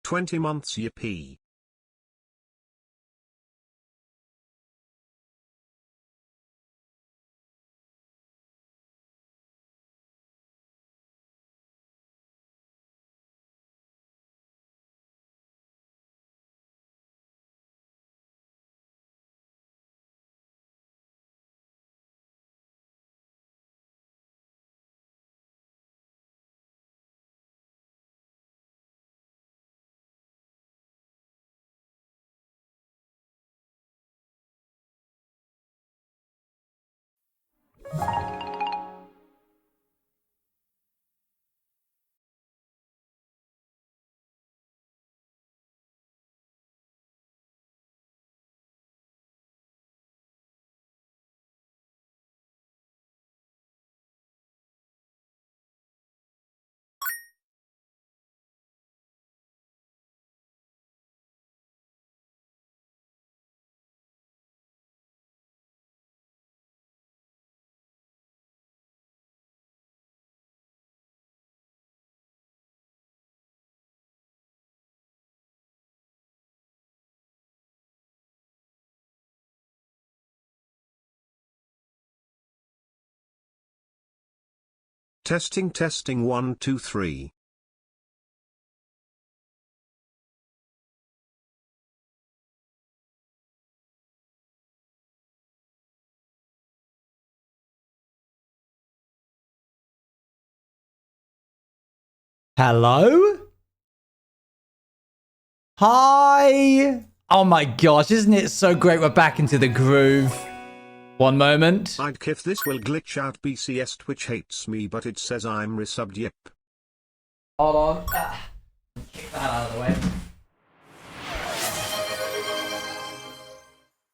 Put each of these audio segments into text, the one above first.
20 months, yippee. Testing 1 2 3. Hello? Hi! Oh my gosh, isn't it so great we're back into the groove? One moment. I'd if this will glitch out. BCS Twitch hates me, but it says I'm resubbed. Yep. Hold on. Kick that out of the way.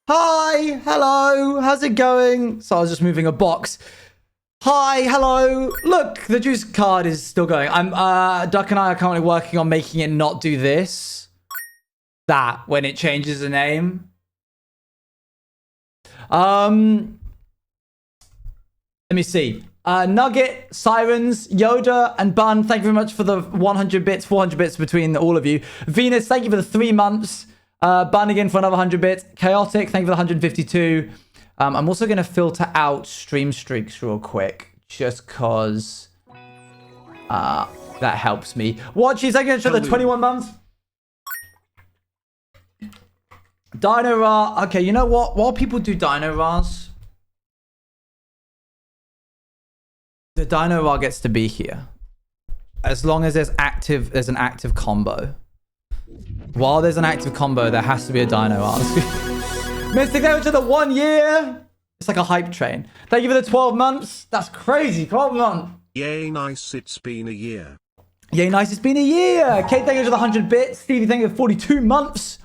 Hi! Hello! How's it going? So I was just moving a box. Hi, hello. Look, the juice card is still going. Duck and I are currently working on making it not do this. That, when it changes the name. Let me see. Nugget, Sirens, Yoda, and Bun, thank you very much for the 100 bits, 400 bits between all of you. Venus, thank you for the 3 months. Bun again for another 100 bits. Chaotic, thank you for the 152. I'm also going to filter out stream streaks real quick, just because that helps me. Watchies, thank you very much for the 21 months. Dino Ra. Okay, you know what? While people do Dino Ras, the Dino Ra gets to be here. As long as there's an active combo. While there's an active combo, there has to be a Dino Ras. Mystic, thank you to the 1 year. It's like a hype train. Thank you for the 12 months. That's crazy. 12 months. Yay, nice. It's been a year. Yay, nice. It's been a year. Kate, thank you for the 100 bits. Stevie, thank you for 42 months.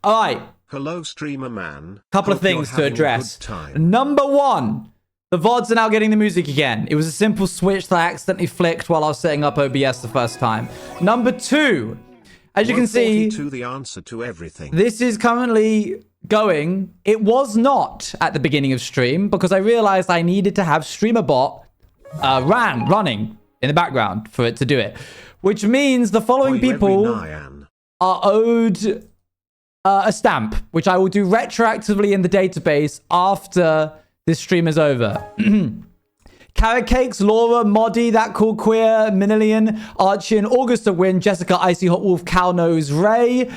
All right. Hello, streamer man. Couple of things to address. Number one, the VODs are now getting the music again. It was a simple switch that I accidentally flicked while I was setting up OBS the first time. Number two, as you can see, the answer to everything. This is currently going. It was not at the beginning of stream because I realized I needed to have StreamerBot running in the background for it to do it, which means the following people are owed a stamp, which I will do retroactively in the database after this stream is over. Carrot Cakes, Laura, Moddy, That Cool Queer, Minillion, Archin, Augusta Win, Jessica, Icy Hot Wolf, Cownose, Ray,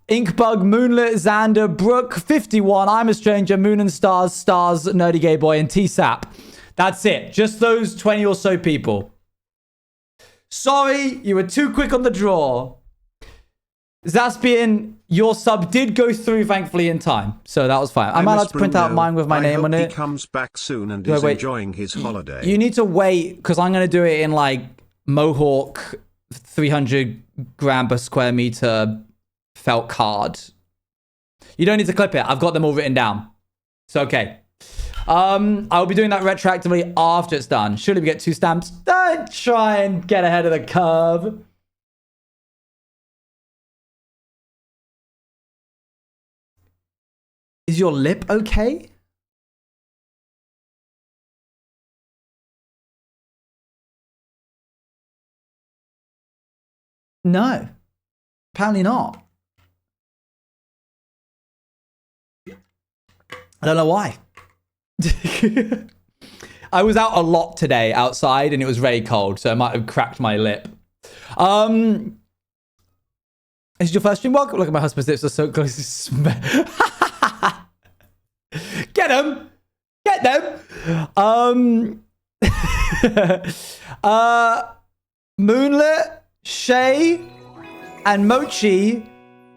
Inkbug, Moonlit, Xander, Brooke, 51, I'm a Stranger, Moon and Stars, Nerdy Gay Boy, and T-Sap. That's it. Just those 20 or so people. Sorry, you were too quick on the draw. Zaspian, your sub did go through, thankfully, in time. So that was fine. I'm allowed to print out mine with my name on it. He comes back soon and is enjoying his holiday. You need to wait, because I'm going to do it in, like, Mohawk 300 gram per square meter felt card. You don't need to clip it. I've got them all written down. It's okay. I'll be doing that retroactively after it's done. Surely we get 2 stamps. Don't try and get ahead of the curve. Is your lip okay? No. Apparently not. I don't know why. I was out a lot today outside and it was very cold, so I might have cracked my lip. Is your first stream? Welcome. Look at my husband's lips are so close to smell. Get them! Get them! Moonlit, Shay, and Mochi,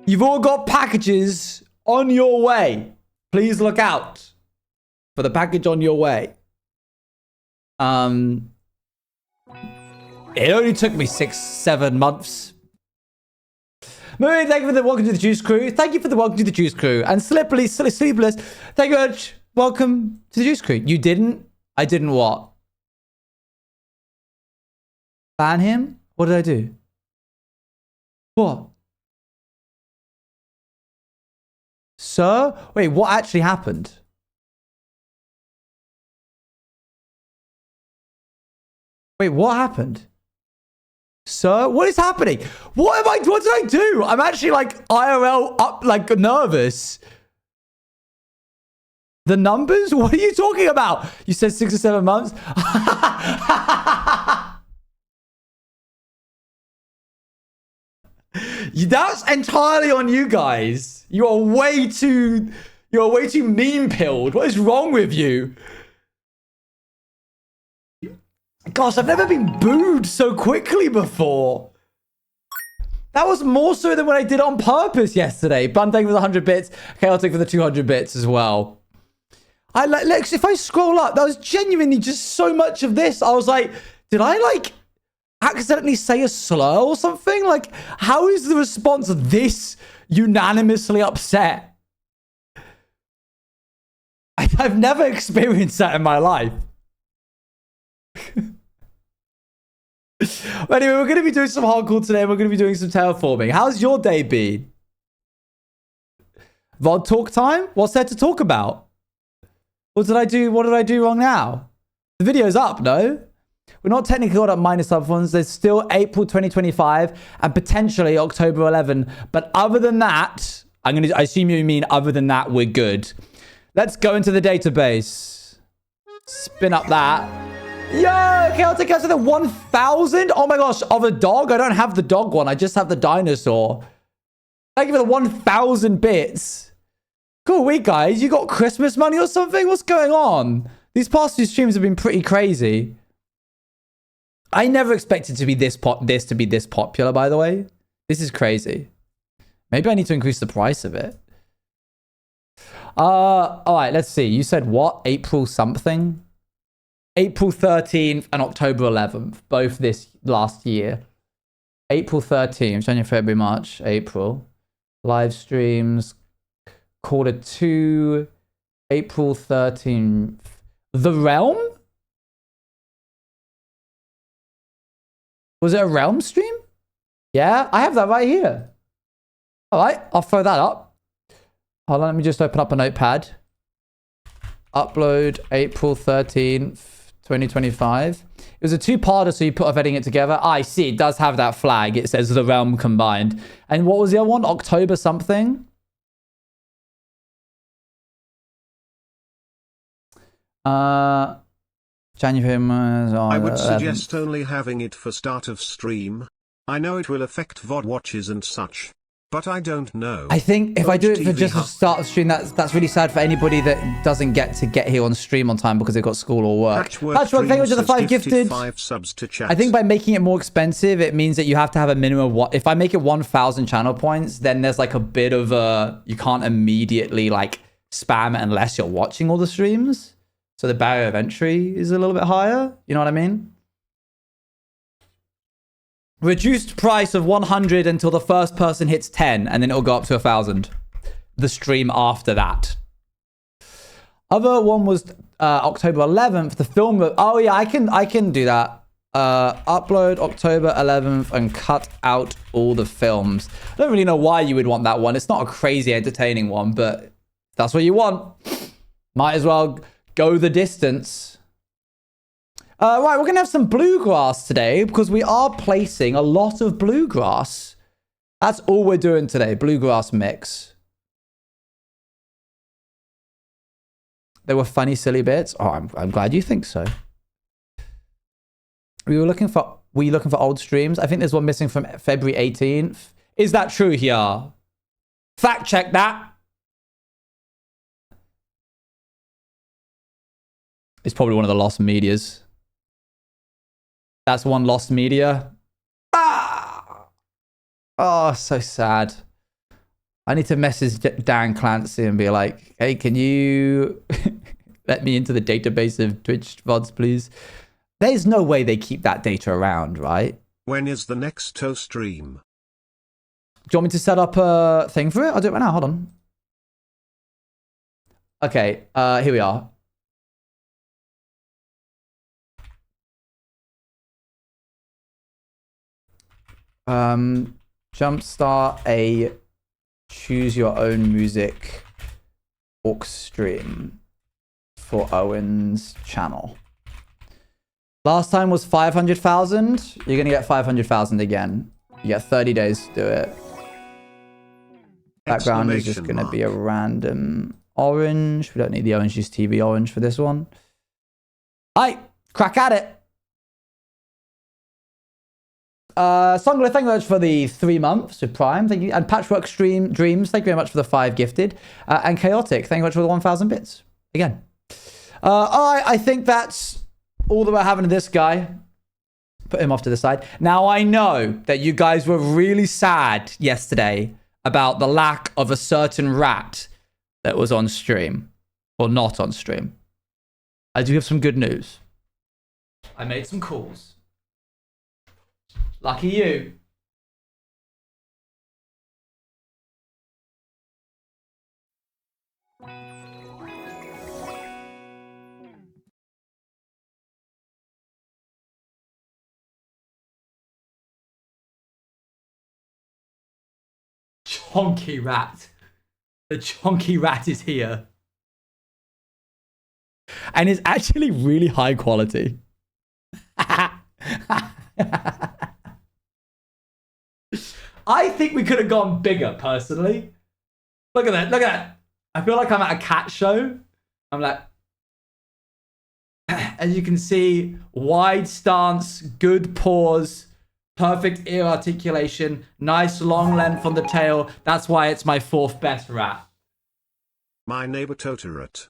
you've all got packages on your way. Please look out for the package on your way. It only took me 6-7 months. Moon, thank you for the welcome to the Juice Crew. Thank you for the welcome to the Juice Crew. And Sleepless, thank you very much. Welcome to the Juice Crew. You didn't? I didn't what? Ban him? What did I do? What? Sir? Wait, what actually happened? Wait, what happened? Sir, what is happening? What did I do? I'm actually like IRL up, like nervous. The numbers? What are you talking about? You said 6 or 7 months? That's entirely on you guys. You are way too meme-pilled. What is wrong with you? Gosh, I've never been booed so quickly before. That was more so than when I did it on purpose yesterday. Bun, thank you for the 100 bits. Okay, I'll take for the 200 bits as well. If I scroll up, that was genuinely just so much of this. I was like, did I like accidentally say a slur or something? Like, how is the response this unanimously upset? I've never experienced that in my life. Anyway, we're going to be doing some hardcore today. We're going to be doing some terraforming. How's your day been? VOD talk time? What's there to talk about? What did I do? What did I do wrong now? The video's up, no? We're not technically caught up minus sub funds. There's still April 2025 and potentially October 11. But other than that, I assume you mean other than that, we're good. Let's go into the database. Spin up that. Yo, okay, I'll take out to the 1,000. Oh my gosh, of a dog? I don't have the dog one. I just have the dinosaur. Thank you for the 1,000 bits. Cool week, guys. You got Christmas money or something? What's going on? These past 2 streams have been pretty crazy. I never expected to be this popular, by the way. This is crazy. Maybe I need to increase the price of it. All right, let's see. You said what? April something? April 13th and October 11th, both this last year. April 13th, January, February, March, April. Live streams, quarter 2, April 13th. The Realm? Was it a Realm stream? Yeah, I have that right here. All right, I'll throw that up. Hold on, let me just open up a notepad. Upload April 13th. 2025. It was a 2-parter, so you put off editing it together. I see. It does have that flag. It says The Realm combined. And what was the other one? October something? January. I would suggest only having it for start of stream. I know it will affect VOD watches and such, but I don't know. I think if I do it for just the start of stream, that's really sad for anybody that doesn't get here on stream on time because they've got school or work. Patchwork, thank you for the 5 gifted. 5 subs to chat. I think by making it more expensive, it means that you have to have a minimum of if I make it 1,000 channel points, then there's like a bit of you can't immediately like spam it unless you're watching all the streams. So the barrier of entry is a little bit higher. You know what I mean? Reduced price of 100 until the first person hits 10, and then it'll go up to 1,000. The stream after that. Other one was October 11th. The film. Oh yeah, I can do that. Upload October 11th and cut out all the films. I don't really know why you would want that one. It's not a crazy entertaining one, but if that's what you want. Might as well go the distance. Right, we're going to have some Bluegrass today because we are placing a lot of Bluegrass. That's all we're doing today, Bluegrass mix. They were funny, silly bits. Oh, I'm glad you think so. Were you looking for old streams? I think there's one missing from February 18th. Is that true here? Fact check that. It's probably one of the lost medias. That's one lost media. Ah! Oh, so sad. I need to message Dan Clancy and be like, hey, can you let me into the database of Twitch VODs, please? There's no way they keep that data around, right? When is the next toe stream? Do you want me to set up a thing for it? I'll do it right now. Hold on. Okay, here we are. Jumpstart a choose your own music aux stream for Owen's channel. Last time was 500,000. You're going to get 500,000 again. You get 30 days to do it. Background is just going to be a random orange. We don't need the Orange Juice TV orange for this one. Hi, crack at it. Songler, thank you very much for the 3 months with Prime. Thank you. And Patchwork Dreams, thank you very much for the 5 gifted. And Chaotic, thank you very much for the 1,000 bits. Again. I think that's all that we're having to this guy. Put him off to the side. Now, I know that you guys were really sad yesterday about the lack of a certain rat that was on stream. Or not on stream. I do have some good news. I made some calls. Lucky you. Chonky rat. The chonky rat is here. And it's actually really high quality. I think we could have gone bigger, personally. Look at that. Look at that. I feel like I'm at a cat show. I'm like, as you can see, wide stance, good paws, perfect ear articulation, nice long length on the tail. That's why it's my 4th best rat. My neighbor Totorat.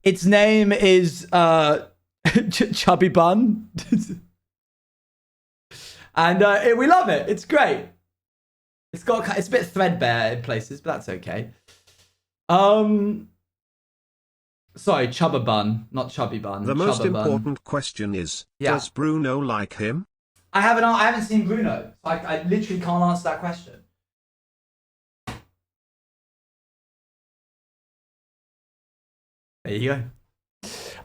Its name is Chubby Bun. And we love it. It's great. It's a bit threadbare in places, but that's okay. Sorry, Chubba Bun, not Chubby Bun. The most important question is, does Bruno like him? I haven't seen Bruno. I literally can't answer that question. There you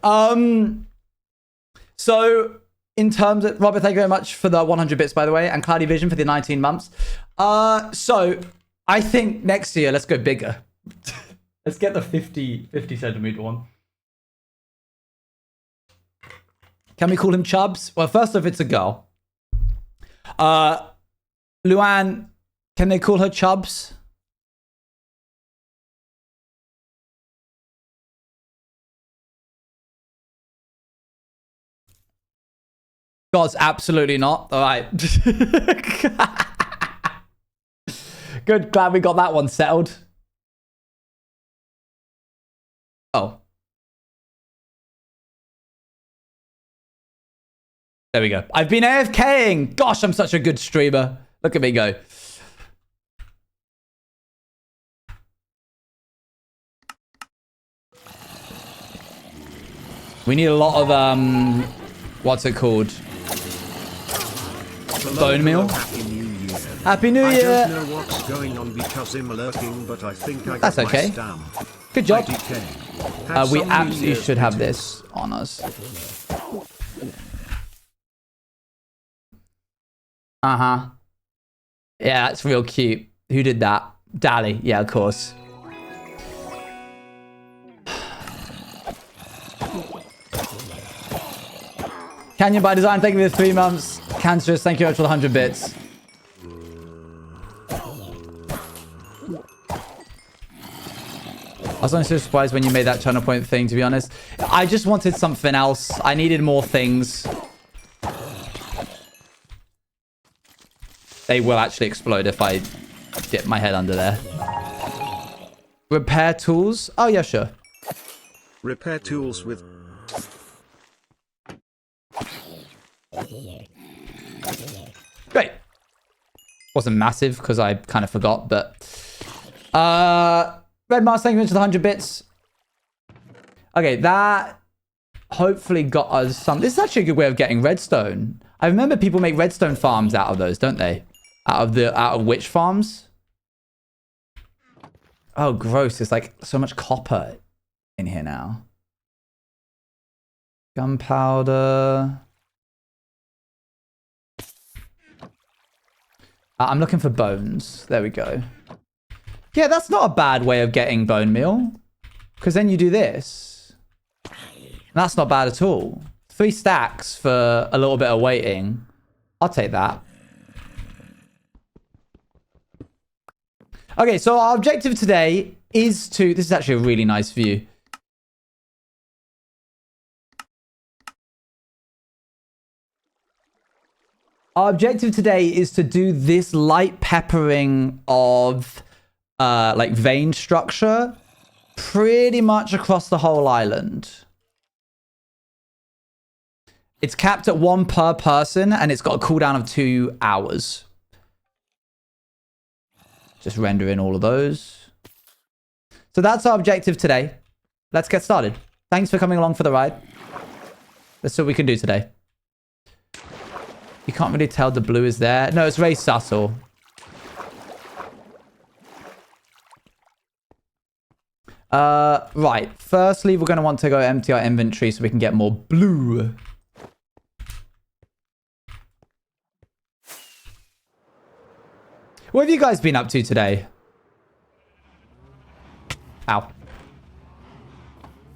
go. So in terms of Robert, thank you very much for the 100 bits, by the way, and Cloudy Vision for the 19 months. So I think next year let's go bigger. Let's get the 50 centimeter one. Can we call him Chubbs? Well, first off, it's a girl. Luann, can they call her Chubbs? God's absolutely not. All right. Good. Glad we got that one settled. Oh. There we go. I've been AFKing. Gosh, I'm such a good streamer. Look at me go. We need a lot of, what's it called? Bone meal. Happy New Year. I don't know what's going on because I'm lurking, but I think I got That's okay. my stamp. Good job. We some absolutely should have this on us. Uh-huh. Yeah, that's real cute. Who did that? Dally. Yeah, of course. Canyon by Design, thank you for the 3 months. Cancerous, thank you very much for the 100 bits. I was honestly surprised when you made that channel point thing, to be honest. I just wanted something else. I needed more things. They will actually explode if I dip my head under there. Repair tools? Oh, yeah, sure. Repair tools with... Great. Wasn't massive because I kind of forgot, but... Red Mars, thank you for the 100 bits. Okay, that hopefully got us some... This is actually a good way of getting redstone. I remember people make redstone farms out of those, don't they? Out of witch farms. Oh, gross. There's like so much copper in here now. Gunpowder. I'm looking for bones. There we go. Yeah, that's not a bad way of getting bone meal. Because then you do this. That's not bad at all. 3 stacks for a little bit of waiting. I'll take that. Okay, so our objective today is to... This is actually a really nice view. Our objective today is to do this light peppering of like vein structure pretty much across the whole island. It's capped at 1 per person and it's got a cooldown of 2 hours. Just render in all of those. So that's our objective today. Let's get started. Thanks for coming along for the ride. Let's see what we can do today. You can't really tell the blue is there. No, it's very subtle. Right. Firstly, we're going to want to go empty our inventory so we can get more blue. What have you guys been up to today? Ow.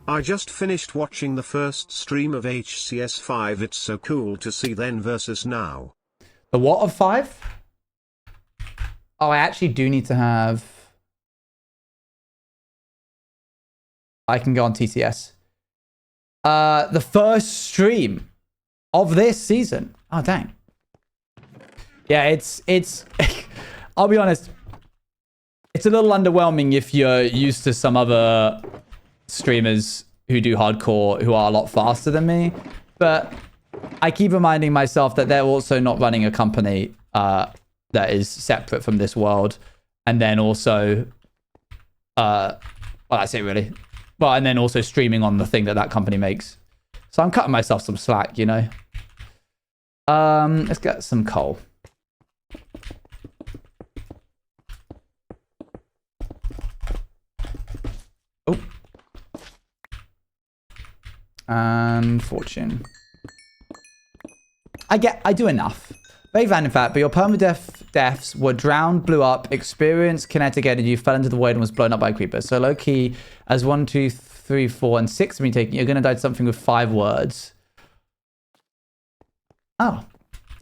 I just finished watching the first stream of HCS5. It's so cool to see then versus now. The what of 5? Oh, I actually do need to have... I can go on TCS. The first stream of this season. Oh, dang. Yeah, it's... I'll be honest. It's a little underwhelming if you're used to some other streamers who do hardcore who are a lot faster than me. But I keep reminding myself that they're also not running a company that is separate from this world. And then also... well, that's it, really. Well, and then also streaming on the thing that company makes. So I'm cutting myself some slack, you know. Let's get some coal. Oh. And fortune. I do enough. Very random fact, but your permadeath deaths were drowned, blew up, experienced kinetic energy, fell into the void and was blown up by a creeper. So low key, as 1, 2, 3, 4, and 6 have been taken, you're gonna die to something with 5 words. Oh.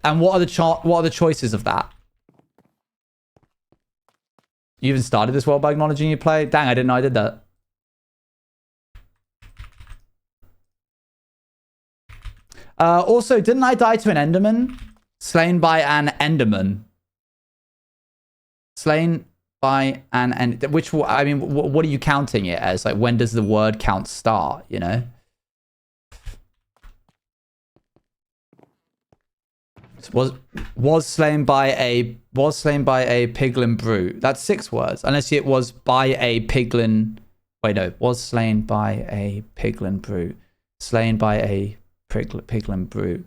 And what are the choices of that? You even started this world by acknowledging you play? Dang, I didn't know I did that. Also, didn't I die to an Enderman? Slain by an Enderman. Slain by an Enderman. Which, I mean, what are you counting it as? Like, when does the word count start, you know? Was slain by a piglin brute. That's 6 words. Unless it was by a piglin. Wait, no. Was slain by a piglin brute. Slain by a piglin brute.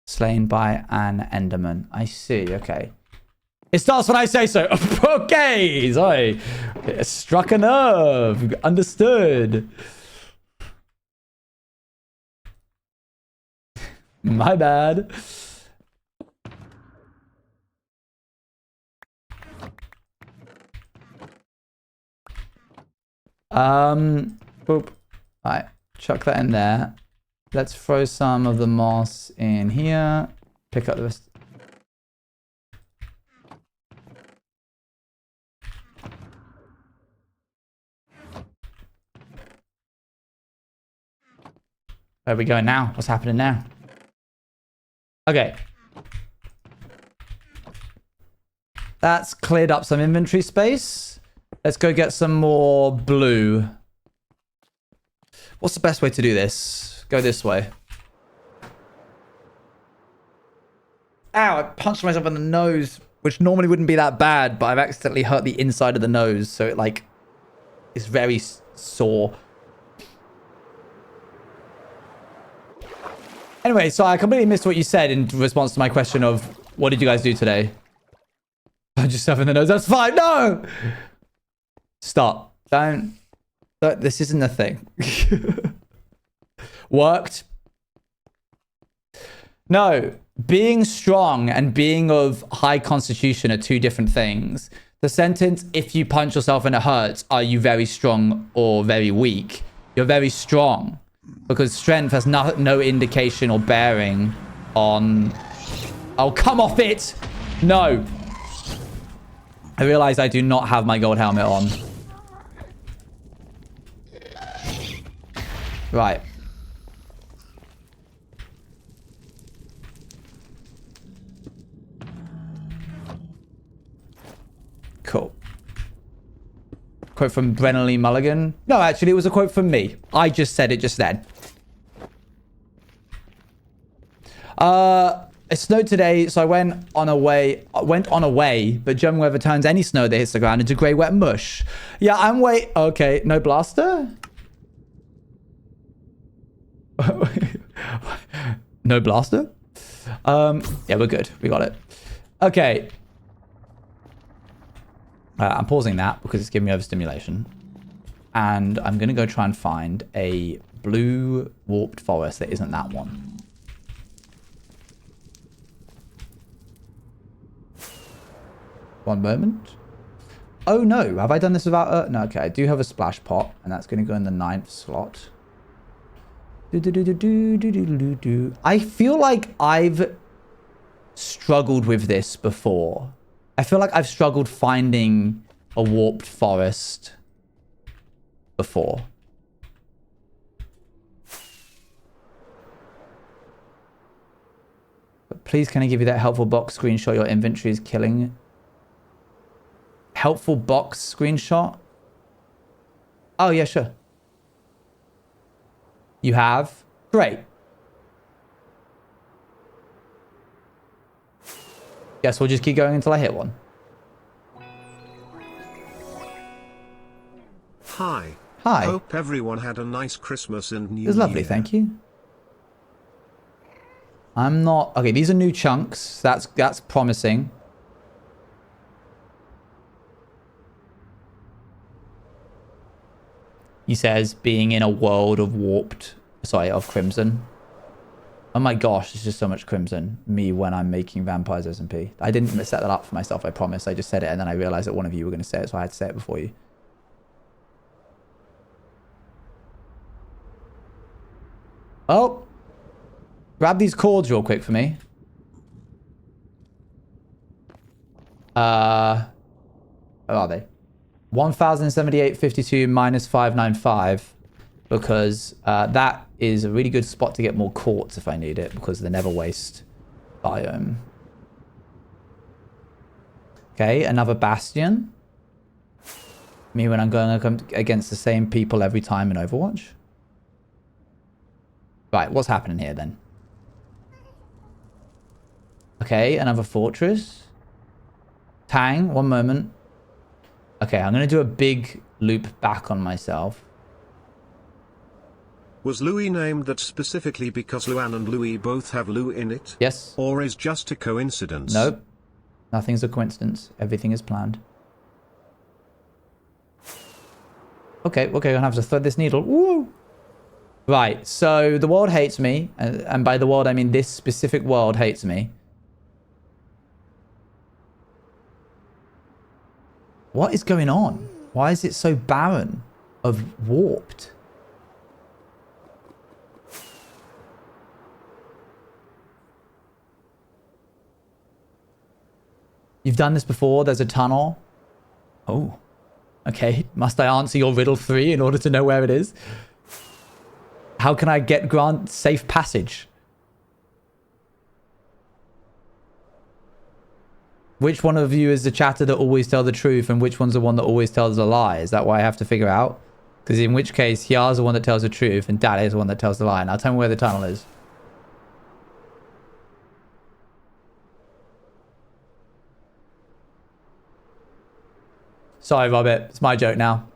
Slain by an Enderman. I see. Okay. It starts when I say so. Okay. Sorry. It struck a nerve. Understood. My bad. Boop. Alright. Chuck that in there. Let's throw some of the moss in here. Pick up the rest. Where are we going now? What's happening now? Okay. That's cleared up some inventory space. Let's go get some more blue. What's the best way to do this? Go this way. Ow, I punched myself in the nose, which normally wouldn't be that bad, but I've accidentally hurt the inside of the nose, so it like is very sore. Anyway, so I completely missed what you said in response to my question of what did you guys do today? Punch yourself in the nose. That's fine. No! Stop. Don't. This isn't a thing. Worked. No. Being strong and being of high constitution are two different things. The sentence, if you punch yourself and it hurts, are you very strong or very weak? You're very strong. Because strength has no indication or bearing on... Oh, come off it! No. I realize I do not have my gold helmet on. Right. Cool. Quote from Brennan Lee Mulligan. No, actually, it was a quote from me. I just said it just then. It snowed today, so I went on a way, but German weather turns any snow that hits the ground into grey, wet mush. Yeah, I'm okay, no blaster? No blaster? Yeah, we're good. We got it. Okay. I'm pausing that because it's giving me overstimulation. And I'm going to go try and find a blue warped forest that isn't that one. One moment. Oh no, have I done this without... no, okay, I do have a splash pot, and that's going to go in the 9th slot. I feel like I've struggled with this before. I feel like I've struggled finding a warped forest before. But please, can I give you that helpful box screenshot? Your inventory is killing. Helpful box screenshot? Oh, yeah, sure. You have? Great. Guess we'll just keep going until I hit one. Hi. Hi. Hope everyone had a nice Christmas and New Year. It was lovely, thank you. I'm not... Okay, these are new chunks. That's promising. He says, being in a world of warped... Sorry, of crimson. Oh my gosh, there's just so much crimson. Me when I'm making vampires SMP. I didn't set that up for myself, I promise. I just said it and then I realized that one of you were going to say it, so I had to say it before you. Oh! Grab these cords real quick for me. Where are they? 1078.52 minus 595. Because that is a really good spot to get more quartz if I need it, because of the never waste biome. Okay, another bastion. Me when I'm going against the same people every time in Overwatch. Right, what's happening here then? Okay, another fortress. Tang, one moment. Okay, I'm going to do a big loop back on myself. Was Louis named that specifically because Luan and Louis both have Lou in it? Yes. Or is just a coincidence? Nope. Nothing's a coincidence. Everything is planned. Okay, I'm gonna have to thread this needle. Woo! Right, so the world hates me. And by the world, I mean this specific world hates me. What is going on? Why is it so barren of warped? You've done this before. There's a tunnel. Oh. Okay. Must I answer your riddle 3 in order to know where it is? How can I grant safe passage? Which one of you is the chatter that always tell the truth and which one's the one that always tells a lie? Is that what I have to figure out? Because in which case, Hyar's the one that tells the truth and Dad is the one that tells the lie. Now tell me where the tunnel is. Sorry, Robert. It's my joke now.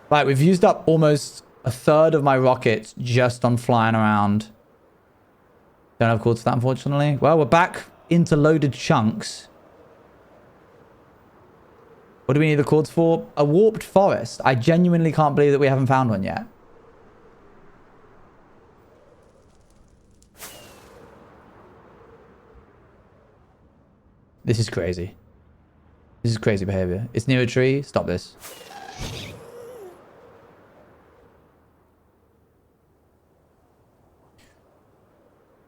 Right, we've used up almost a third of my rockets just on flying around. Don't have cords for that, unfortunately. Well, we're back into loaded chunks. What do we need the cords for? A warped forest. I genuinely can't believe that we haven't found one yet. This is crazy. This is crazy behavior. It's near a tree. Stop this.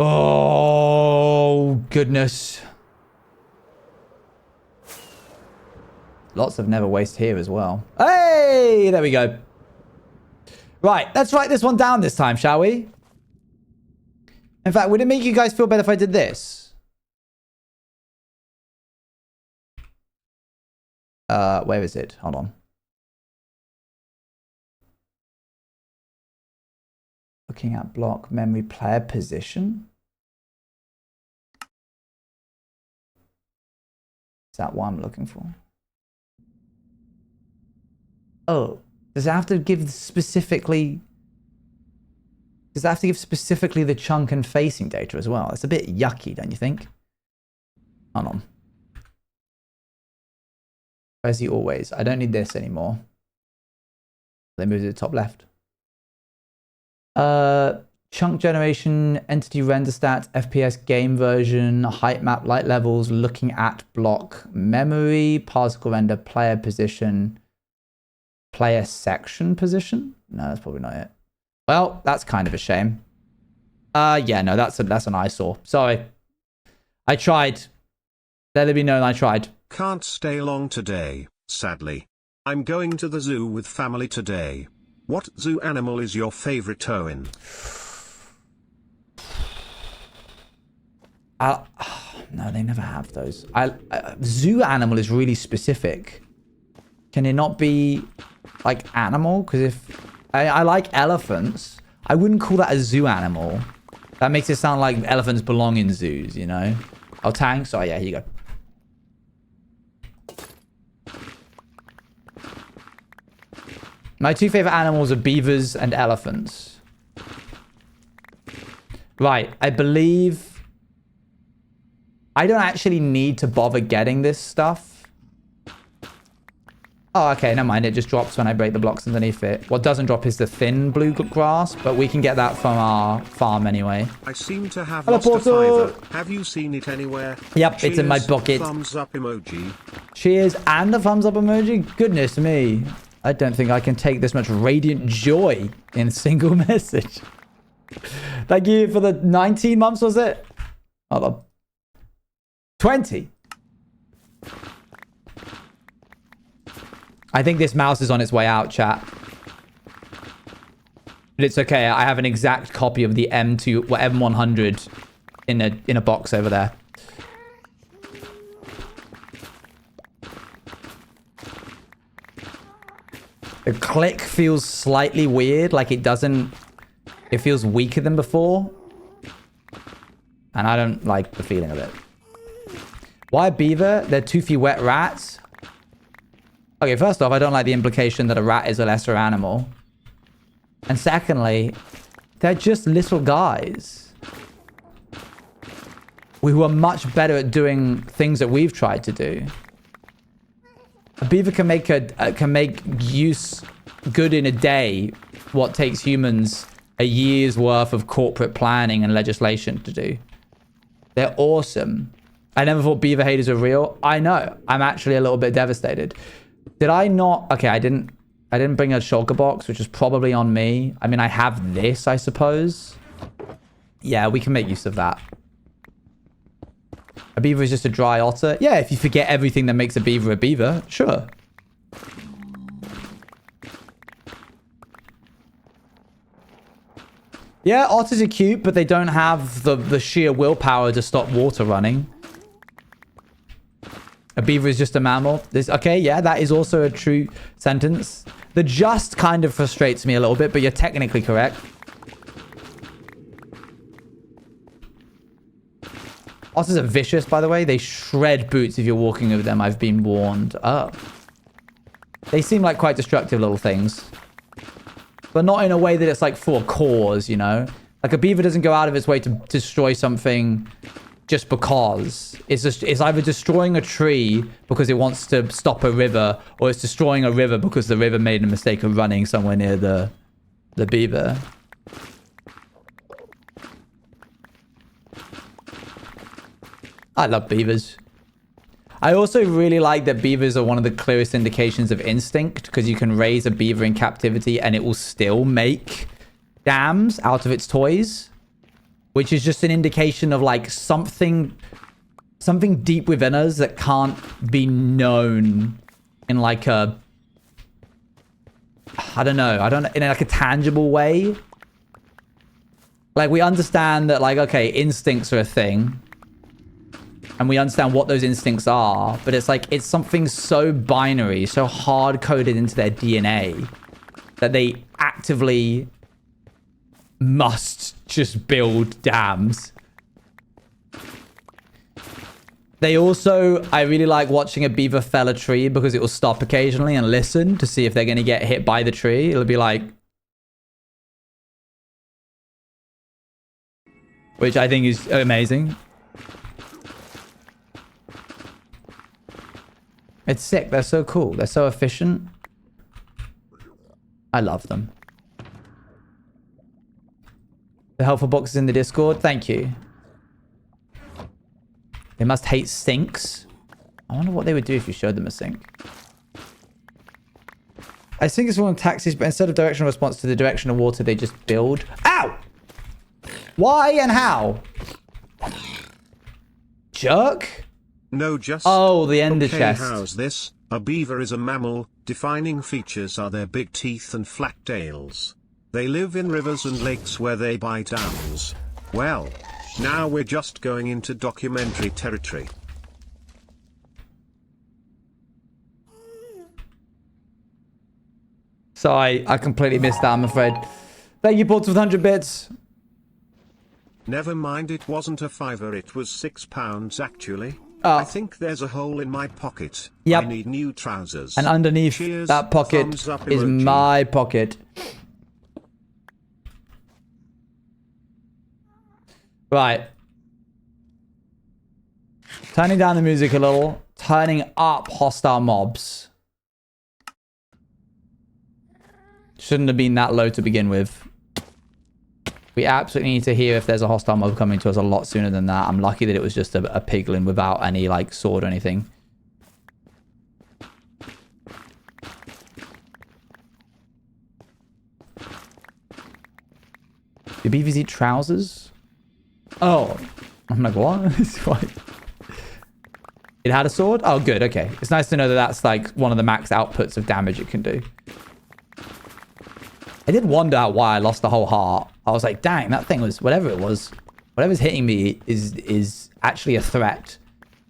Oh, goodness. Lots of never waste here as well. Hey, there we go. Right, let's write this one down this time, shall we? In fact, would it make you guys feel better if I did this? Where is it? Hold on. Looking at block memory player position. Is that what I'm looking for? Oh, does it have to give specifically... Does it have to give specifically the chunk and facing data as well? It's a bit yucky, don't you think? Hold on. Where's the always? I don't need this anymore. They moved it to the top left. Chunk generation, entity render stats, FPS game version, height map, light levels, looking at block memory, particle render, player position, player section position. No, that's probably not it. Well, that's kind of a shame. Yeah, no, that's an eyesore. Sorry. I tried. Let it be known I tried. Can't stay long today, sadly. I'm going to the zoo with family today. What zoo animal is your favorite, Owen? No, they never have those. Zoo animal is really specific. Can it not be like animal? Because if I like elephants, I wouldn't call that a zoo animal. That makes it sound like elephants belong in zoos, you know? Oh, tanks. Oh, yeah, here you go. My two favorite animals are beavers and elephants. Right, I believe... I don't actually need to bother getting this stuff. Oh, okay, never mind. It just drops when I break the blocks underneath it. What doesn't drop is the thin bluegrass, but we can get that from our farm anyway. I seem to have Hello, lost a Portal. fiver. Have you seen it anywhere? Yep, Cheers, it's in my bucket. Thumbs up emoji. Cheers and a thumbs up emoji? Goodness me. I don't think I can take this much radiant joy in a single message. Thank you for the 19 months, was it? Hold on. 20. I think this mouse is on its way out, chat. But it's okay. I have an exact copy of the M100 in a box over there. The click feels slightly weird, like it doesn't... It feels weaker than before. And I don't like the feeling of it. Why beaver? They're toothy wet rats. Okay, first off, I don't like the implication that a rat is a lesser animal. And secondly, they're just little guys. Who are much better at doing things that we've tried to do. A beaver can make use good in a day what takes humans a year's worth of corporate planning and legislation to do. They're awesome. I never thought beaver haters were real. I know. I'm actually a little bit devastated. Did I not? Okay, I didn't bring a shulker box, which is probably on me. I mean, I have this, I suppose. Yeah, we can make use of that. A beaver is just a dry otter. Yeah, if you forget everything that makes a beaver, sure. Yeah, otters are cute, but they don't have the sheer willpower to stop water running. A beaver is just a mammal. Okay, yeah, that is also a true sentence. The just kind of frustrates me a little bit, but you're technically correct. Otters are vicious, by the way. They shred boots if you're walking over them. I've been warned. Oh. They seem like quite destructive little things. But not in a way that it's like for a cause, you know? Like a beaver doesn't go out of its way to destroy something just because. It's either destroying a tree because it wants to stop a river, or it's destroying a river because the river made a mistake of running somewhere near the beaver. I love beavers. I also really like that beavers are one of the clearest indications of instinct, because you can raise a beaver in captivity and it will still make dams out of its toys, which is just an indication of like something deep within us that can't be known in like a, I don't know, in like a tangible way. Like we understand that like, okay, instincts are a thing. And we understand what those instincts are, but it's like, it's something so binary, so hard-coded into their DNA that they actively must just build dams. They also, I really like watching a beaver fell a tree because it will stop occasionally and listen to see if they're going to get hit by the tree. It'll be like, which I think is amazing. It's sick. They're so cool. They're so efficient. I love them. The helpful box is in the Discord. Thank you. They must hate sinks. I wonder what they would do if you showed them a sink. I think it's one of taxis, but instead of directional response to the direction of water, they just build. Ow! Why and how? Jerk? No, just... Oh, the ender chest. How's this? A beaver is a mammal. Defining features are their big teeth and flat tails. They live in rivers and lakes where they buy dams. Well, now we're just going into documentary territory. So I completely missed that, I'm afraid. Thank you, Ports, with 100 bits. Never mind, it wasn't a fiver, it was £6 actually. Oh. I think there's a hole in my pocket. Yep. I need new trousers. And underneath Cheers, that pocket is emoji. my pocket. Right. Turning down the music a little. Turning up hostile mobs. Shouldn't have been that low to begin with. We absolutely need to hear if there's a hostile mob coming to us a lot sooner than that. I'm lucky that it was just a piglin without any, like, sword or anything. Do beavers eat trousers? Oh. I'm like, what? What? It had a sword? Oh, good. Okay. It's nice to know that that's, like, one of the max outputs of damage it can do. I did wonder why I lost the whole heart. I was like, dang, that thing was, whatever it was, whatever's hitting me is actually a threat.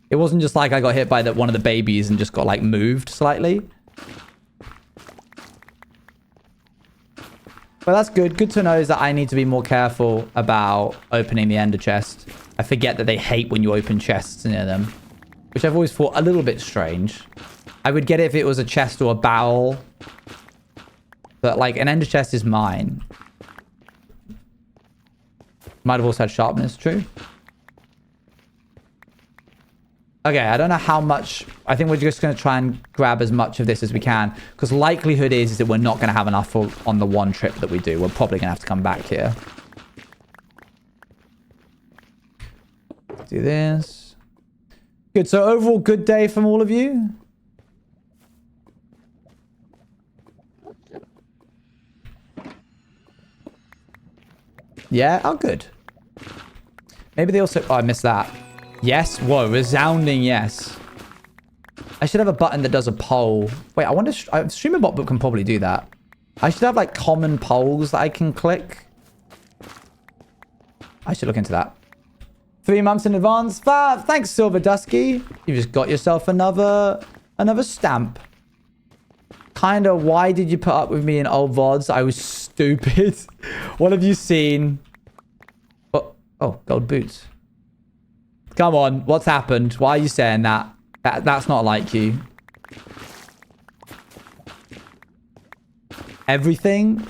It wasn't just like I got hit by one of the babies and just got like moved slightly. But that's good. Good to know is that I need to be more careful about opening the ender chest. I forget that they hate when you open chests near them, which I've always thought a little bit strange. I would get it if it was a chest or a barrel. But, like, an ender chest is mine. Might have also had sharpness, true. Okay, I don't know how much... I think we're just going to try and grab as much of this as we can. Because likelihood is that we're not going to have enough on the one trip that we do. We're probably going to have to come back here. Do this. Good, so overall good day from all of you. Yeah? Oh, good. Maybe they also... Oh, I missed that. Yes. Whoa, resounding yes. I should have a button that does a poll. Wait, I wonder... Streamer bot can probably do that. I should have like common polls that I can click. I should look into that. 3 months in advance. Thanks, Silver Dusky. You just got yourself another stamp. Kinda, why did you put up with me in old VODs? I was stupid. What have you seen? Oh, gold boots. Come on, what's happened? Why are you saying that? That's not like you. Everything?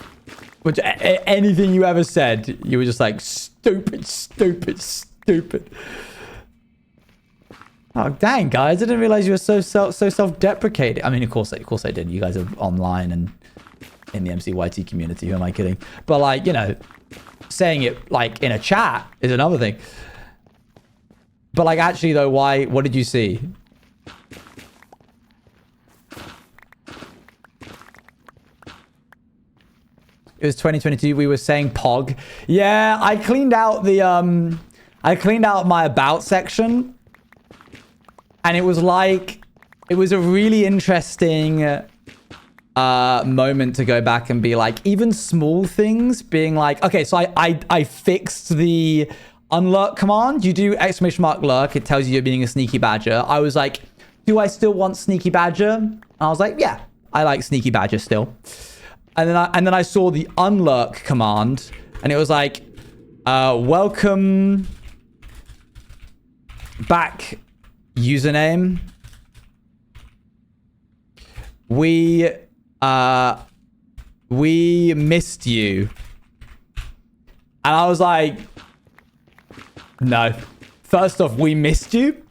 Which, anything you ever said, you were just like, stupid, stupid, stupid. Oh, dang, guys. I didn't realize you were so self-deprecating. I mean, of course I did. You guys are online and in the MCYT community. Who am I kidding? But, like, you know, saying it, like, in a chat is another thing. But, like, actually, though, why? What did you see? It was 2022. We were saying Pog. Yeah, I cleaned out the, I cleaned out my about section. And it was like, it was a really interesting moment to go back and be like, even small things being like, okay, so I fixed the unlurk command. You do exclamation mark lurk. It tells you you're being a sneaky badger. I was like, do I still want sneaky badger? And I was like, yeah, I like sneaky badger still. And then I saw the unlurk command and it was like, welcome back username. We missed you. And I was like, no. First off, we missed you.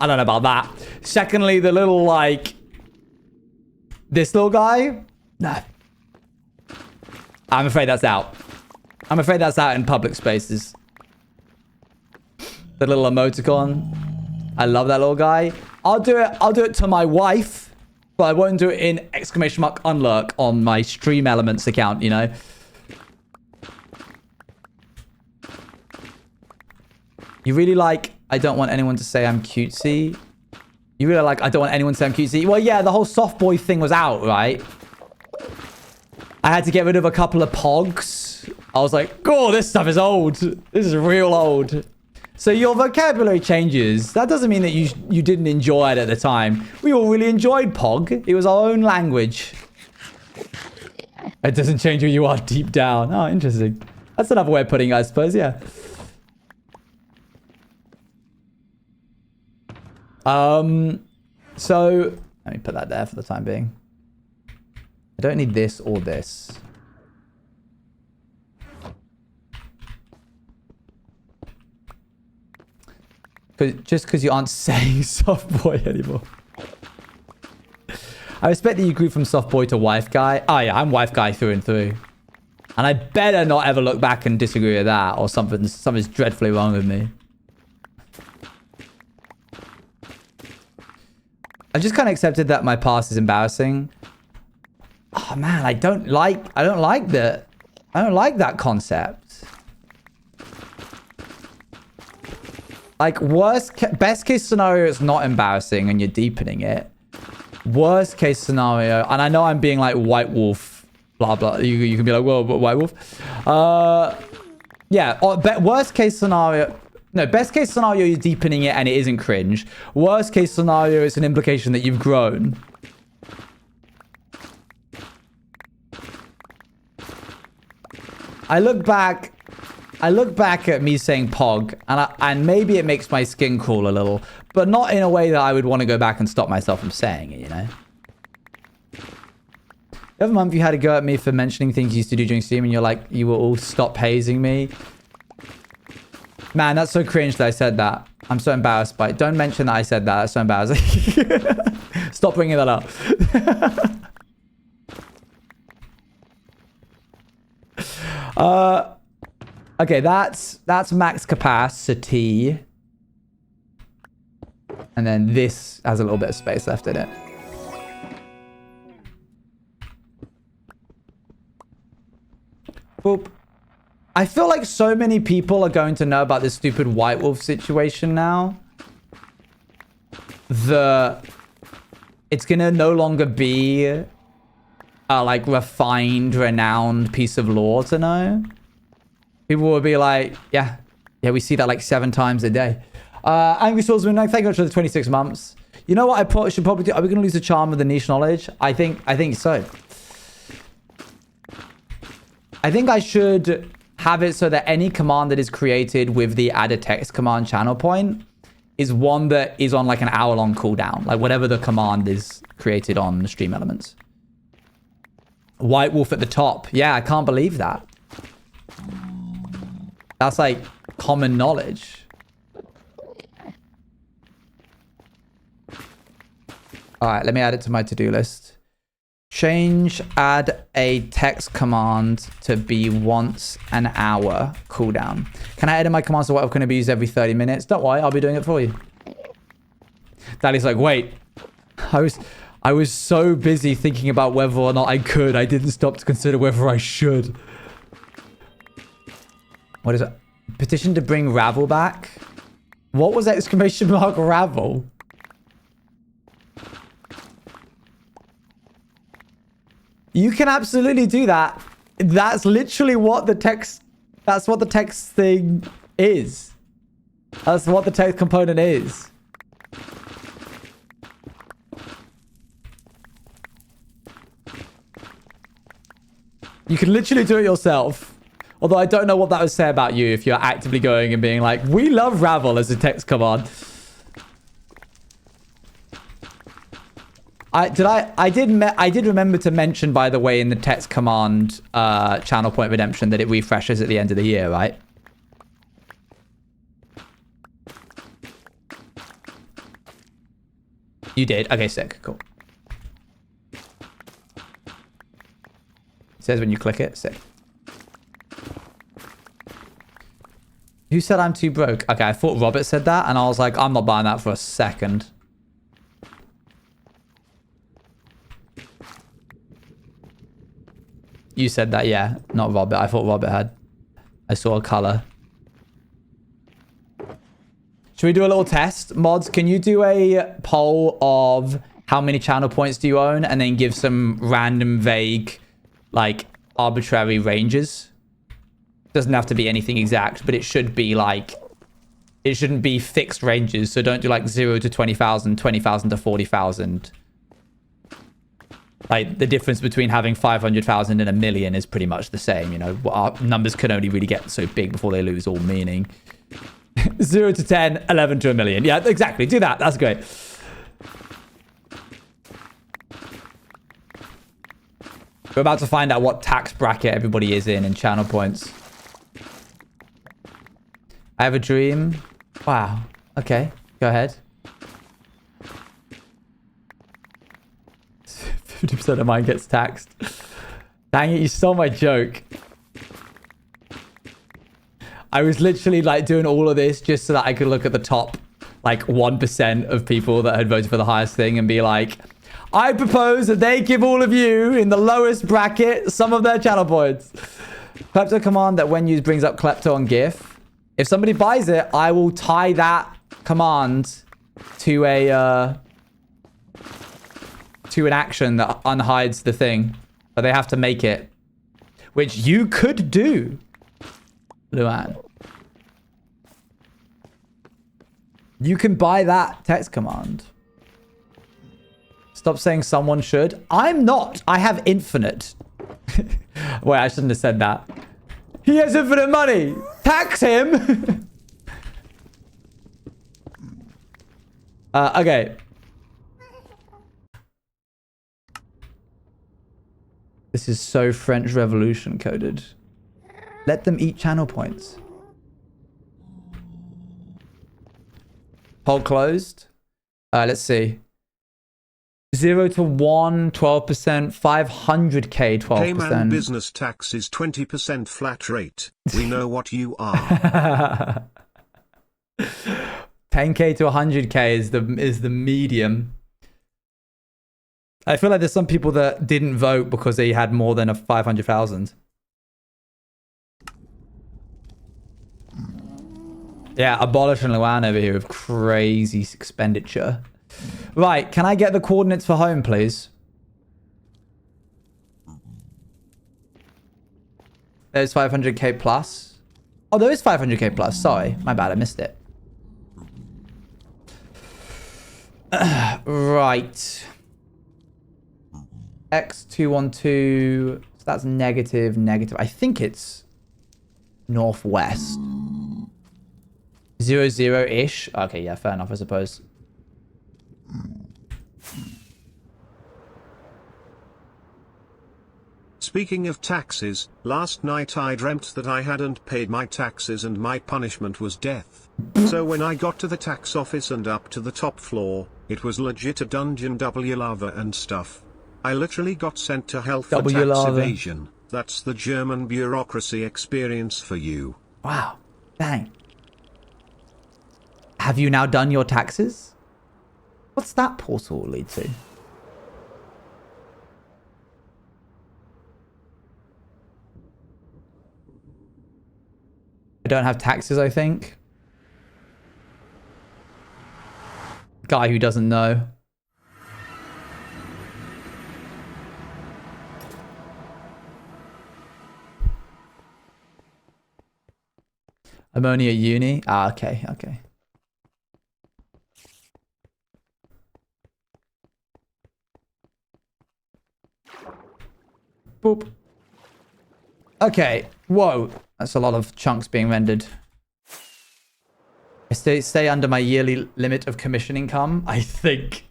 I don't know about that. Secondly, the little like, this little guy, no. I'm afraid that's out. I'm afraid that's out in public spaces. The little emoticon. I love that little guy. I'll do it to my wife, but I won't do it in exclamation mark unlurk on my Stream Elements account, you know. You really like, I don't want anyone to say I'm cutesy. You really like, I don't want anyone to say I'm cutesy. Well, yeah, the whole soft boy thing was out, right? I had to get rid of a couple of pogs. I was like, oh, this stuff is old. This is real old. So your vocabulary changes. That doesn't mean that you didn't enjoy it at the time. We all really enjoyed Pog. It was our own language. It doesn't change who you are deep down. Oh, interesting. That's another way of putting it, I suppose, yeah. So let me put that there for the time being. I don't need this or this. Just because you aren't saying soft boy anymore. I respect that you grew from soft boy to wife guy. Oh yeah, I'm wife guy through and through. And I better not ever look back and disagree with that, or something's dreadfully wrong with me. I just kind of accepted that my past is embarrassing. Oh man, I don't like that concept. Like best case scenario, it's not embarrassing and you're deepening it. Worst case scenario, and I know I'm being like white wolf, blah blah. You can be like, whoa, but white wolf. Yeah. Worst case scenario. No, best case scenario, you're deepening it and it isn't cringe. Worst case scenario, it's an implication that you've grown. I look back at me saying Pog, and maybe it makes my skin crawl a little, but not in a way that I would want to go back and stop myself from saying it, you know? The other month you had a go at me for mentioning things you used to do during stream, and you're like, you will all stop hazing me. Man, that's so cringe that I said that. I'm so embarrassed by it. Don't mention that I said that. That's so embarrassing. Stop bringing that up. Okay, that's max capacity. And then this has a little bit of space left in it. Boop. I feel like so many people are going to know about this stupid White Wolf situation now. It's gonna no longer be a like refined, renowned piece of lore to know. People will be like, yeah, we see that like 7 times a day. Angry Swordsman, thank you much for the 26 months. You know what I should probably do? Are we gonna lose the charm of the niche knowledge? I think so. I think I should have it so that any command that is created with the add a text command channel point is one that is on like an hour-long cooldown. Like whatever the command is created on the stream elements. White Wolf at the top. Yeah, I can't believe that. That's like common knowledge. All right, let me add it to my to-do list. Change add a text command to be once an hour cooldown. Can I edit my commands to what I'm going to be used every 30 minutes? Don't worry, I'll be doing it for you. Daddy's like, wait. I was so busy thinking about whether or not I could. I didn't stop to consider whether I should. What is it? Petition to bring Ravel back? What was exclamation mark Ravel? You can absolutely do that. That's literally what the text... That's what the text thing is. That's what the text component is. You can literally do it yourself. Although I don't know what that would say about you if you're actively going and being like, we love Ravel as a text command. I did remember to mention, by the way, in the text command channel point redemption that it refreshes at the end of the year, right? You did? Okay, sick. Cool. It says when you click it. Sick. Who said I'm too broke? Okay, I thought Robert said that, and I was like, I'm not buying that for a second. You said that, yeah. Not Robert. I thought Robert had. I saw a color. Should we do a little test? Mods, can you do a poll of how many channel points do you own? And then give some random, vague, like, arbitrary ranges. Doesn't have to be anything exact, but it should be like... It shouldn't be fixed ranges. So don't do like 0 to 20,000, 20,000 to 40,000. Like, the difference between having 500,000 and 1 million is pretty much the same, you know? Our numbers can only really get so big before they lose all meaning. 0 to 10, 11 to 1 million. Yeah, exactly. Do that. That's great. We're about to find out what tax bracket everybody is in channel points. I have a dream. Wow. Okay. Go ahead. 50% of mine gets taxed. Dang it, you stole my joke. I was literally like doing all of this just so that I could look at the top like 1% of people that had voted for the highest thing and be like, I propose that they give all of you in the lowest bracket some of their channel points. Klepto command that when used brings up Klepto on GIF. If somebody buys it, I will tie that command to a to an action that unhides the thing, but they have to make it, which you could do, Luan. You can buy that text command. Stop saying someone should. I'm not. I have infinite. Wait, I shouldn't have said that. He has infinite money. Tax him. Okay. This is so French Revolution coded. Let them eat channel points. Poll closed. Let's see. 0 to 1, 12%. 500k, 12%. Cayman business tax is 20% flat rate. We know what you are. 10k to 100k is the medium. I feel like there's some people that didn't vote because they had more than a 500,000. Yeah, abolishing Luan over here with crazy expenditure. Right, can I get the coordinates for home, please? There's 500k plus. Oh, there is 500k plus. Sorry, my bad, I missed it. Right. X212. So that's negative. I think it's northwest. 00-ish. Okay, yeah, fair enough, I suppose. Speaking of taxes, last night I dreamt that I hadn't paid my taxes and my punishment was death. So when I got to the tax office and up to the top floor, it was legit a dungeon W lava and stuff. I literally got sent to hell for tax evasion. That's the German bureaucracy experience for you. Wow. Dang. Have you now done your taxes? What's that portal lead to? I don't have taxes, I think. Guy who doesn't know. I'm only at uni. Ah, okay, okay. Boop. Okay. Whoa. That's a lot of chunks being rendered. I stay under my yearly limit of commission income, I think.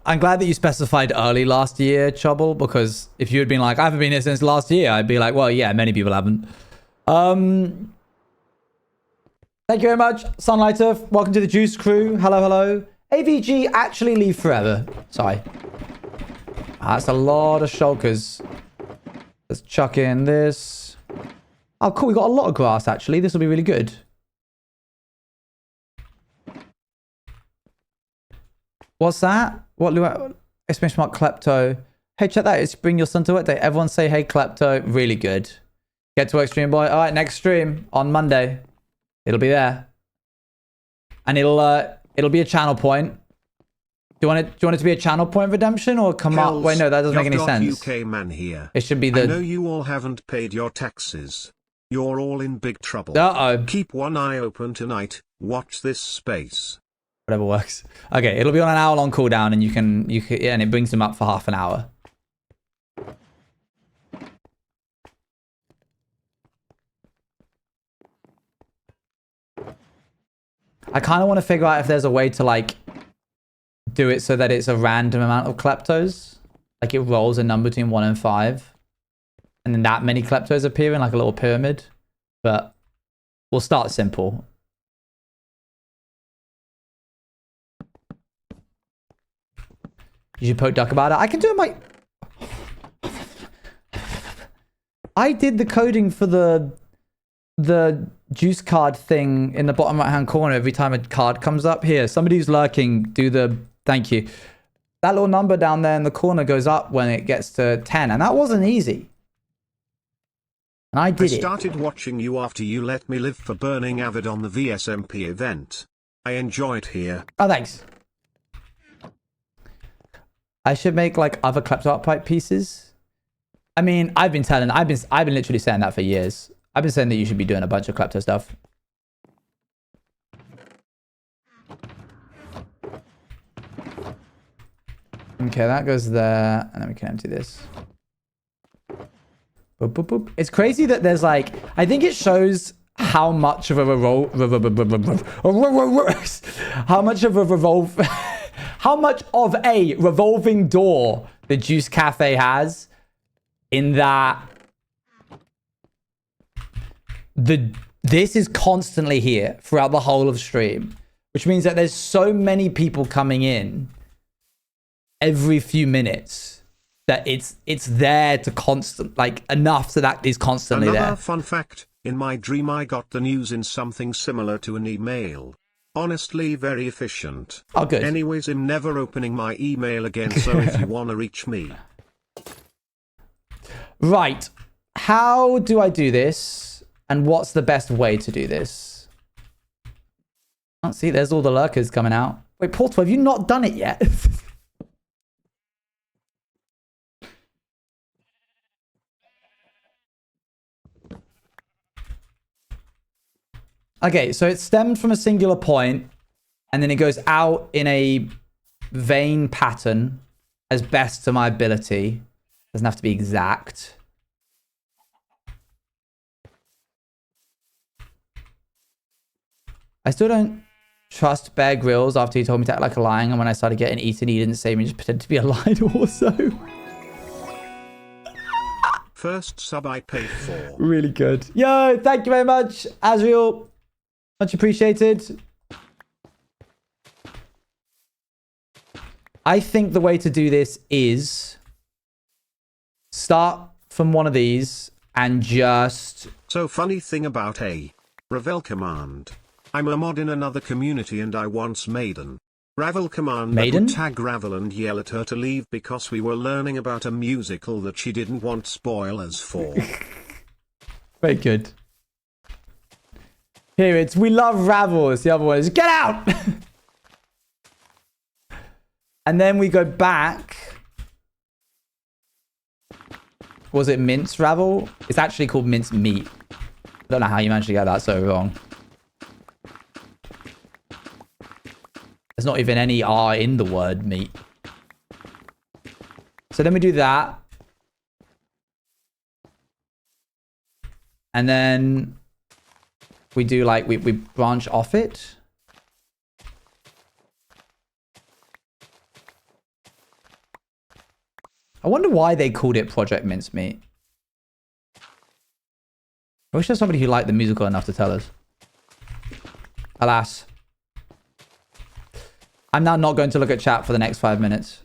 I'm glad that you specified early last year, Trouble, because if you had been like, I haven't been here since last year, I'd be like, well, yeah, many people haven't. Thank you very much, Sunlighter. Welcome to the Juice Crew. Hello, hello. AVG actually leave forever. Sorry. That's a lot of shulkers. Let's chuck in this. Oh, cool. We got a lot of grass, actually. This will be really good. What's that? What? Exclamation mark Klepto. Hey, check that. It's bring your son to work day. Everyone say, hey, Klepto. Really good. Get to work, stream boy. All right, next stream on Monday. It'll be there. And it'll be a channel point. Do you want it to be a channel point redemption or come up? Wait, no, that doesn't make any sense. UK man here. It should be the... I know you all haven't paid your taxes. You're all in big trouble. Uh-oh. Keep one eye open tonight. Watch this space. Whatever works. Okay, it'll be on an hour-long cooldown, and you can, yeah, and it brings them up for half an hour. I kind of want to figure out if there's a way to, like, do it so that it's a random amount of kleptos. Like, it rolls a number between 1 and 5. And then that many kleptos appear in, like, a little pyramid. But we'll start simple. You should poke duck about it. I can do it my... I did the coding for the juice card thing in the bottom right hand corner every time a card comes up. Here, somebody who's lurking, do the... Thank you. That little number down there in the corner goes up when it gets to 10. And that wasn't easy. And I did it. I started watching you after you let me live for Burning Avid on the VSMP event. I enjoyed here. Oh, thanks. I should make like other klepto pipe pieces. I mean, I've been literally saying that for years. I've been saying that you should be doing a bunch of klepto stuff. Okay, that goes there, and then we can empty this. Boop, boop, boop. It's crazy that there's like, I think it shows how much of a how much of a revolving door the Juice Cafe has, in that this is constantly here throughout the whole of stream, which means that there's so many people coming in every few minutes that it's there to constant, like, enough so that is constantly there. Another fun fact, in my dream I got the news in something similar to an email. Honestly very efficient. Oh, good. Anyways, I'm never opening my email again, so if you wanna reach me. Right. How do I do this? And what's the best way to do this? Oh, see, there's all the lurkers coming out. Wait, Portal, have you not done it yet? Okay, so it stemmed from a singular point, and then it goes out in a vein pattern as best to my ability. Doesn't have to be exact. I still don't trust Bear Grylls after he told me to act like a lion, and when I started getting eaten, he didn't save me, just pretended to be a lion also. First sub I paid for. Really good. Yo, thank you very much, Azriel. Much appreciated. I think the way to do this is start from one of these and just... So funny thing about a Ravel command. I'm a mod in another community and I once made an Ravel command that would tag Ravel and yell at her to leave because we were learning about a musical that she didn't want spoilers for. Very good. Here it's we love Ravel. It's the other one is get out. And then we go back. Was it mince Ravel? It's actually called mince meat. I don't know how you managed to get that so wrong. There's not even any R in the word meat. So then we do that. And then we do like, we branch off it. I wonder why they called it Project Mincemeat. I wish there's somebody who liked the musical enough to tell us. Alas. I'm now not going to look at chat for the next 5 minutes.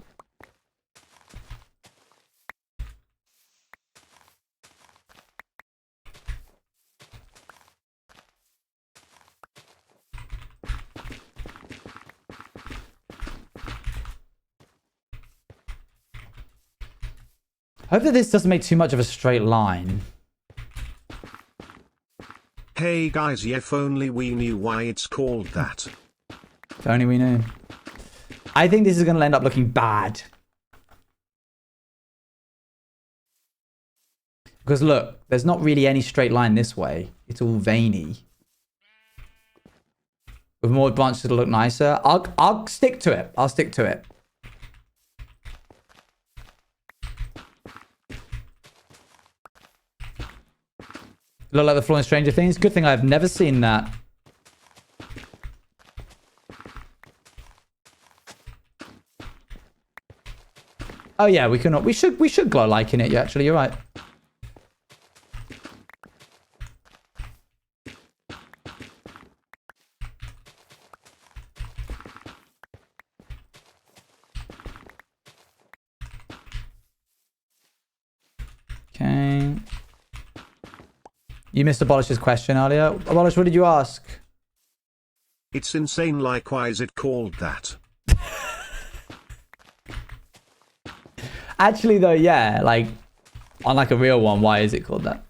I hope that this doesn't make too much of a straight line. Hey guys, if only we knew why it's called that. If only we knew. I think this is going to end up looking bad. Because look, there's not really any straight line this way. It's all veiny. With more branches to look nicer. I'll stick to it. I'll stick to it. Look like the floor in Stranger Things. Good thing I've never seen that. Oh yeah, we cannot. We should glow like in it. Yeah, actually, you're right. Okay. You missed Abolish's question earlier. Abolish, what did you ask? It's insane, like why is it called that? Actually though, yeah, like on like a real one, why is it called that?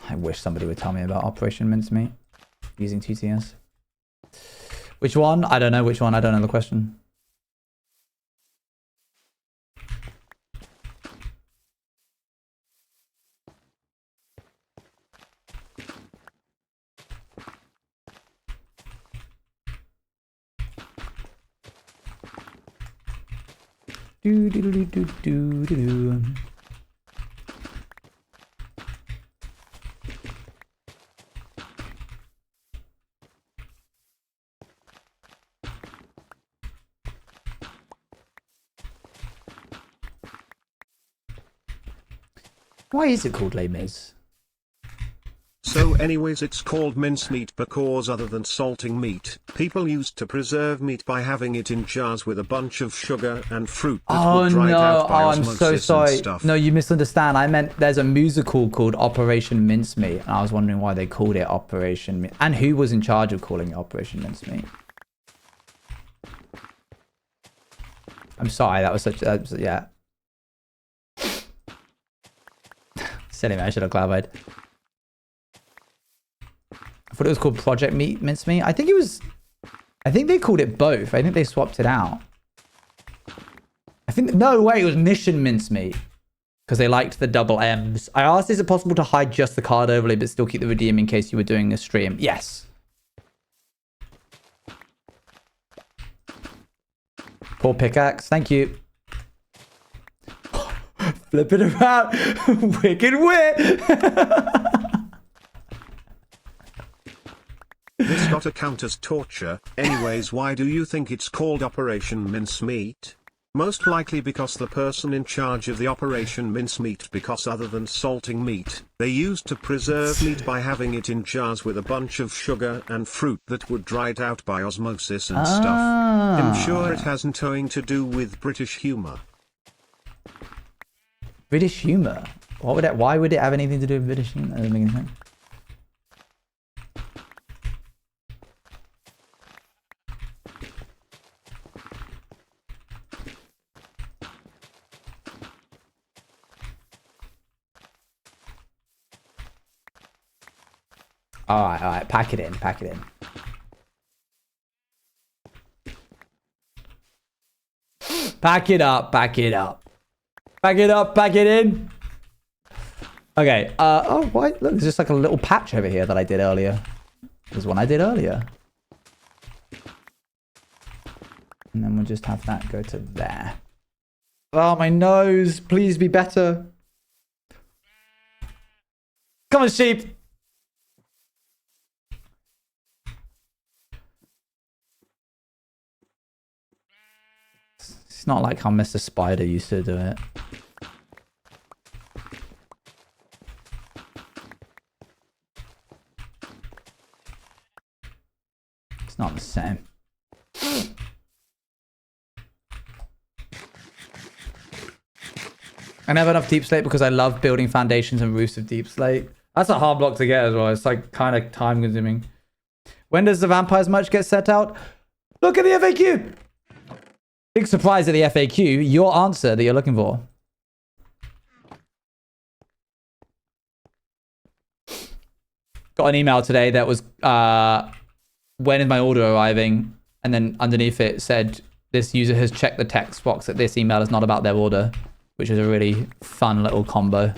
I wish somebody would tell me about Operation Mincemeat using TTS. Which one? I don't know which one. I don't know the question. Do do do do do do do. Why is it called Les Mis? So anyways, it's called mincemeat because other than salting meat, people used to preserve meat by having it in jars with a bunch of sugar and fruit that would dry it out by I'm so osmosis sorry. and stuff. No, you misunderstand. I meant there's a musical called Operation Mincemeat, and I was wondering why they called it Operation and who was in charge of calling it Operation Mincemeat. I'm sorry, that was such yeah. Silly man, I should have clarified. I thought it was called Project Mincemeat. I think they called it both. I think they swapped it out. No way, it was Mission Mincemeat. Because they liked the double M's. I asked, is it possible to hide just the card overlay but still keep the redeem in case you were doing a stream? Yes. Poor pickaxe, thank you. Flip it around. Wicked wit. This gotta count as torture. Anyways, why do you think it's called Operation Mincemeat? Most likely because the person in charge of the Operation Mincemeat, because other than salting meat, they used to preserve meat by having it in jars with a bunch of sugar and fruit that would dry it out by osmosis and stuff. I'm sure it hasn't anything to do with British humour. British humour? Why would it have anything to do with British humour? That doesn't make any sense. All right, pack it in. Pack it up. Pack it in. Okay, oh, what? Look, there's just like a little patch over here that I did earlier. There's one I did earlier. And then we'll just have that go to there. Oh, my nose, please be better. Come on, sheep. It's not like how Mr. Spider used to do it. It's not the same. I never have enough deep slate because I love building foundations and roofs of deep slate. That's a hard block to get as well. It's like kind of time consuming. When does the vampires merch get set out? Look at the FAQ. Big surprise at the FAQ. Your answer that you're looking for. Got an email today that was, when is my order arriving? And then underneath it said, this user has checked the text box that this email is not about their order, which is a really fun little combo.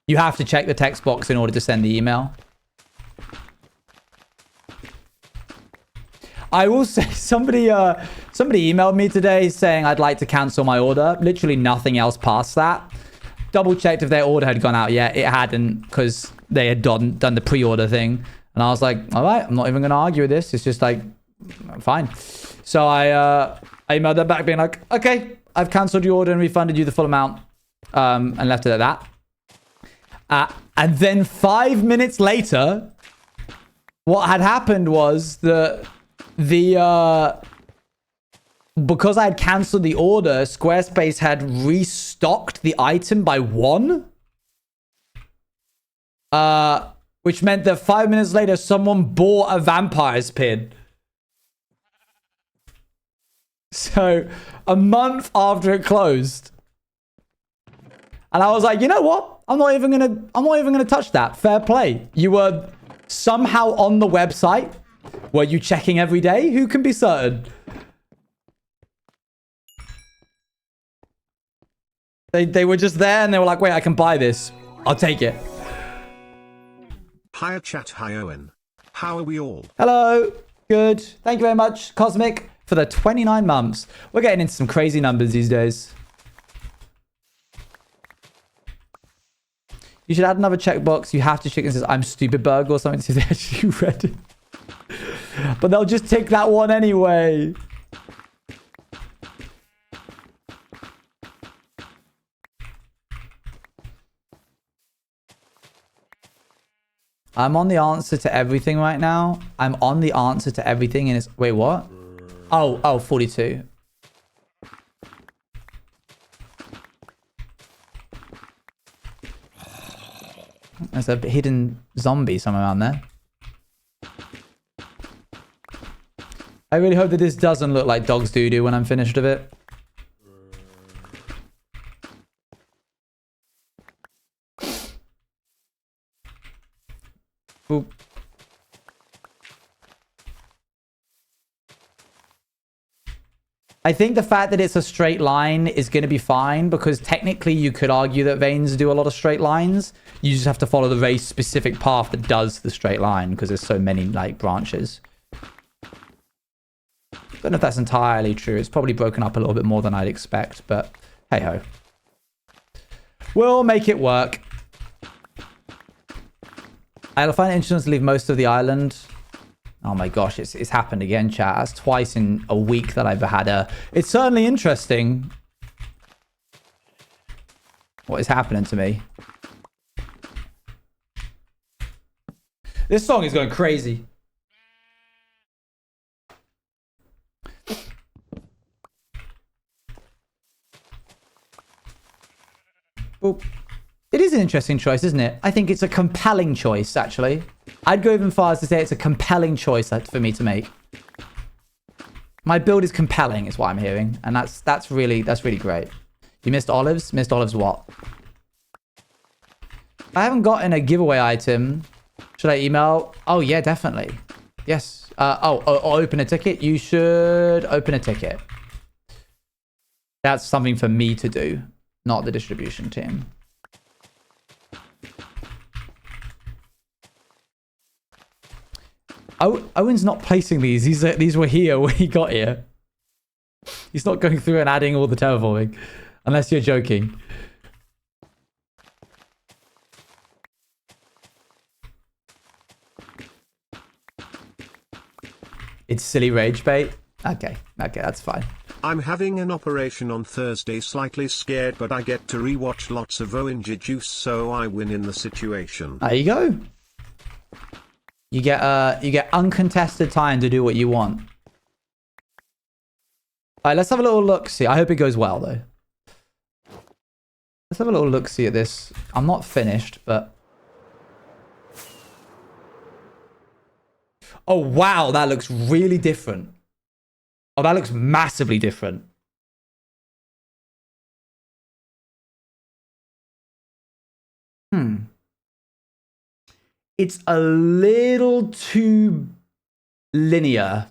You have to check the text box in order to send the email. I will say somebody emailed me today saying I'd like to cancel my order. Literally nothing else past that. Double checked if their order had gone out yet. It hadn't because they had done the pre-order thing. And I was like, all right, I'm not even going to argue with this. It's just like, fine. So I emailed them back being like, okay, I've cancelled your order and refunded you the full amount. And left it at that. And then 5 minutes later, what had happened was that because I had cancelled the order, Squarespace had restocked the item by 1. Which meant that 5 minutes later, someone bought a vampire's pin. So, a month after it closed. And I was like, you know what? I'm not even gonna touch that. Fair play. You were somehow on the website. Were you checking every day? Who can be certain? They were just there and they were like, wait, I can buy this. I'll take it. Hi chat, hi Owen. How are we all? Hello. Good. Thank you very much, Cosmic, for the 29 months. We're getting into some crazy numbers these days. You should add another checkbox. You have to check and says, I'm stupid burger or something to see if they actually read it. But they'll just take that one anyway. I'm on the answer to everything right now. I'm on the answer to everything and it's... Wait, what? Oh, 42. There's a hidden zombie somewhere around there. I really hope that this doesn't look like dog's doo-doo when I'm finished with it. Boop. I think the fact that it's a straight line is going to be fine because technically you could argue that veins do a lot of straight lines. You just have to follow the very specific path that does the straight line because there's so many like branches. Don't know if that's entirely true. It's probably broken up a little bit more than I'd expect, but hey ho. We'll make it work. I'll find it interesting to leave most of the island. Oh my gosh, it's happened again, chat. That's twice in a week that I've had a... It's certainly interesting what is happening to me. This song is going crazy. Boop. It is an interesting choice, isn't it? I think it's a compelling choice, actually. I'd go even far as to say it's a compelling choice for me to make. My build is compelling, is what I'm hearing, and that's really great. You missed olives? Missed olives what? I haven't gotten a giveaway item. Should I email? Oh yeah, definitely. Yes. Open a ticket. You should open a ticket. That's something for me to do, not the distribution team. Owen's not placing these. These were here when he got here. He's not going through and adding all the terraforming. Unless you're joking. It's silly rage bait. Okay, that's fine. I'm having an operation on Thursday, slightly scared, but I get to rewatch lots of Owen juice, so I win in the situation. There you go. You get uncontested time to do what you want. All right, let's have a little look. See, I hope it goes well though. Let's have a little look. See at this. I'm not finished, but oh wow, that looks really different. Oh, that looks massively different. It's a little too linear.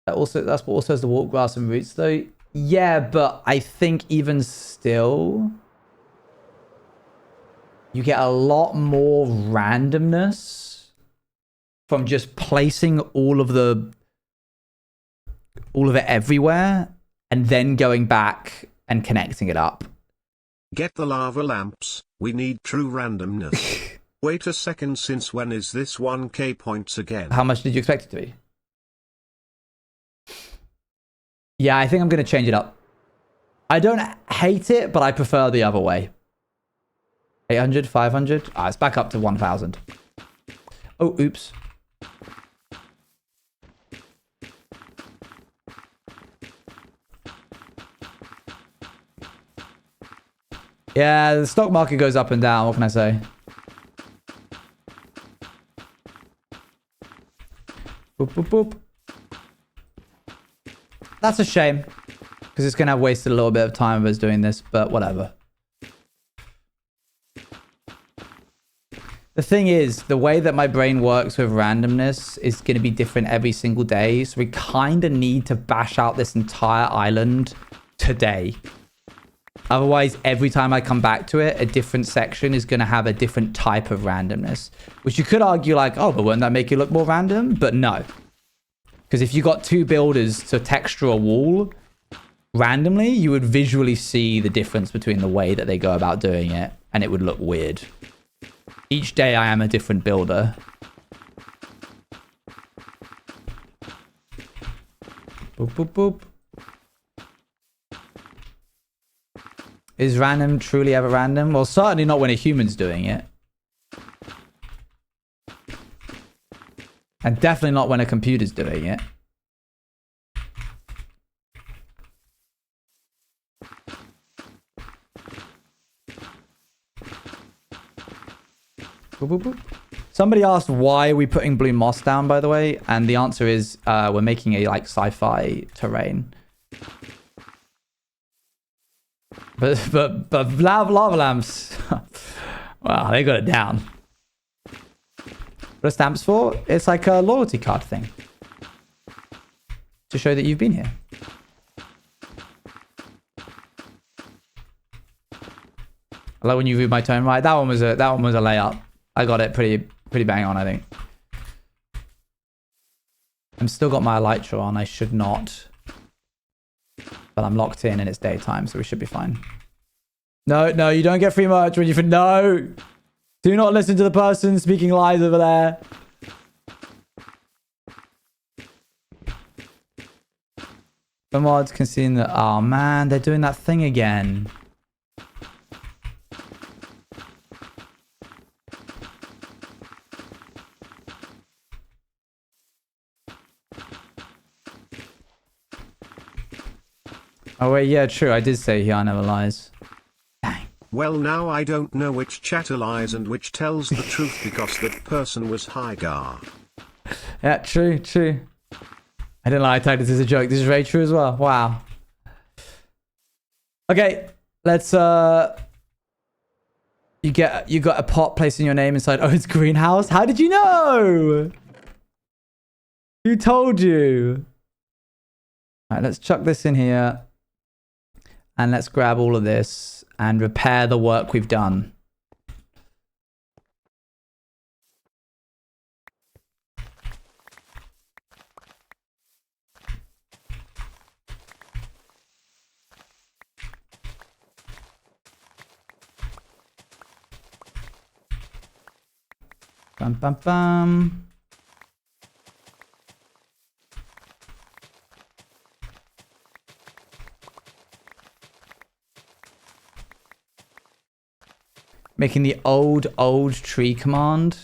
That's what also has the walk grass and roots though. Yeah, but I think even still, you get a lot more randomness from just placing all of it everywhere and then going back and connecting it up. Get the lava lamps. We need true randomness. Wait a second, since when is this 1k points again? How much did you expect it to be? Yeah, I think I'm going to change it up. I don't hate it, but I prefer the other way. 800, 500. Ah, it's back up to 1,000. Oh, oops. Yeah, the stock market goes up and down. What can I say? Boop, boop, boop. That's a shame, because it's going to have wasted a little bit of time of us doing this, but whatever. The thing is, the way that my brain works with randomness is going to be different every single day, so we kind of need to bash out this entire island today. Otherwise, every time I come back to it, a different section is going to have a different type of randomness. Which you could argue like, oh, but wouldn't that make it look more random? But no. Because if you got two builders to texture a wall randomly, you would visually see the difference between the way that they go about doing it. And it would look weird. Each day I am a different builder. Boop, boop, boop. Is random truly ever random? Well, certainly not when a human's doing it. And definitely not when a computer's doing it. Boop, boop, boop. Somebody asked why are we putting blue moss down, by the way, and the answer is we're making a like sci-fi terrain. But lava lamps, wow, they got it down. What are stamps for? It's like a loyalty card thing to show that you've been here. I like when you read my tone right. That one was a layup. I got it pretty bang on, I think. I'm still got my elytra on. I should not. But I'm locked in and it's daytime, so we should be fine. No, you don't get free merch when you... No! Do not listen to the person speaking lies over there. The mods can see in the... Oh, man, they're doing that thing again. Oh, wait, yeah, true. I did say Hiar never lies. Dang. Well, now I don't know which chatter lies and which tells the truth because that person was Hygar. Yeah, true. I didn't lie. I tagged this as a joke. This is very true as well. Wow. Okay, let's, you got a pot placing your name inside Owen's greenhouse? How did you know? Who told you? All right, let's chuck this in here. And let's grab all of this and repair the work we've done. Bum, bum, bum. Making the old tree command.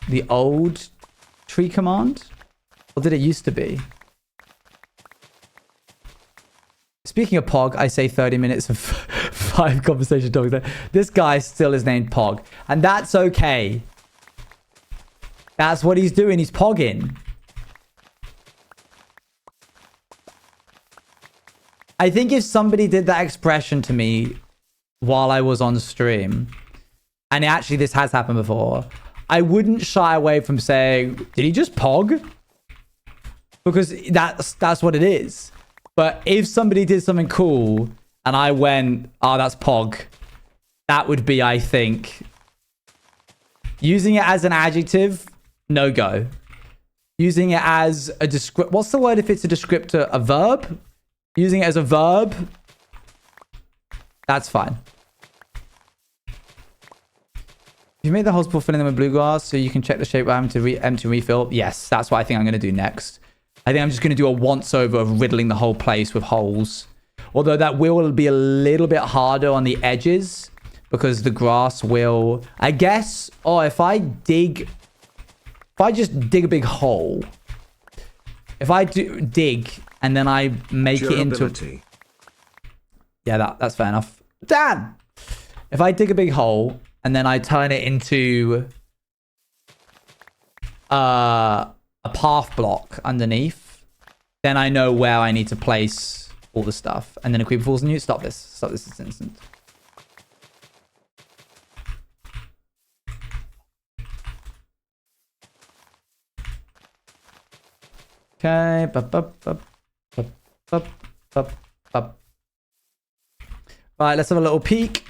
The old tree command? Or did it used to be? Speaking of Pog, I say 30 minutes of 5 conversation topics there. This guy still is named Pog. And that's okay. That's what he's doing. He's pogging. I think if somebody did that expression to me while I was on stream, and actually this has happened before, I wouldn't shy away from saying, did he just pog? Because that's what it is. But if somebody did something cool and I went, oh, that's pog, that would be, I think, using it as an adjective, no go. Using it as a what's the word if it's a descriptor? A verb? Using it as a verb, that's fine. You made the holes before filling them with bluegrass so you can check the shape without having to empty and refill. Yes, that's what I think I'm going to do next. I think I'm just going to do a once over of riddling the whole place with holes. Although that will be a little bit harder on the edges because the grass will, I guess, if I just dig a big hole, if I dig and then I make it into... Yeah, that's fair enough. Dan! If I dig a big hole and then I turn it into a path block underneath, then I know where I need to place all the stuff. And then a creeper falls on you. Stop this instant. Okay. Right, let's have a little peek.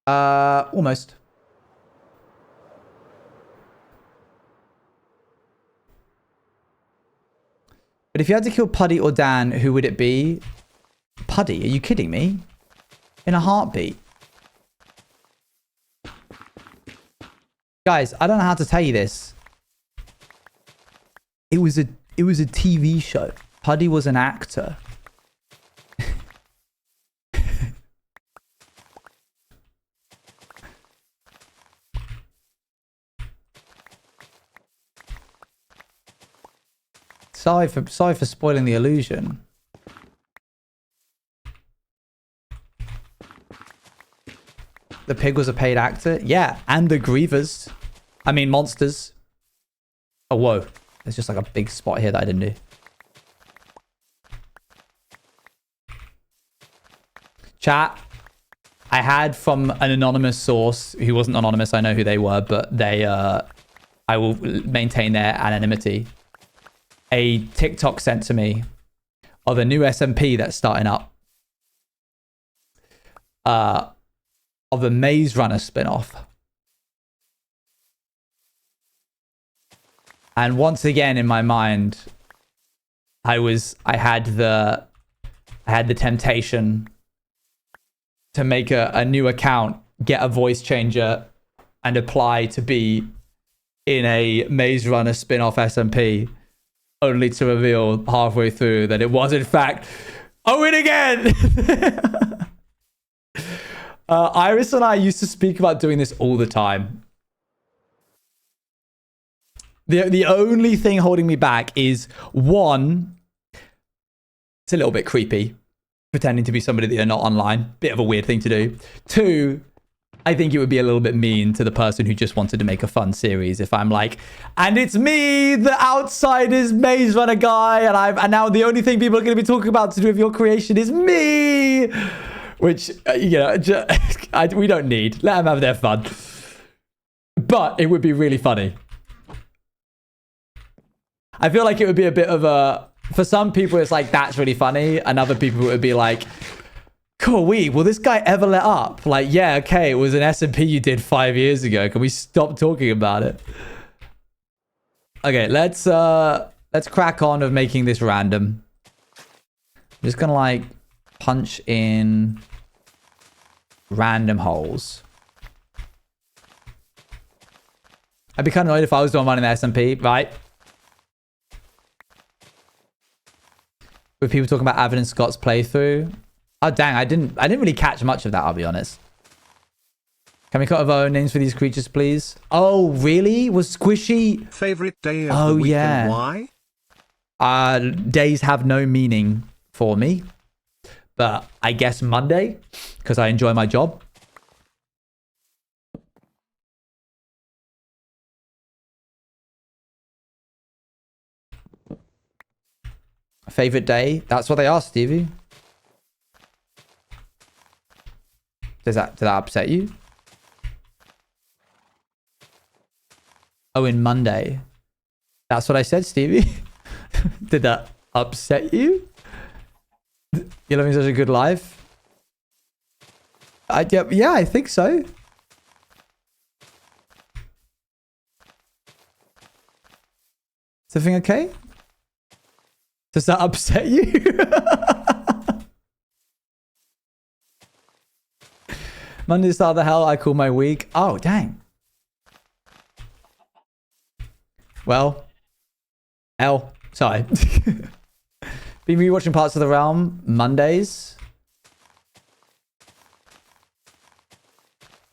Almost. But if you had to kill Puddy or Dan, who would it be? Puddy, are you kidding me? In a heartbeat. Guys, I don't know how to tell you this. It was a TV show. Puddy was an actor. Sorry for spoiling the illusion. The pig was a paid actor? Yeah, and the grievers. I mean, monsters. Oh, whoa. There's just like a big spot here that I didn't do. Chat. I had from an anonymous source, who wasn't anonymous, I know who they were, but they, I will maintain their anonymity. A TikTok sent to me of a new SMP that's starting up. Of a Maze Runner spin-off. And once again in my mind, I had the temptation to make a new account, get a voice changer, and apply to be in a Maze Runner spin-off SMP, only to reveal halfway through that it was in fact Owen again. Iris and I used to speak about doing this all the time. The only thing holding me back is, one, it's a little bit creepy, pretending to be somebody that you're not online. Bit of a weird thing to do. Two, I think it would be a little bit mean to the person who just wanted to make a fun series if I'm like, and it's me, the Outsiders Maze Runner guy, and now the only thing people are going to be talking about to do with your creation is me. Which, you know, we don't need. Let them have their fun. But it would be really funny. I feel like it would be a bit of a... For some people, it's like, that's really funny. And other people would be like, cool, will this guy ever let up? Like, yeah, okay, it was an SMP you did 5 years ago. Can we stop talking about it? Okay, let's crack on of making this random. I'm just gonna, like, punch in random holes. I'd be kind of annoyed if I was the one running the SMP, right? With people talking about Avon and Scott's playthrough. Oh dang, I didn't really catch much of that, I'll be honest. Can we cut of our own names for these creatures, please? Oh, really? Was Squishy favorite day of the week? Yeah. And why? Days have no meaning for me. But I guess Monday, because I enjoy my job. Favorite day? That's what they asked, Stevie. Did that upset you? Oh, in Monday. That's what I said, Stevie. Did that upset you? You're living such a good life. Yeah, I think so. Is everything okay? Does that upset you? Monday's the other hell I call my week. Oh, dang. Well, sorry. Been rewatching parts of The Realm Mondays.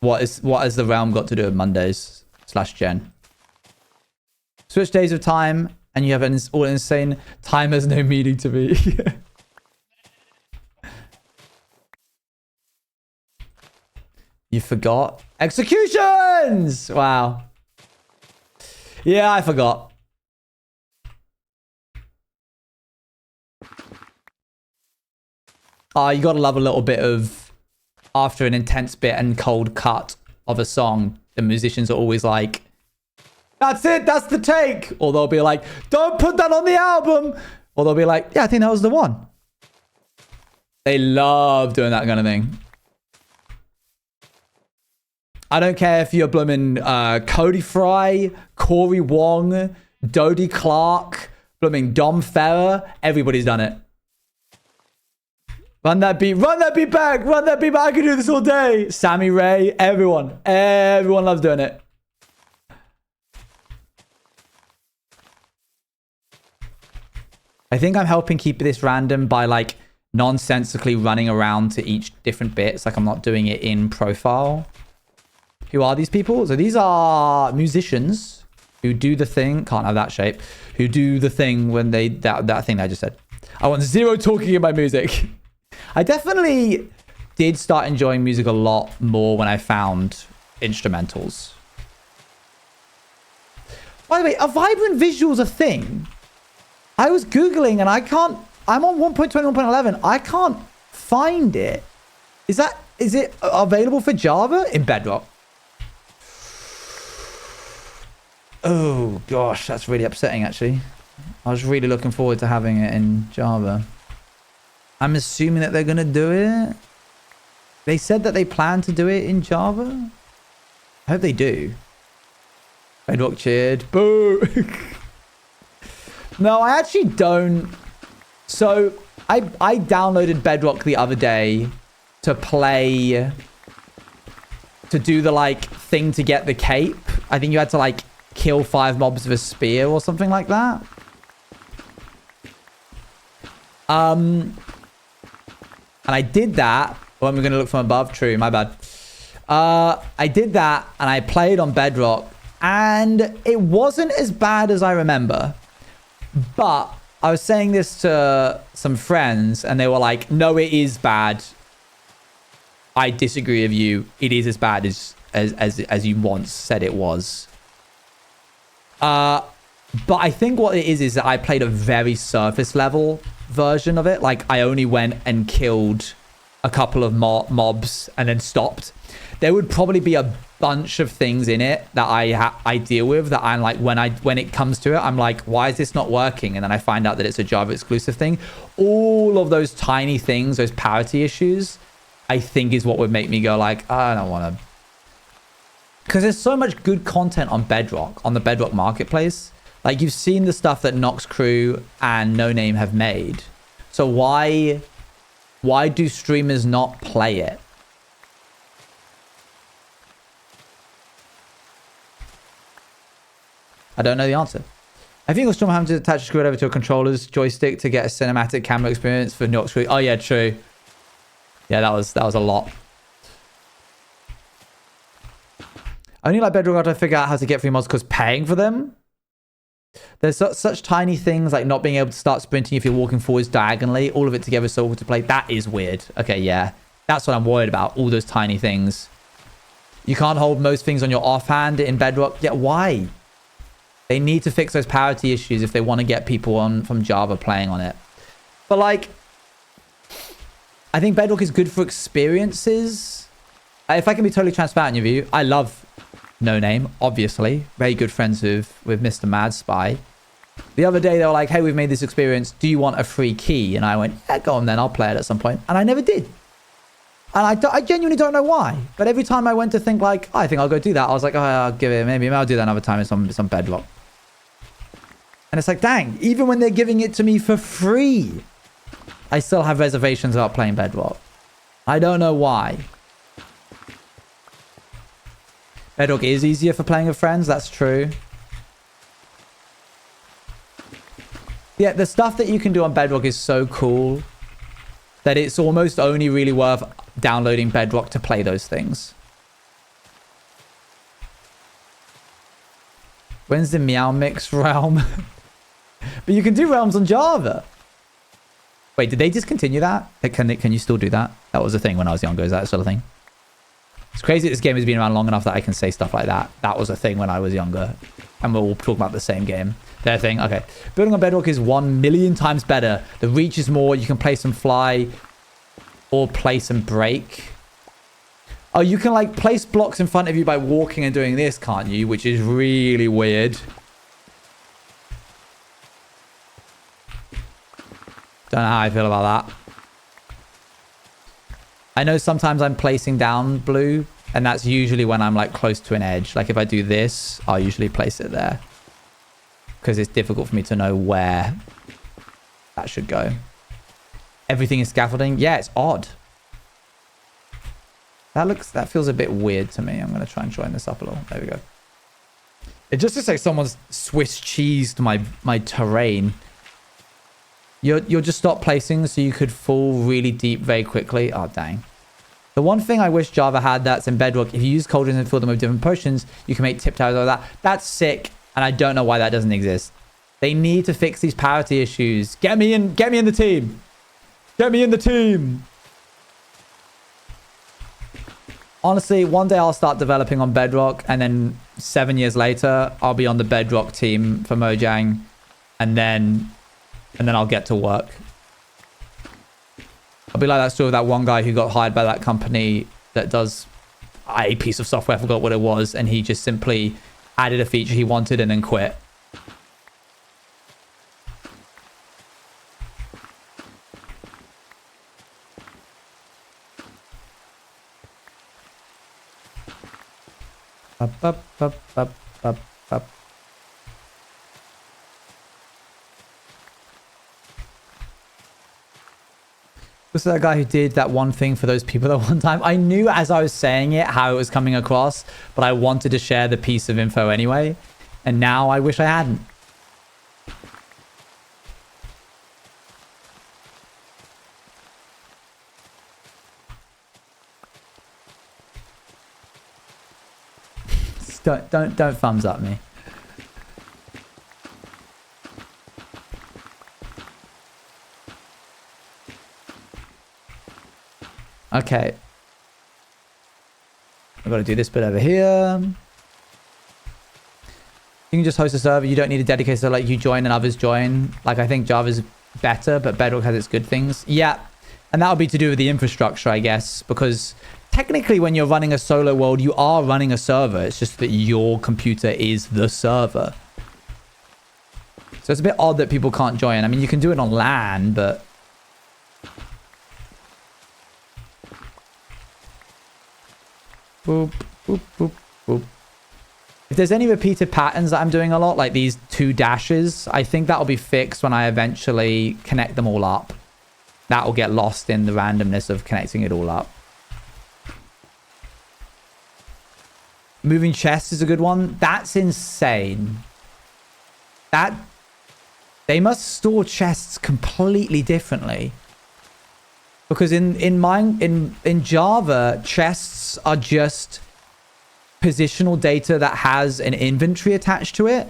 What has The Realm got to do with Mondays / Gen? Switch days of time and you have an all insane time has no meaning to me. You forgot executions. Wow. Yeah, I forgot. You gotta love a little bit of, after an intense bit and cold cut of a song, the musicians are always like, that's it, that's the take. Or they'll be like, don't put that on the album. Or they'll be like, yeah, I think that was the one. They love doing that kind of thing. I don't care if you're blooming Cody Fry, Corey Wong, Dodie Clark, blooming Dom Ferrer. Everybody's done it. Run that beat back, run that beat back. I can do this all day. Sammy Ray, everyone loves doing it. I think I'm helping keep this random by like nonsensically running around to each different bits. Like I'm not doing it in profile. Who are these people? So these are musicians who do the thing. Can't have that shape. Who do the thing when they, that thing that I just said. I want zero talking in my music. I definitely did start enjoying music a lot more when I found instrumentals. By the way, are vibrant visuals a thing? I was Googling and I can't, I'm on 1.21.11. I can't find it. Is it available for Java in Bedrock? Oh gosh, that's really upsetting actually. I was really looking forward to having it in Java. I'm assuming that they're going to do it. They said that they plan to do it in Java. I hope they do. Bedrock cheered. Boo! No, I actually don't. So, I downloaded Bedrock the other day to play... To do the, like, thing to get the cape. I think you had to, like, kill 5 mobs with a spear or something like that. And I did that. Oh, I'm going to look from above. True, my bad. I did that and I played on Bedrock. And it wasn't as bad as I remember. But I was saying this to some friends and they were like, no, it is bad. I disagree with you. It is as bad as you once said it was. But I think what it is that I played a very surface level version of it. Like I only went and killed a couple of mobs and then stopped. There would probably be a bunch of things in it that I deal with that I'm like, when it comes to it, I'm like, why is this not working? And then I find out that it's a Java exclusive thing. All of those tiny things, those parity issues, I think is what would make me go like, I don't want to. Because there's so much good content on Bedrock, on the Bedrock marketplace. Like you've seen the stuff that Nox Crew and No Name have made. So why do streamers not play it? I don't know the answer. I think you'll still have to attach a screwdriver to a controller's joystick to get a cinematic camera experience for Nox Crew. Oh yeah, true. Yeah, that was a lot. I only like Bedrock after I figure out how to get free mods because paying for them. There's such tiny things like not being able to start sprinting if you're walking forwards diagonally. All of it together so awkward to play. That is weird. Okay, yeah. That's what I'm worried about. All those tiny things. You can't hold most things on your offhand in Bedrock. Yeah, why? They need to fix those parity issues if they want to get people on from Java playing on it. But like, I think Bedrock is good for experiences. If I can be totally transparent with you, I love No Name, obviously. Very good friends with Mr. Mad Spy. The other day, they were like, hey, we've made this experience. Do you want a free key? And I went, yeah, go on then. I'll play it at some point. And I never did. And I genuinely don't know why. But every time I went to think like, oh, I think I'll go do that. I was like, oh, I'll give it. Maybe I'll do that another time in some Bedrock. And it's like, dang, even when they're giving it to me for free, I still have reservations about playing Bedrock. I don't know why. Bedrock is easier for playing with friends. That's true. Yeah, the stuff that you can do on Bedrock is so cool that it's almost only really worth downloading Bedrock to play those things. When's the Meow Mix realm? But you can do realms on Java. Wait, did they discontinue that? Can you still do that? That was a thing when I was younger. Is that sort of thing? It's crazy that this game has been around long enough that I can say stuff like that. That was a thing when I was younger. And we're all talking about the same game. Their thing. Okay. Building on Bedrock is 1,000,000 times better. The reach is more. You can place and fly. Or place and break. Oh, you can like place blocks in front of you by walking and doing this, can't you? Which is really weird. Don't know how I feel about that. I know sometimes I'm placing down blue, and that's usually when I'm like close to an edge. Like if I do this, I'll usually place it there because it's difficult for me to know where that should go. Everything is scaffolding. Yeah, it's odd. That feels a bit weird to me. I'm going to try and join this up a little. There we go. It just looks like someone's Swiss cheesed my terrain. You'll just stop placing so you could fall really deep very quickly. Oh, dang. The one thing I wish Java had that's in Bedrock, if you use cauldrons and fill them with different potions, you can make tip towers like that. That's sick, and I don't know why that doesn't exist. They need to fix these parity issues. Get me in the team. Get me in the team. Honestly, one day I'll start developing on Bedrock, and then 7 years later, I'll be on the Bedrock team for Mojang, and then I'll get to work. I'll be like that story of that one guy who got hired by that company that does a piece of software, I forgot what it was, and he just simply added a feature he wanted and then quit. Up, up, up, up, up, up. Was that guy who did that one thing for those people at one time? I knew as I was saying it how it was coming across, but I wanted to share the piece of info anyway. And now I wish I hadn't. Don't thumbs up me. Okay. I've got to do this bit over here. You can just host a server. You don't need a dedicated server. Like you join and others join. Like I think Java's better, but Bedrock has its good things. Yeah. And that would be to do with the infrastructure, I guess, because technically when you're running a solo world, you are running a server. It's just that your computer is the server. So it's a bit odd that people can't join. I mean, you can do it on LAN, but... Boop, boop, boop, boop. If there's any repeated patterns that I'm doing a lot, like these 2 dashes, I think that'll be fixed when I eventually connect them all up. That will get lost in the randomness of connecting it all up. Moving chests is a good one. That's insane. They must store chests completely differently. Because in Java, chests are just positional data that has an inventory attached to it.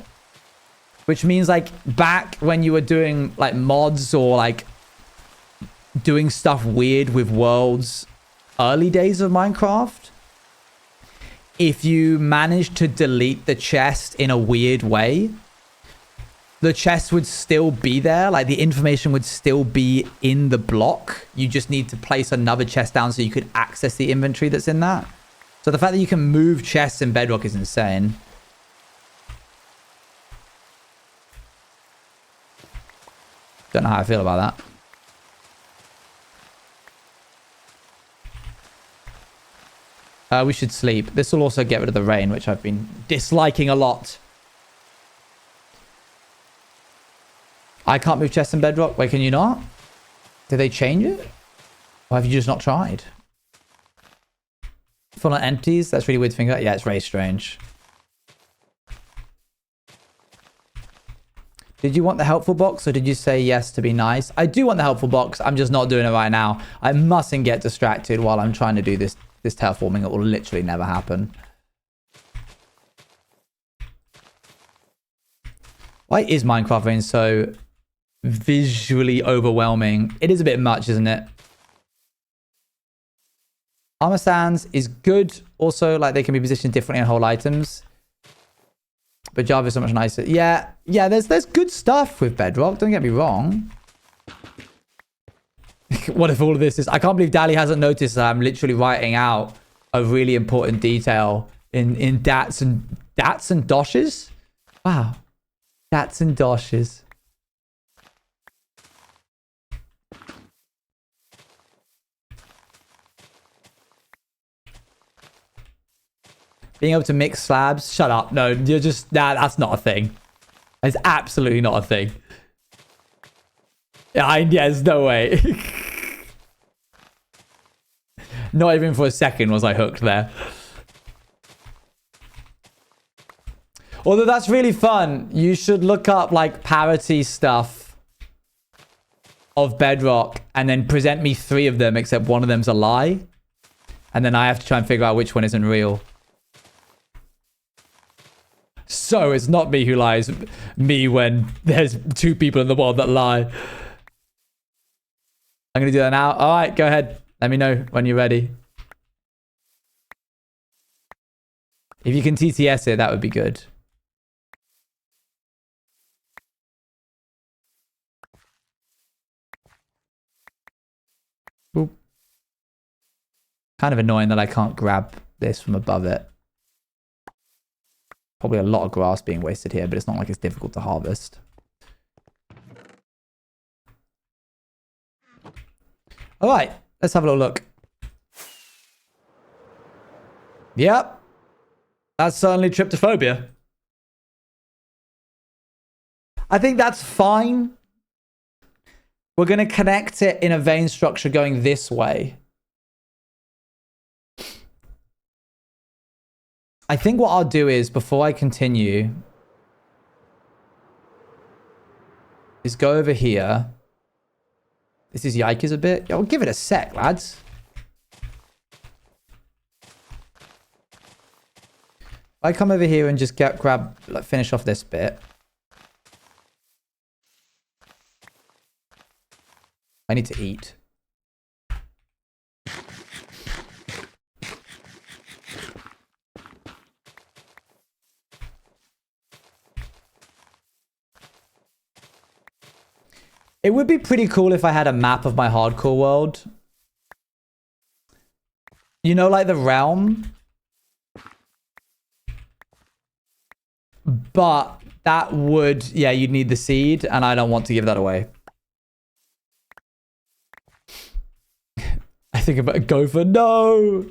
Which means like back when you were doing like mods or like doing stuff weird with worlds, early days of Minecraft, if you managed to delete the chest in a weird way, the chest would still be there. Like the information would still be in the block. You just need to place another chest down so you could access the inventory that's in that. So the fact that you can move chests in Bedrock is insane. Don't know how I feel about that. We should sleep. This will also get rid of the rain, which I've been disliking a lot. I can't move chests in Bedrock. Wait, can you not? Did they change it? Or have you just not tried? Full on empties? That's really weird to think about. Yeah, it's very strange. Did you want the helpful box or did you say yes to be nice? I do want the helpful box. I'm just not doing it right now. I mustn't get distracted while I'm trying to do this terraforming. It will literally never happen. Why is Minecraft rain so visually overwhelming? It is a bit much, isn't it? Armor stands is good. Also, like they can be positioned differently on whole items. But Java is so much nicer. Yeah, there's good stuff with Bedrock. Don't get me wrong. What if all of this is... I can't believe Dali hasn't noticed that I'm literally writing out a really important detail in dats and doshes. Wow. Dats and doshes. Being able to mix slabs. Shut up. No, you're just... Nah, that's not a thing. It's absolutely not a thing. Yeah, there's no way. Not even for a second was I hooked there. Although that's really fun. You should look up like parity stuff of Bedrock and then present me 3 of them, except one of them's a lie. And then I have to try and figure out which one isn't real. So it's not me who lies. Me when there's 2 people in the world that lie. I'm going to do that now. All right, go ahead. Let me know when you're ready. If you can TTS it, that would be good. Boop. Kind of annoying that I can't grab this from above it. Probably a lot of grass being wasted here, but it's not like it's difficult to harvest. All right, let's have a little look. Yep. That's certainly tryptophobia. I think that's fine. We're going to connect it in a vein structure going this way. I think what I'll do is, before I continue, is go over here. This is yikers a bit. Yeah, we'll give it a sec, lads. I come over here and just finish off this bit. I need to eat. It would be pretty cool if I had a map of my hardcore world. You know, like the realm? But that would... Yeah, you'd need the seed, and I don't want to give that away. I think about Gopher. No!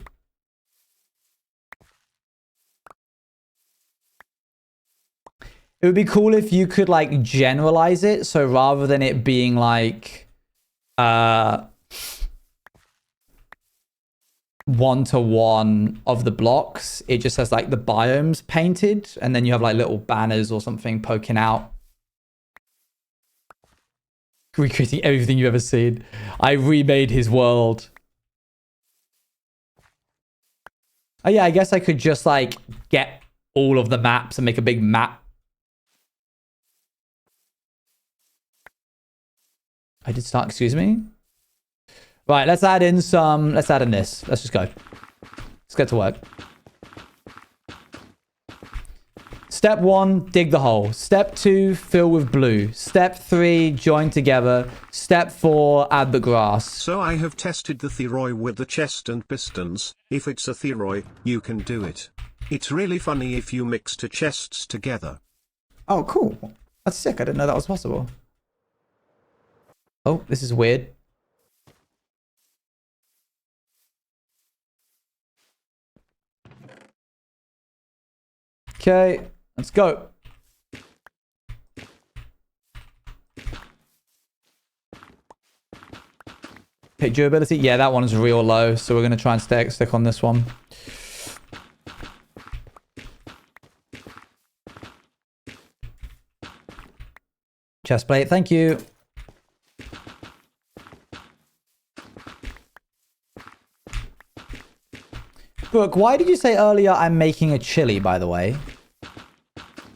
It would be cool if you could like generalize it. So rather than it being like one-to-one of the blocks, it just has like the biomes painted, and then you have like little banners or something poking out. Recreating everything you've ever seen. I remade his world. Oh yeah, I guess I could just like get all of the maps and make a big map. I did start, excuse me. Right, let's add in this. Let's just go. Let's get to work. Step 1, dig the hole. Step 2, fill with blue. Step 3, join together. Step 4, add the grass. So I have tested the theroid with the chest and pistons. If it's a theroid, you can do it. It's really funny if you mix 2 chests together. Oh, cool. That's sick. I didn't know that was possible. Oh, this is weird. Okay, let's go. Okay, durability. Yeah, that one is real low, so we're going to try and stick on this one. Chestplate, thank you. Brooke, why did you say earlier I'm making a chili, by the way?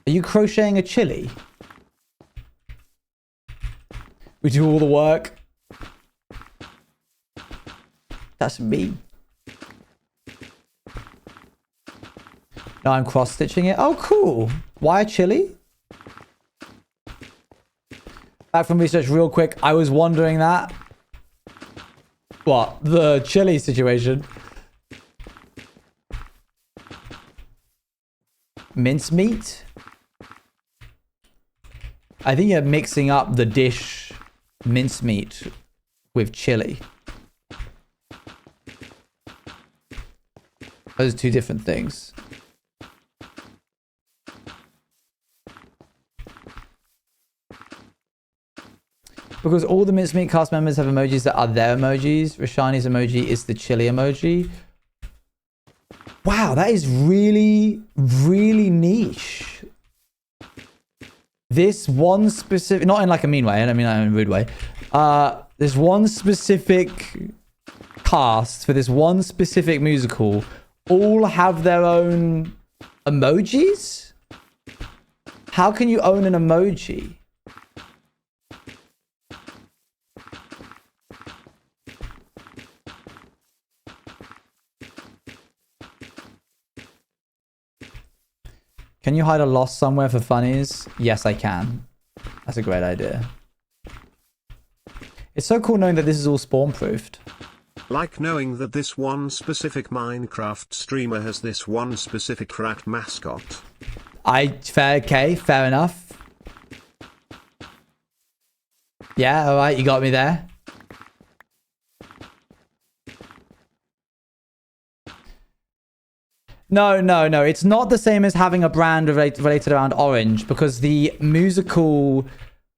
Are you crocheting a chili? We do all the work. That's me. No, I'm cross-stitching it. Oh, cool. Why a chili? Back from research real quick. I was wondering that. What? The chili situation. Mincemeat? I think you're mixing up the dish mincemeat with chili. Those are 2 different things. Because all the Mincemeat cast members have emojis that are their emojis. Rashani's emoji is the chili emoji. Wow, that is really, really niche. This one specific, not in like a mean way, I don't mean that in a rude way. There's one specific cast for this one specific musical, all have their own emojis? How can you own an emoji? Can you hide a loss somewhere for funnies? Yes, I can. That's a great idea. It's so cool knowing that this is all spawn-proofed. Like knowing that this one specific Minecraft streamer has this one specific rat mascot. Okay, fair enough. Yeah, alright, you got me there. No. It's not the same as having a brand related around orange, because the musical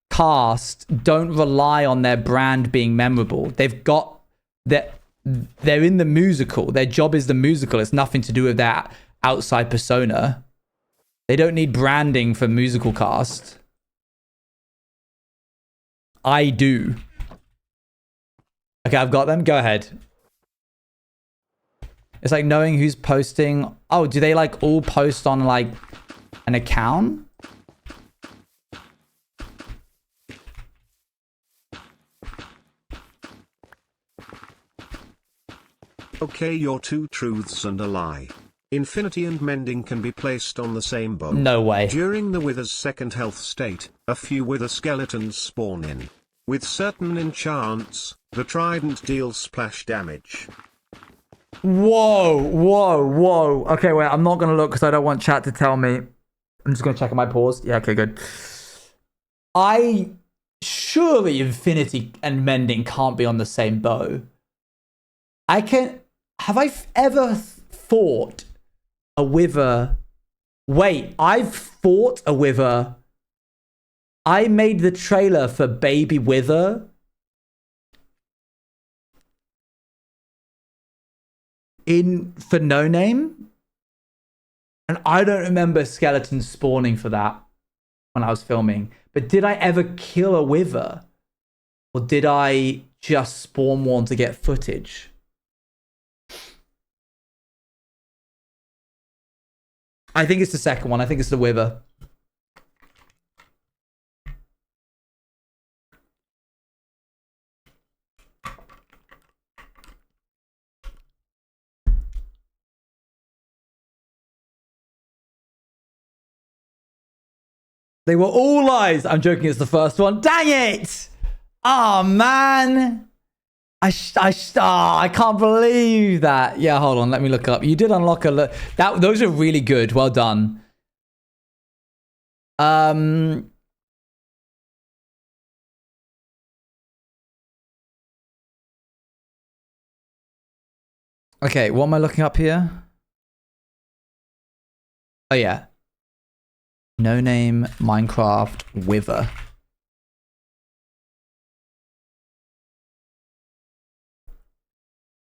cast don't rely on their brand being memorable. They've got that. They're in the musical. Their job is the musical. It's nothing to do with that outside persona. They don't need branding for musical cast. I do. Okay, I've got them. Go ahead. It's like knowing who's posting. Oh, do they like all post on like an account? Okay, you're two truths and a lie. Infinity and mending can be placed on the same bow. No way. During the wither's second health state, a few wither skeletons spawn in. With certain enchants, the trident deals splash damage. Whoa. Okay, wait, I'm not going to look because I don't want chat to tell me. I'm just going to check on my pause. Yeah, okay, good. Surely Infinity and Mending can't be on the same bow. Have I ever fought a wither? Wait, I've fought a wither. I made the trailer for Baby Wither. For No Name. And I don't remember skeletons spawning for that when I was filming. But did I ever kill a wither? Or did I just spawn one to get footage? I think it's the second one. I think it's the wither. They were all lies. I'm joking. It's the first one. Dang it! Oh man, I can't believe that. Yeah, hold on. Let me look up. You did unlock those are really good. Well done. Okay, what am I looking up here? Oh yeah. No Name Minecraft Wither.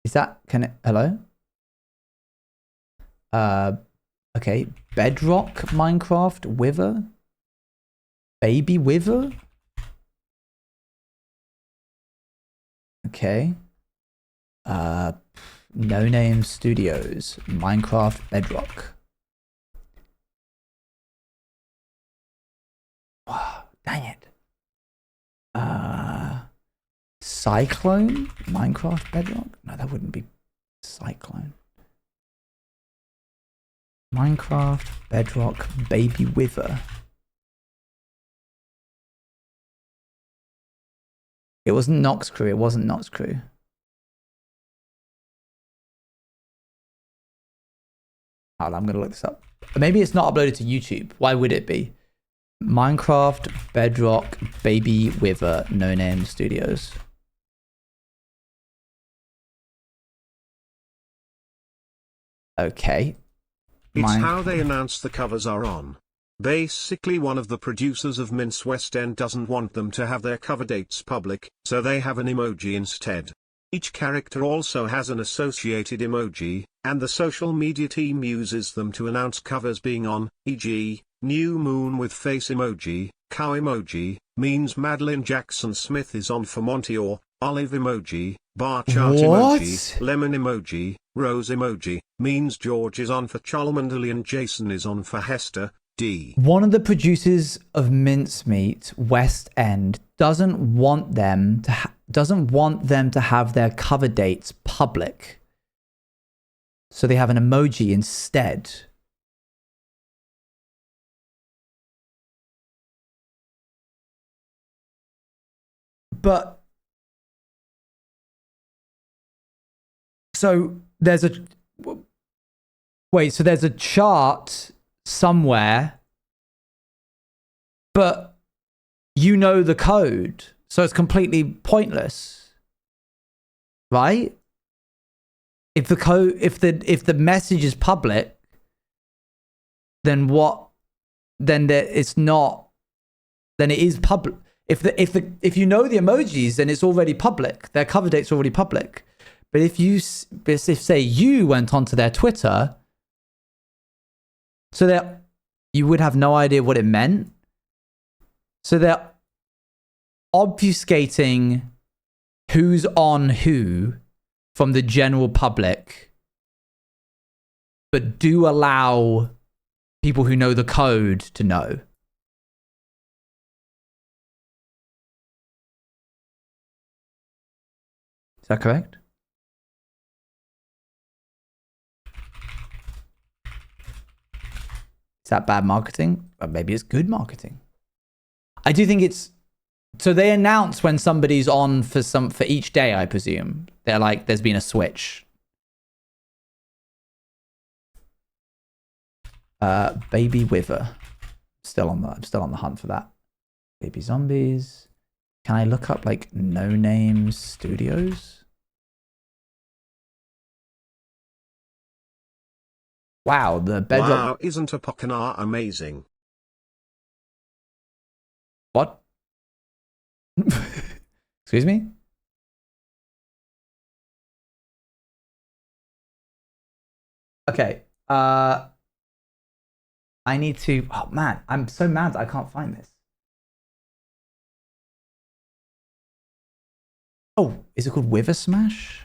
Is that, hello? Okay, Bedrock Minecraft Wither? Baby Wither? Okay. No Name Studios, Minecraft Bedrock. Wow, dang it. Cyclone? Minecraft Bedrock? No, that wouldn't be Cyclone. Minecraft Bedrock Baby Wither. It wasn't Nox Crew. It wasn't Nox Crew. Hold on, I'm going to look this up. Maybe it's not uploaded to YouTube. Why would it be? Minecraft Bedrock Baby Wither No Name Studios. Okay. It's how they announce the covers are on. Basically, one of the producers of Mince West End doesn't want them to have their cover dates public, so they have an emoji instead. Each character also has an associated emoji, and the social media team uses them to announce covers being on, e.g., New Moon with face emoji, cow emoji, means Madeline Jackson Smith is on for Monty, or olive emoji, bar chart emoji, lemon emoji, rose emoji, means George is on for Cholmondeley and Jason is on for Hester. D. One of the producers of Mincemeat West End doesn't want them to have their cover dates public, so they have an emoji instead. But so there's a chart somewhere, but you know the code, so it's completely pointless, right? If the message is public, then what? Then it's not. Then it is public. If you know the emojis, then it's already public. Their cover date's already public. But if say you went onto their Twitter, so that you would have no idea what it meant. So they're obfuscating who's on who from the general public, but do allow people who know the code to know. Is that correct? Is that bad marketing? Or maybe it's good marketing. I do think it's... So they announce when somebody's on for each day, I presume. They're like, there's been a switch. Baby Wither. I'm still on the hunt for that. Baby Zombies. Can I look up like No Name Studios? Wow, the bedrock. Wow, isn't a Pokémon amazing? What? Excuse me? Okay. I need to... Oh, man. I'm so mad I can't find this. Oh, is it called Wither Smash?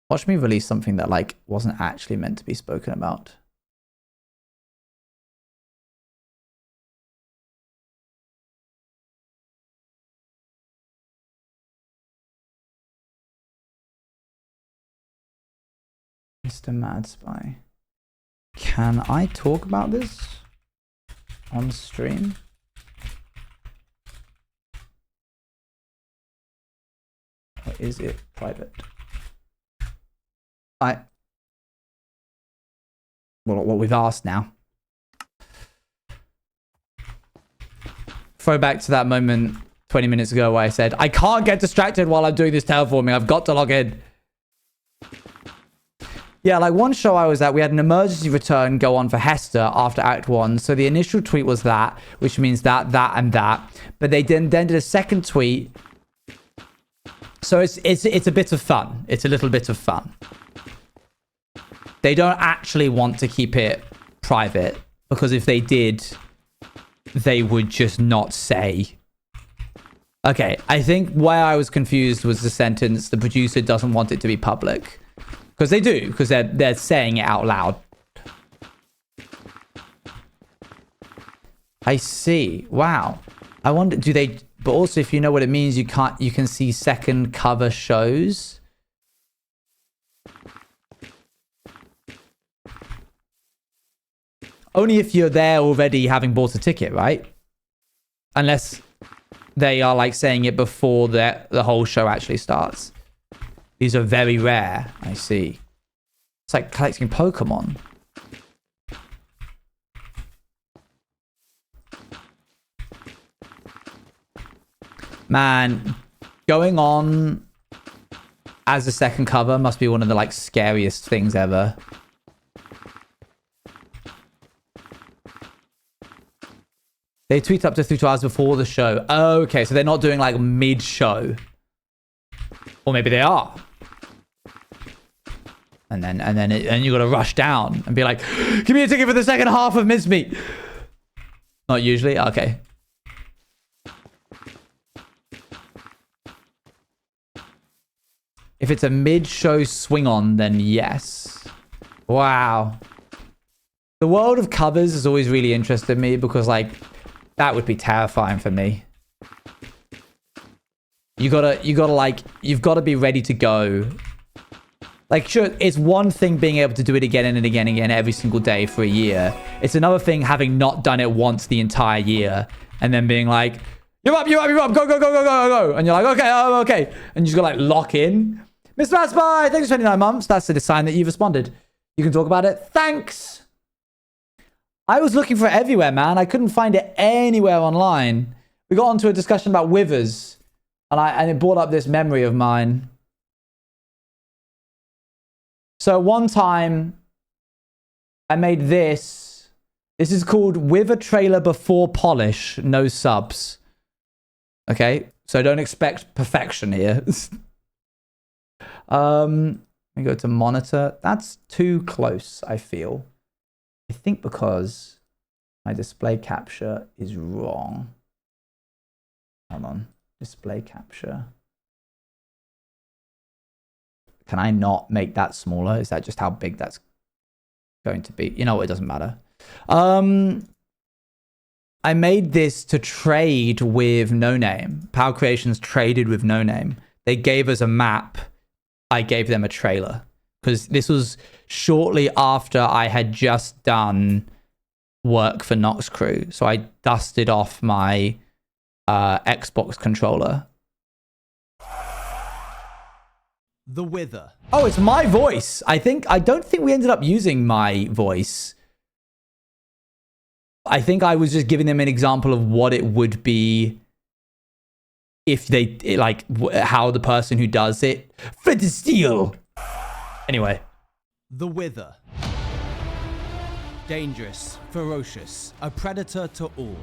Watch me release something that like wasn't actually meant to be spoken about. Mr. Mad Spy. Can I talk about this on stream? Or is it private? Well, what we've asked now. Throw back to that moment 20 minutes ago where I said, I can't get distracted while I'm doing this terraforming. I've got to log in. Yeah, like one show I was at, we had an emergency return go on for Hester after Act 1. So the initial tweet was that, which means that, and that. But they then did a second tweet. So it's a bit of fun. It's a little bit of fun. They don't actually want to keep it private, because if they did, they would just not say. Okay, I think where I was confused was the sentence, the producer doesn't want it to be public. Because they do, because they're saying it out loud. I see. Wow. I wonder, do they... But also, if you know what it means, you can see second cover shows. Only if you're there already having bought a ticket, right? Unless they are like saying it before the whole show actually starts. These are very rare. I see. It's like collecting Pokemon. Man, going on as a second cover must be one of the like scariest things ever. They tweet up to 3 hours before the show. Oh, okay, so they're not doing like mid-show. Or maybe they are. And then you gotta rush down and be like, give me a ticket for the second half of Mincemeat. Not usually? Okay. If it's a mid-show swing on, then yes. Wow. The world of covers has always really interested me because like, that would be terrifying for me. You've got to be ready to go. Like, sure, it's one thing being able to do it again and again and again every single day for a year. It's another thing having not done it once the entire year and then being like, you're up, go. And you're like, okay, okay. And you just got to like lock in. Mr. Raspberry, thanks for 29 months. That's the sign that you've responded. You can talk about it. Thanks. I was looking for it everywhere, man. I couldn't find it anywhere online. We got onto a discussion about withers, and it brought up this memory of mine. So one time, I made this. This is called Wither Trailer Before Polish, no subs. Okay, so don't expect perfection here. Let me go to monitor. That's too close, I feel. I think because my display capture is wrong. Hold on. Display capture. Can I not make that smaller? Is that just how big that's going to be? You know what? It doesn't matter. I made this to trade with No Name. Power Creations traded with No Name. They gave us a map. I gave them a trailer. Because this was shortly after I had just done work for Nox Crew. So I dusted off my Xbox controller. The Wither. Oh, it's my voice. I don't think we ended up using my voice. I think I was just giving them an example of what it would be if they, like, how the person who does it. Flint and steel. Anyway. The Wither. Dangerous, ferocious, a predator to all.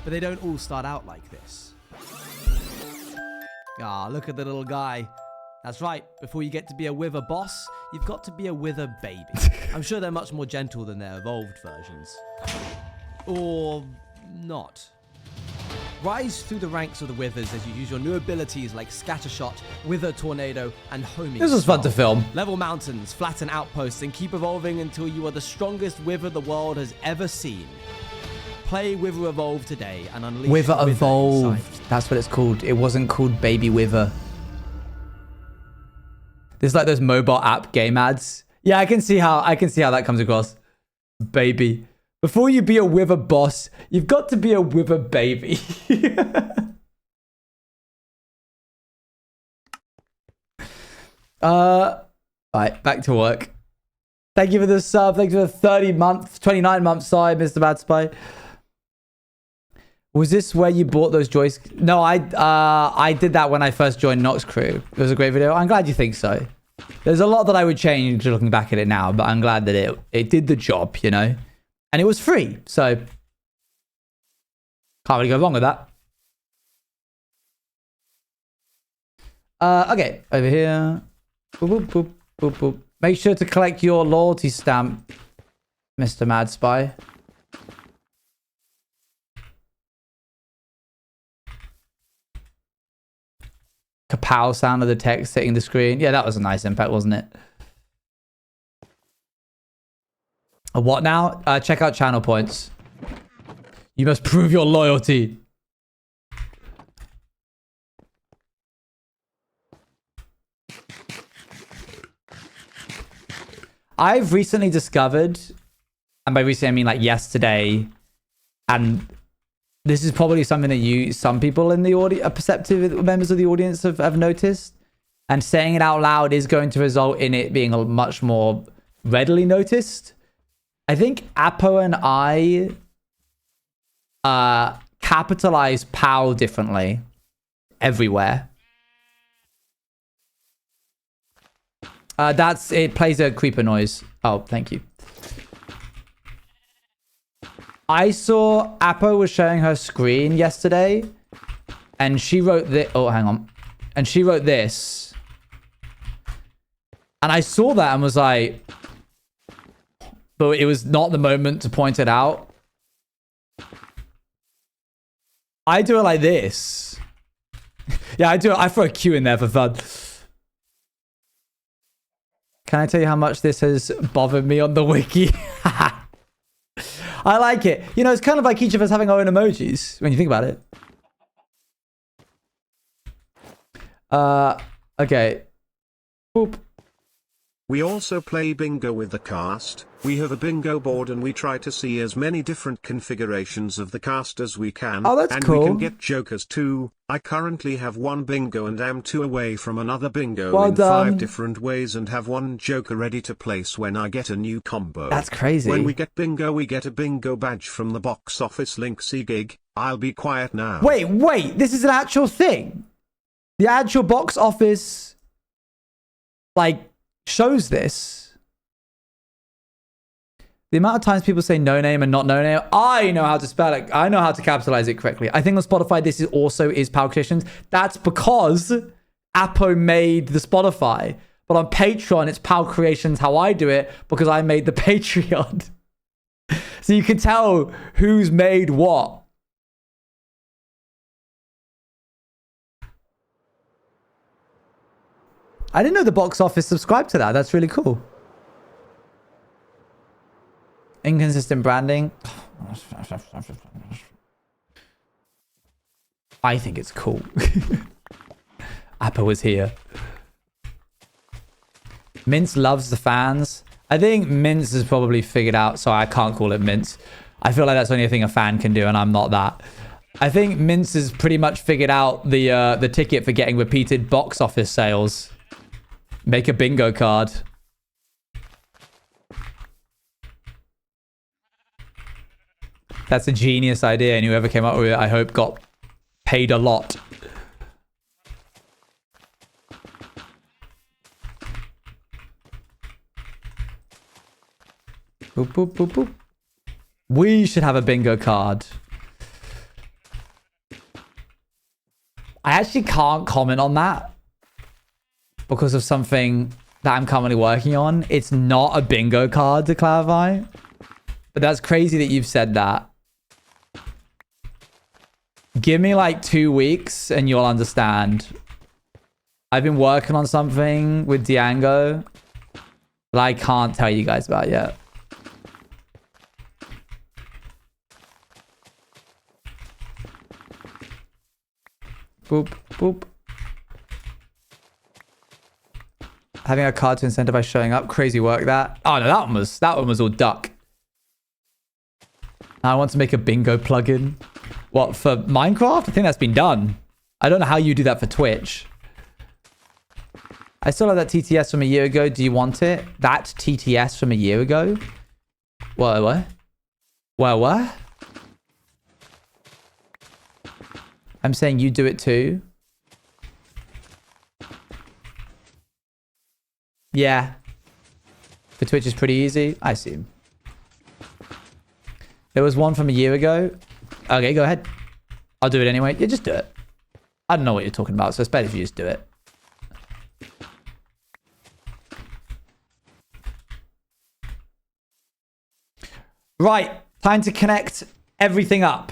But they don't all start out like this. Ah, look at the little guy. That's right, before you get to be a Wither boss, you've got to be a Wither baby. I'm sure they're much more gentle than their evolved versions. Or not. Rise through the ranks of the Withers as you use your new abilities like Scattershot, Wither Tornado, and Homing. This was fun to film. Level mountains, flatten outposts, and keep evolving until you are the strongest Wither the world has ever seen. Play Wither Evolve today and unleash Wither Evolve. That's what it's called. It wasn't called Baby Wither. There's like those mobile app game ads. Yeah, I can see how that comes across. Baby. Before you be a Wither boss, you've got to be a Wither baby. Alright, back to work. Thank you for the sub. Thank you for the 29 months. Sorry, Mr. Bad Spy. Was this where you bought those joysticks? No, I did that when I first joined Nox Crew. It was a great video. I'm glad you think so. There's a lot that I would change looking back at it now, but I'm glad that it did the job, you know? And it was free, so can't really go wrong with that. Okay, over here. Boop, boop, boop, boop, boop. Make sure to collect your loyalty stamp, Mr. Mad Spy. Kapow sound of the text hitting the screen. Yeah, that was a nice impact, wasn't it? A what now? Check out channel points. You must prove your loyalty. I've recently discovered, and by recently I mean like yesterday, and this is probably something that some people in the audience, perceptive members of the audience have noticed, and saying it out loud is going to result in it being much more readily noticed. I think Apo and I capitalize POW differently everywhere. It plays a creeper noise. Oh, thank you. I saw Appo was showing her screen yesterday, and she wrote this. Oh, hang on. And she wrote this. And I saw that and was like, but it was not the moment to point it out. I do it like this. Yeah, I do it. I throw a Q in there for fun. Can I tell you how much this has bothered me on the wiki? I like it. You know, it's kind of like each of us having our own emojis when you think about it. Okay. Boop. We also play bingo with the cast. We have a bingo board and we try to see as many different configurations of the cast as we can. Oh, that's cool. And we can get jokers too. I currently have one bingo and am 2 away from another bingo Well in done. 5 different ways and have 1 joker ready to place when I get a new combo. That's crazy. When we get bingo, we get a bingo badge from the box office link. See gig. I'll be quiet now. Wait. This is an actual thing. The actual box office, like, shows this. The amount of times people say no name and not no name, I know how to spell it. I know how to capitalize it correctly. I think on Spotify, this is also Pal Creations. That's because Appo made the Spotify. But on Patreon, it's Pal Creations how I do it because I made the Patreon. So you can tell who's made what. I didn't know the box office subscribed to that. That's really cool. Inconsistent branding. I think it's cool. Appa was here. Mince loves the fans. I think Mince has probably figured out, so I can't call it Mince. I feel like that's only a thing a fan can do, and I'm not that. I think Mince has pretty much figured out the ticket for getting repeated box office sales. Make a bingo card. That's a genius idea, and whoever came up with it, I hope, got paid a lot. Boop, boop, boop, boop. We should have a bingo card. I actually can't comment on that because of something that I'm currently working on. It's not a bingo card, to clarify. But that's crazy that you've said that. Give me like 2 weeks and you'll understand. I've been working on something with Diango that I can't tell you guys about yet. Boop, boop. Having a card to incentivize showing up. Crazy work, that. Oh no, that one was all duck. I want to make a bingo plugin. What, for Minecraft? I think that's been done. I don't know how you do that for Twitch. I still have that TTS from a year ago. Do you want it? That TTS from a year ago? What? What? I'm saying you do it too. Yeah. For Twitch is pretty easy. I assume. There was one from a year ago. Okay, go ahead. I'll do it anyway. Yeah, just do it. I don't know what you're talking about, so it's better if you just do it. Right. Time to connect everything up.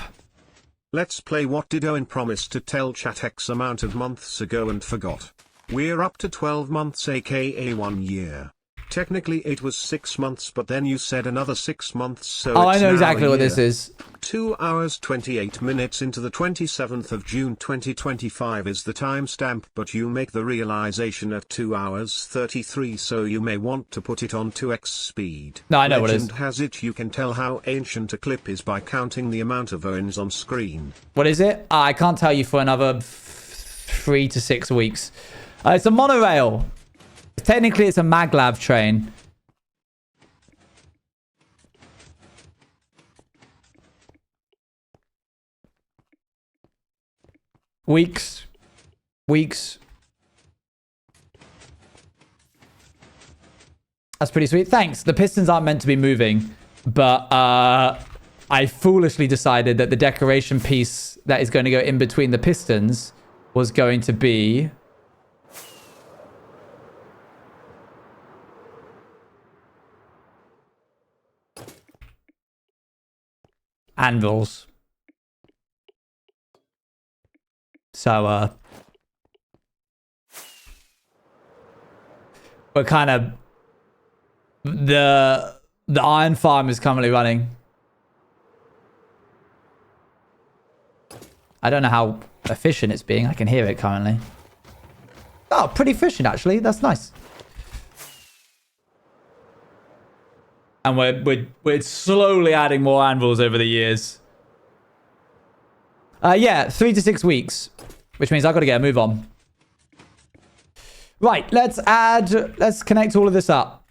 Let's play What Did Owen Promise to Tell Chat X amount of months ago and forgot. We're up to 12 months, aka 1 year. Technically it was 6 months, but then you said another 6 months, so oh, it's I know now exactly a what year. this is. 2 hours 28 minutes into the 27th of June 2025 is the timestamp, but you make the realization at 2 hours 33, so you may want to put it on 2x speed. No, I know what it is. Legend has it you can tell how ancient a clip is by counting the amount of Owens on screen. What is it? I can't tell you for another 3 to 6 weeks. It's a monorail. Technically, it's a maglev train. Weeks. That's pretty sweet. Thanks. The pistons aren't meant to be moving, but I foolishly decided that the decoration piece that is going to go in between the pistons was going to be anvils. So we're kind of the iron farm is currently running. I don't know how efficient it's being. I can hear it currently. Oh, pretty efficient actually. That's nice. And we're slowly adding more anvils over the years. Yeah, 3 to 6 weeks, which means I've got to get a move on. Right, let's connect all of this up.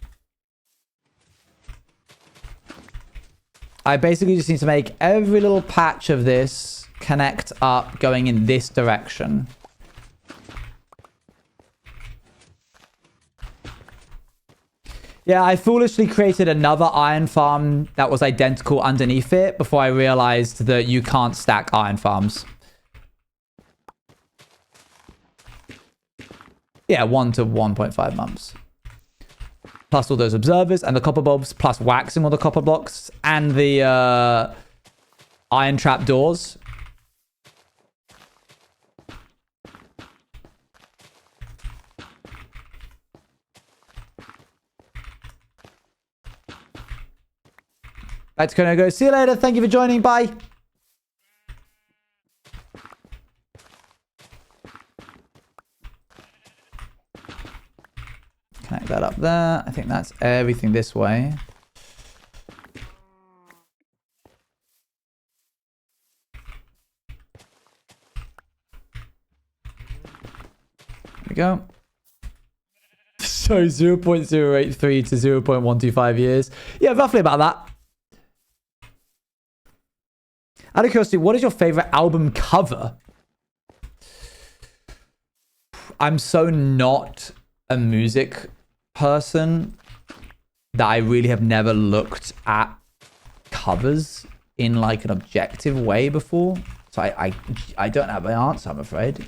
I basically just need to make every little patch of this connect up going in this direction. Yeah, I foolishly created another iron farm that was identical underneath it before I realized that you can't stack iron farms. Yeah, 1 to 1.5 months. Plus all those observers and the copper bulbs, plus waxing all the copper blocks and the iron trap doors. That's gonna go. See you later. Thank you for joining. Bye. Connect that up there. I think that's everything this way. There we go. So 0.083 to 0.125 years. Yeah, roughly about that. Out of curiosity, what is your favorite album cover? I'm so not a music person that I really have never looked at covers in like an objective way before. So I don't have an answer, I'm afraid.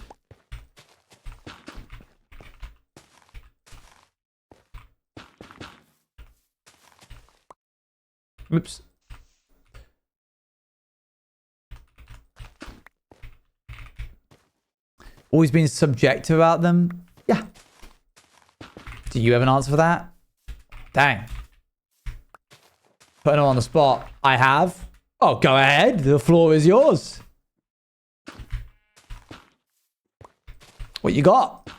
Oops. Always been subjective about them? Yeah. Do you have an answer for that? Dang. Putting them on the spot. I have. Oh, go ahead. The floor is yours. What you got?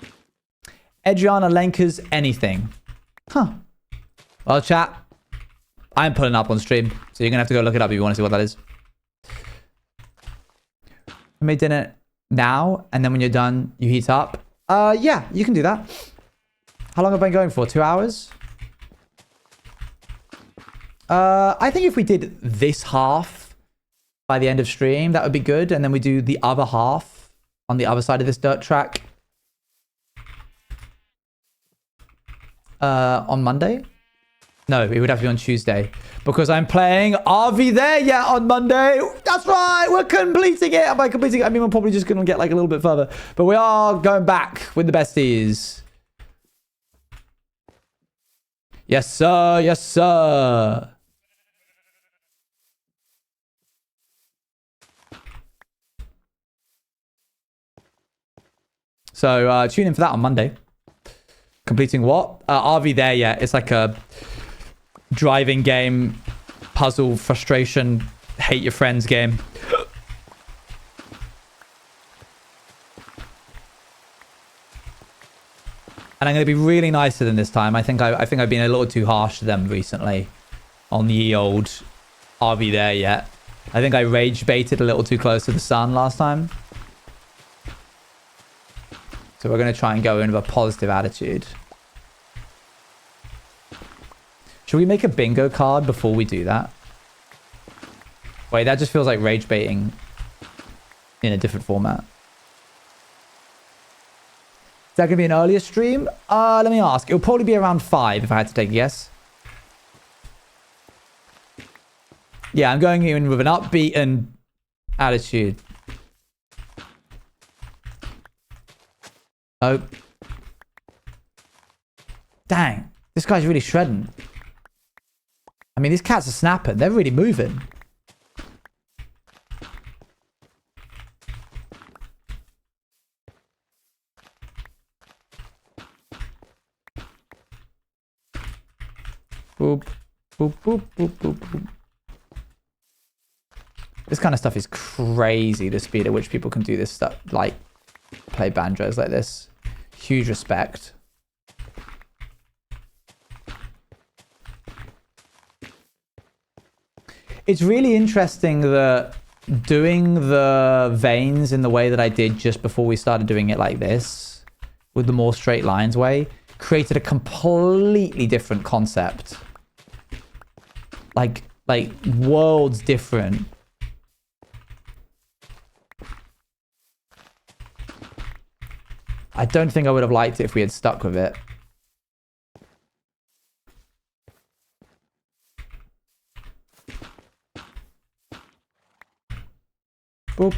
Adriana Lenker's anything. Huh. Well, chat. I'm putting it up on stream, so you're going to have to go look it up if you want to see what that is. I made dinner now, and then when you're done, you heat up. Yeah, you can do that. How long have I been going for? 2 hours? I think if we did this half by the end of stream, that would be good. And then we do the other half on the other side of this dirt track on Monday. No, it would have to be on Tuesday because I'm playing RV There Yet on Monday. That's right. We're completing it. And by completing it, I mean, we're probably just going to get like a little bit further, but we are going back with the besties. Yes, sir. Yes, sir. So tune in for that on Monday. Completing what? RV There Yet. It's like a driving game, puzzle, frustration, hate your friends game. And I'm going to be really nicer than this time. I think I've been a little too harsh to them recently on the old RV There Yet. I think I rage baited a little too close to the sun last time. So we're going to try and go in with a positive attitude. Should we make a bingo card before we do that? Wait, that just feels like rage baiting in a different format. that going to be an earlier stream? Let me ask. It'll probably be around 5 if I had to take a guess. Yeah, I'm going in with an upbeat and attitude. Oh. Dang. This guy's really shredding. I mean, these cats are snapping. They're really moving. Boop. Boop, boop, boop, boop, boop. This kind of stuff is crazy, the speed at which people can do this stuff. Like, play banjos like this. Huge respect. It's really interesting that doing the veins in the way that I did just before we started doing it like this, with the more straight lines way, created a completely different concept. Like worlds different. I don't think I would have liked it if we had stuck with it. Boop.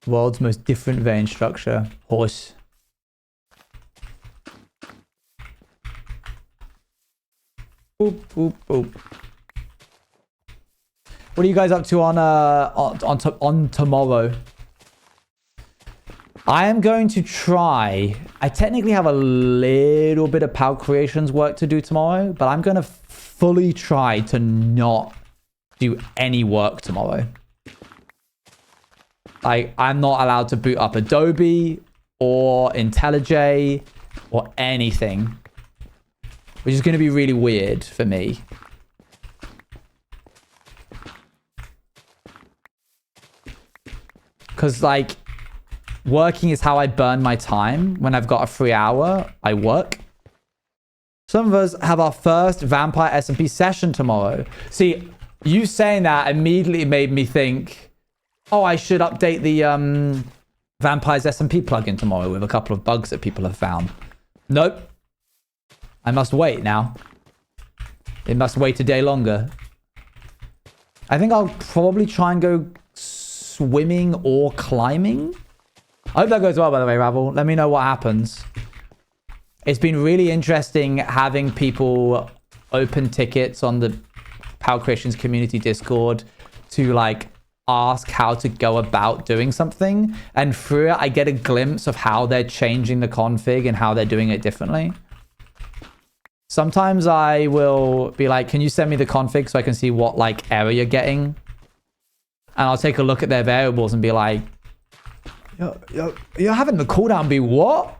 World's most different vein structure. Horse. Boop, boop, boop. What are you guys up to on tomorrow? I am going to try. I technically have a little bit of PAL creations work to do tomorrow, but I'm going to fully try to not do any work tomorrow. I'm not allowed to boot up Adobe or IntelliJ or anything, which is going to be really weird for me. Because, like, working is how I burn my time. When I've got a free hour, I work. Some of us have our first Vampire SMP session tomorrow. See, you saying that immediately made me think, oh, I should update the Vampire's SMP plugin tomorrow with a couple of bugs that people have found. Nope. I must wait now. It must wait a day longer. I think I'll probably try and go swimming or climbing. I hope that goes well, by the way, Ravel. Let me know what happens. It's been really interesting having people open tickets on the PAL Creations community Discord to, like, ask how to go about doing something. And through it, I get a glimpse of how they're changing the config and how they're doing it differently. Sometimes I will be like, can you send me the config so I can see what, like, error you're getting? And I'll take a look at their variables and be like, you're having the cooldown be what?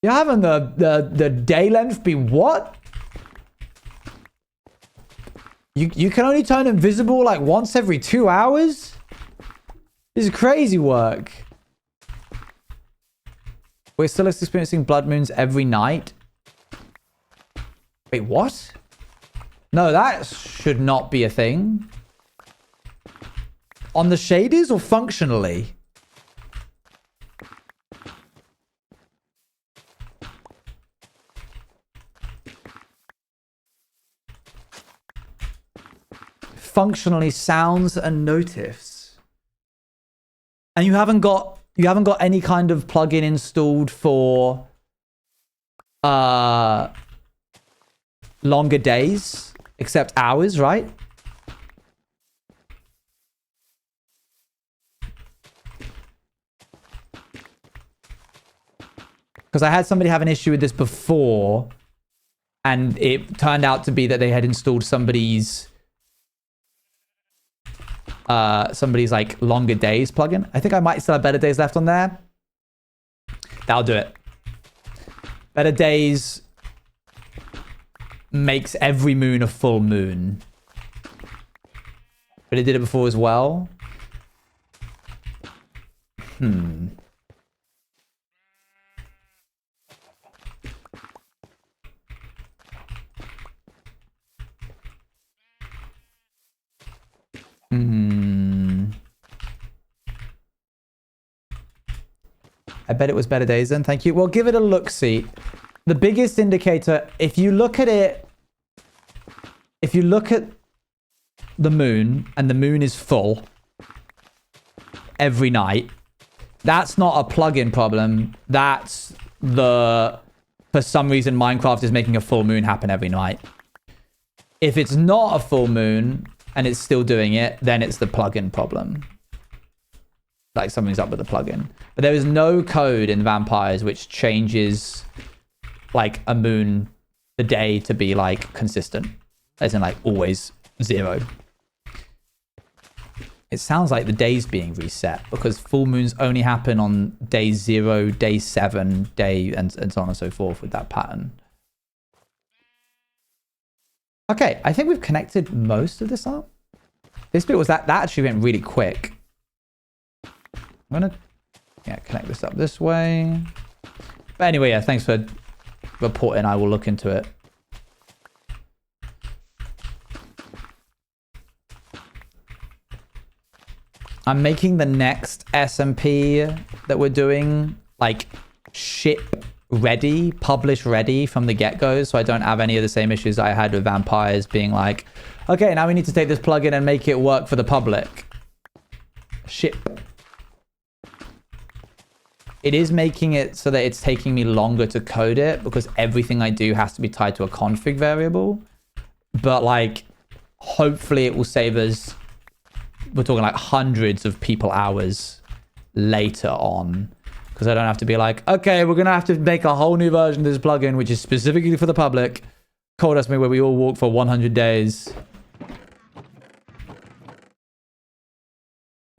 You're having the day length be what? You can only turn invisible like once every 2 hours? This is crazy work. We're still experiencing blood moons every night. Wait, what? No, that should not be a thing. On the shaders or functionally? Functionally sounds and notifs. And you haven't got any kind of plugin installed for longer days except hours, right? Because I had somebody have an issue with this before, and it turned out to be that they had installed somebody's like longer days plugin. I think I might still have better days left on there. That'll do it. Better days makes every moon a full moon. But it did it before as well. I bet it was better days then. Thank you. Well, give it a look-see. The biggest indicator, if you look at it, if you look at the moon and the moon is full every night, that's not a plugin problem. That's for some reason, Minecraft is making a full moon happen every night. If it's not a full moon and it's still doing it, then it's the plugin problem. Like something's up with the plugin. But there is no code in Vampires which changes like a moon a day to be like consistent. As in like always 0. It sounds like the day's being reset because full moons only happen on day 0, day 7, and so on and so forth with that pattern. Okay, I think we've connected most of this up. This bit was that actually went really quick. I'm gonna connect this up this way. But anyway, yeah, thanks for reporting. I will look into it. I'm making the next SMP that we're doing like ship ready, publish ready from the get-go, so I don't have any of the same issues I had with Vampires being like, okay, now we need to take this plugin and make it work for the public. Ship. It is making it so that it's taking me longer to code it because everything I do has to be tied to a config variable. But like, hopefully it will save us, we're talking like hundreds of people hours later on. Because I don't have to be like, okay, we're going to have to make a whole new version of this plugin, which is specifically for the public. Code us me where we all walk for 100 days.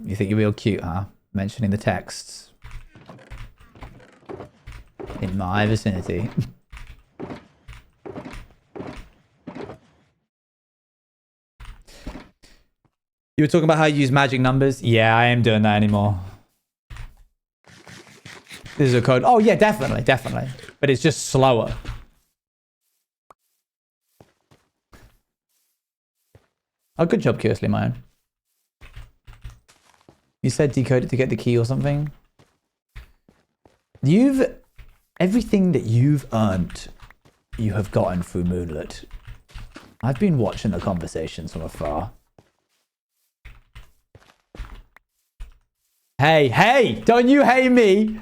You think you're real cute, huh? Mentioning the texts. In my vicinity. You were talking about how you use magic numbers? Yeah, I am doing that anymore. This is a code. Oh, yeah, definitely, definitely. But it's just slower. Oh, good job, Curiously Mine. You said decode it to get the key or something? Everything that you've earned, you have gotten through Moonlit. I've been watching the conversations from afar. Hey, don't you hate me?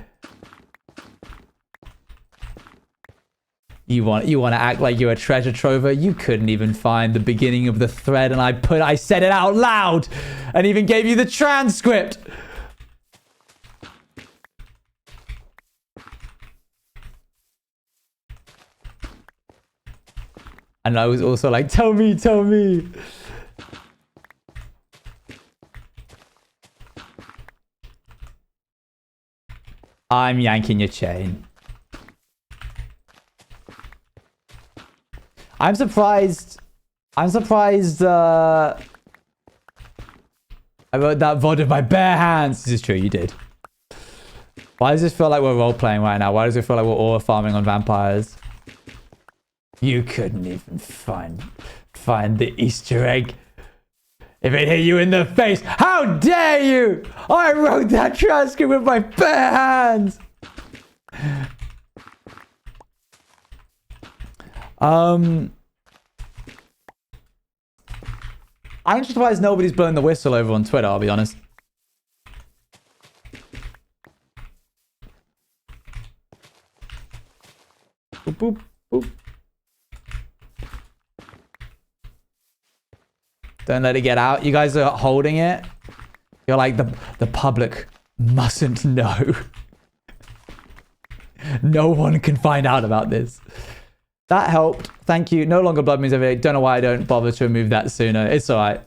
You want to act like you're a treasure trover? You couldn't even find the beginning of the thread, and I said it out loud, and even gave you the transcript. And I was also like, tell me. I'm yanking your chain. I'm surprised I wrote that VOD with my bare hands. This is true, you did. Why does this feel like we're role-playing right now? Why does it feel like we're all farming on vampires? You couldn't even find the Easter egg. If it hit you in the face, how dare you? I wrote that transcript with my bare hands. I'm surprised nobody's blown the whistle over on Twitter, I'll be honest. Boop, boop, boop. Don't let it get out. You guys are holding it. You're like, the public mustn't know. No one can find out about this. That helped. Thank you. No longer blood means every day. Don't know why I don't bother to remove that sooner. It's all right.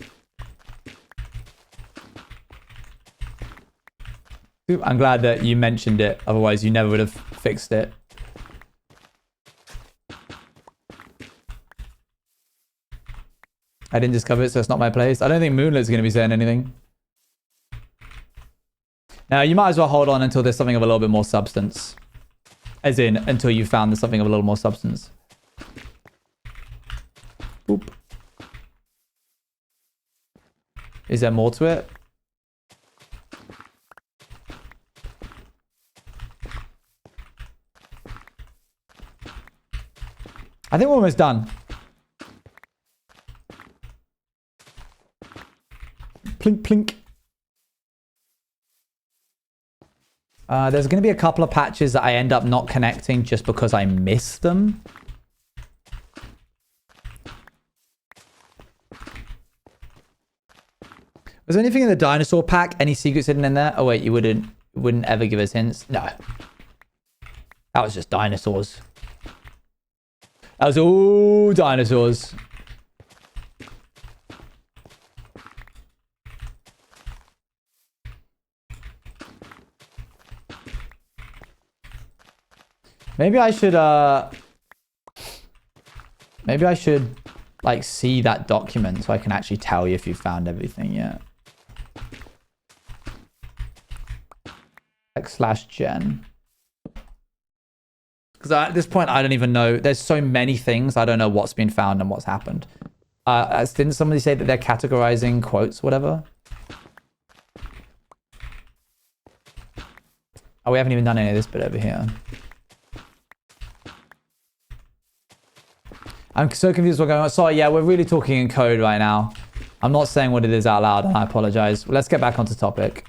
I'm glad that you mentioned it. Otherwise, you never would have fixed it. I didn't discover it, so it's not my place. I don't think Moonlit's going to be saying anything. Now, you might as well hold on until there's something of a little bit more substance. As in, until you found there's something of a little more substance. Boop. Is there more to it? I think we're almost done. Plink, plink. There's going to be a couple of patches that I end up not connecting just because I miss them. Was there anything in the dinosaur pack? Any secrets hidden in there? Oh wait, you wouldn't ever give us hints? No. That was just dinosaurs. That was all dinosaurs. Maybe I should like see that document so I can actually tell you if you found everything yet. /gen. Because at this point, I don't even know. There's so many things. I don't know what's been found and what's happened. Didn't somebody say that they're categorizing quotes, whatever? Oh, we haven't even done any of this bit over here. I'm so confused what's going on. Sorry, yeah, we're really talking in code right now. I'm not saying what it is out loud, and I apologize. Let's get back onto topic.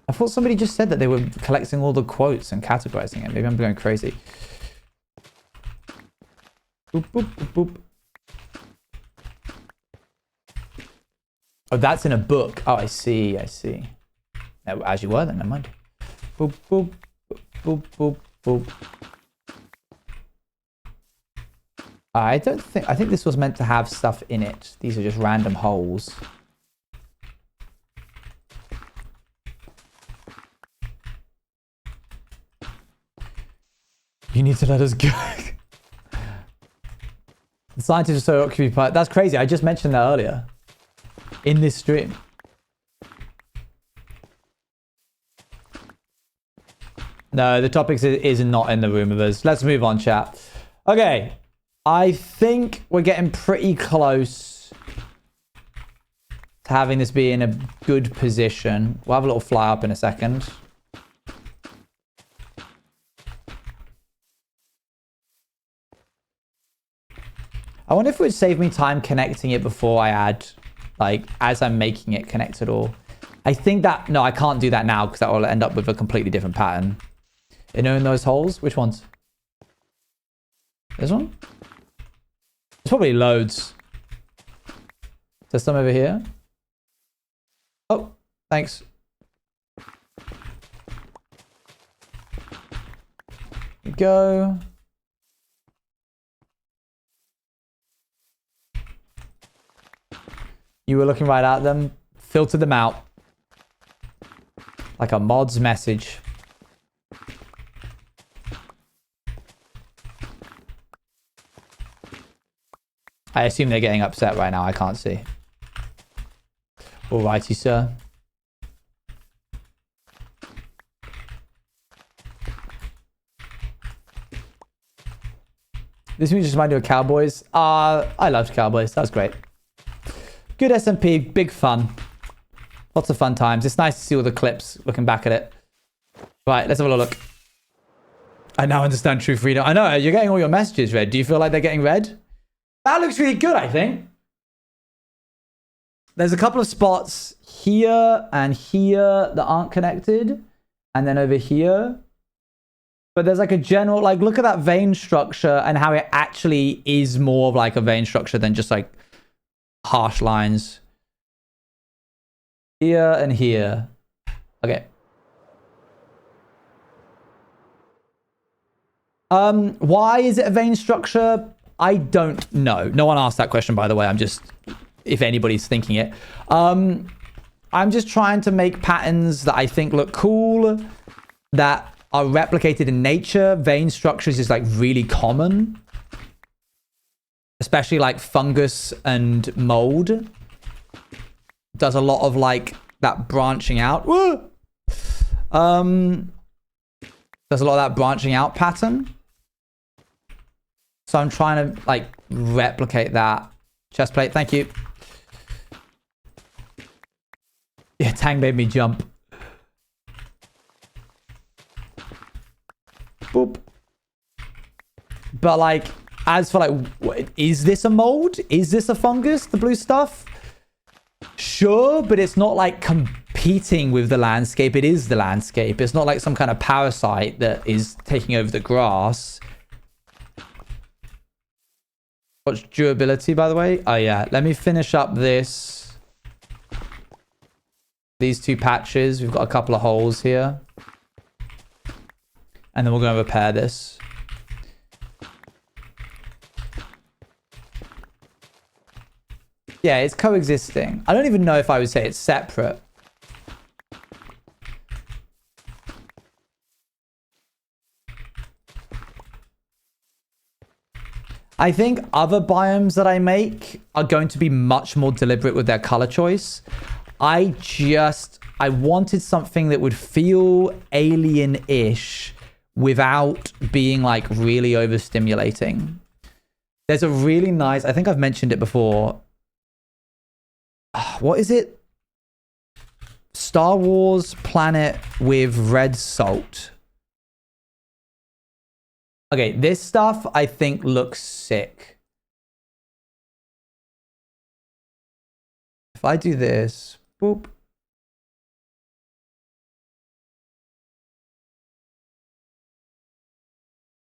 I thought somebody just said that they were collecting all the quotes and categorizing it. Maybe I'm going crazy. Boop, boop, boop, boop. Oh, that's in a book. Oh, I see. I see. As you were then, never mind. Boop, boop, boop, boop, boop. I think this was meant to have stuff in it. These are just random holes. You need to let us go. The scientists are so occupied. That's crazy. I just mentioned that earlier in this stream. No, the topic is not in the room with us. Let's move on, chat. Okay. I think we're getting pretty close to having this be in a good position. We'll have a little fly up in a second. I wonder if it would save me time connecting it before I add, like, as I'm making it connect it all. I think that, no, I can't do that now because that will end up with a completely different pattern. You know, in those holes? Which ones? This one? There's probably loads. There's some over here. Oh, thanks. Here we go. You were looking right at them. Filter them out. Like a mod's message. I assume they're getting upset right now. I can't see. Alrighty, sir. This music just reminded me of Cowboys. I loved Cowboys. That was great. Good SMP. Big fun. Lots of fun times. It's nice to see all the clips looking back at it. Right, let's have a look. I now understand true freedom. I know, you're getting all your messages read. Do you feel like they're getting read? That looks really good, I think. There's a couple of spots here and here that aren't connected. And then over here. But there's like a general, like, look at that vein structure and how it actually is more of like a vein structure than just like harsh lines. Here and here. Okay. Why is it a vein structure? I don't know. No one asked that question, by the way. I'm just, if anybody's thinking it. I'm just trying to make patterns that I think look cool, that are replicated in nature. Vein structures is like really common. Especially like fungus and mold. Does a lot of like that branching out. Woo! Does a lot of that branching out pattern. So I'm trying to like replicate that. Chest plate, thank you. Yeah, Tang made me jump. Boop. But like, as for like, is this a mold? Is this a fungus, the blue stuff? Sure, but it's not like competing with the landscape. It is the landscape. It's not like some kind of parasite that is taking over the grass. What's durability, by the way? Oh yeah, let me finish up these two patches. We've got a couple of holes here. And then we're going to repair this. Yeah, it's coexisting. I don't even know if I would say it's separate. I think other biomes that I make are going to be much more deliberate with their color choice. I wanted something that would feel alien-ish without being like really overstimulating. There's a really nice, I think I've mentioned it before. What is it? Star Wars planet with red salt. Okay, this stuff I think looks sick. If I do this, boop.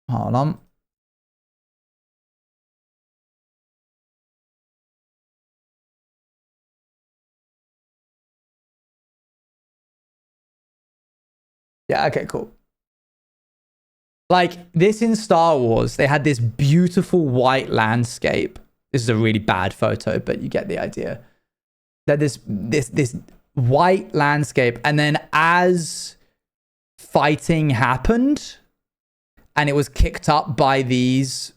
Hold on. Yeah, okay, cool. Like, this in Star Wars, they had this beautiful white landscape. This is a really bad photo, but you get the idea. That this white landscape, and then as fighting happened, and it was kicked up by these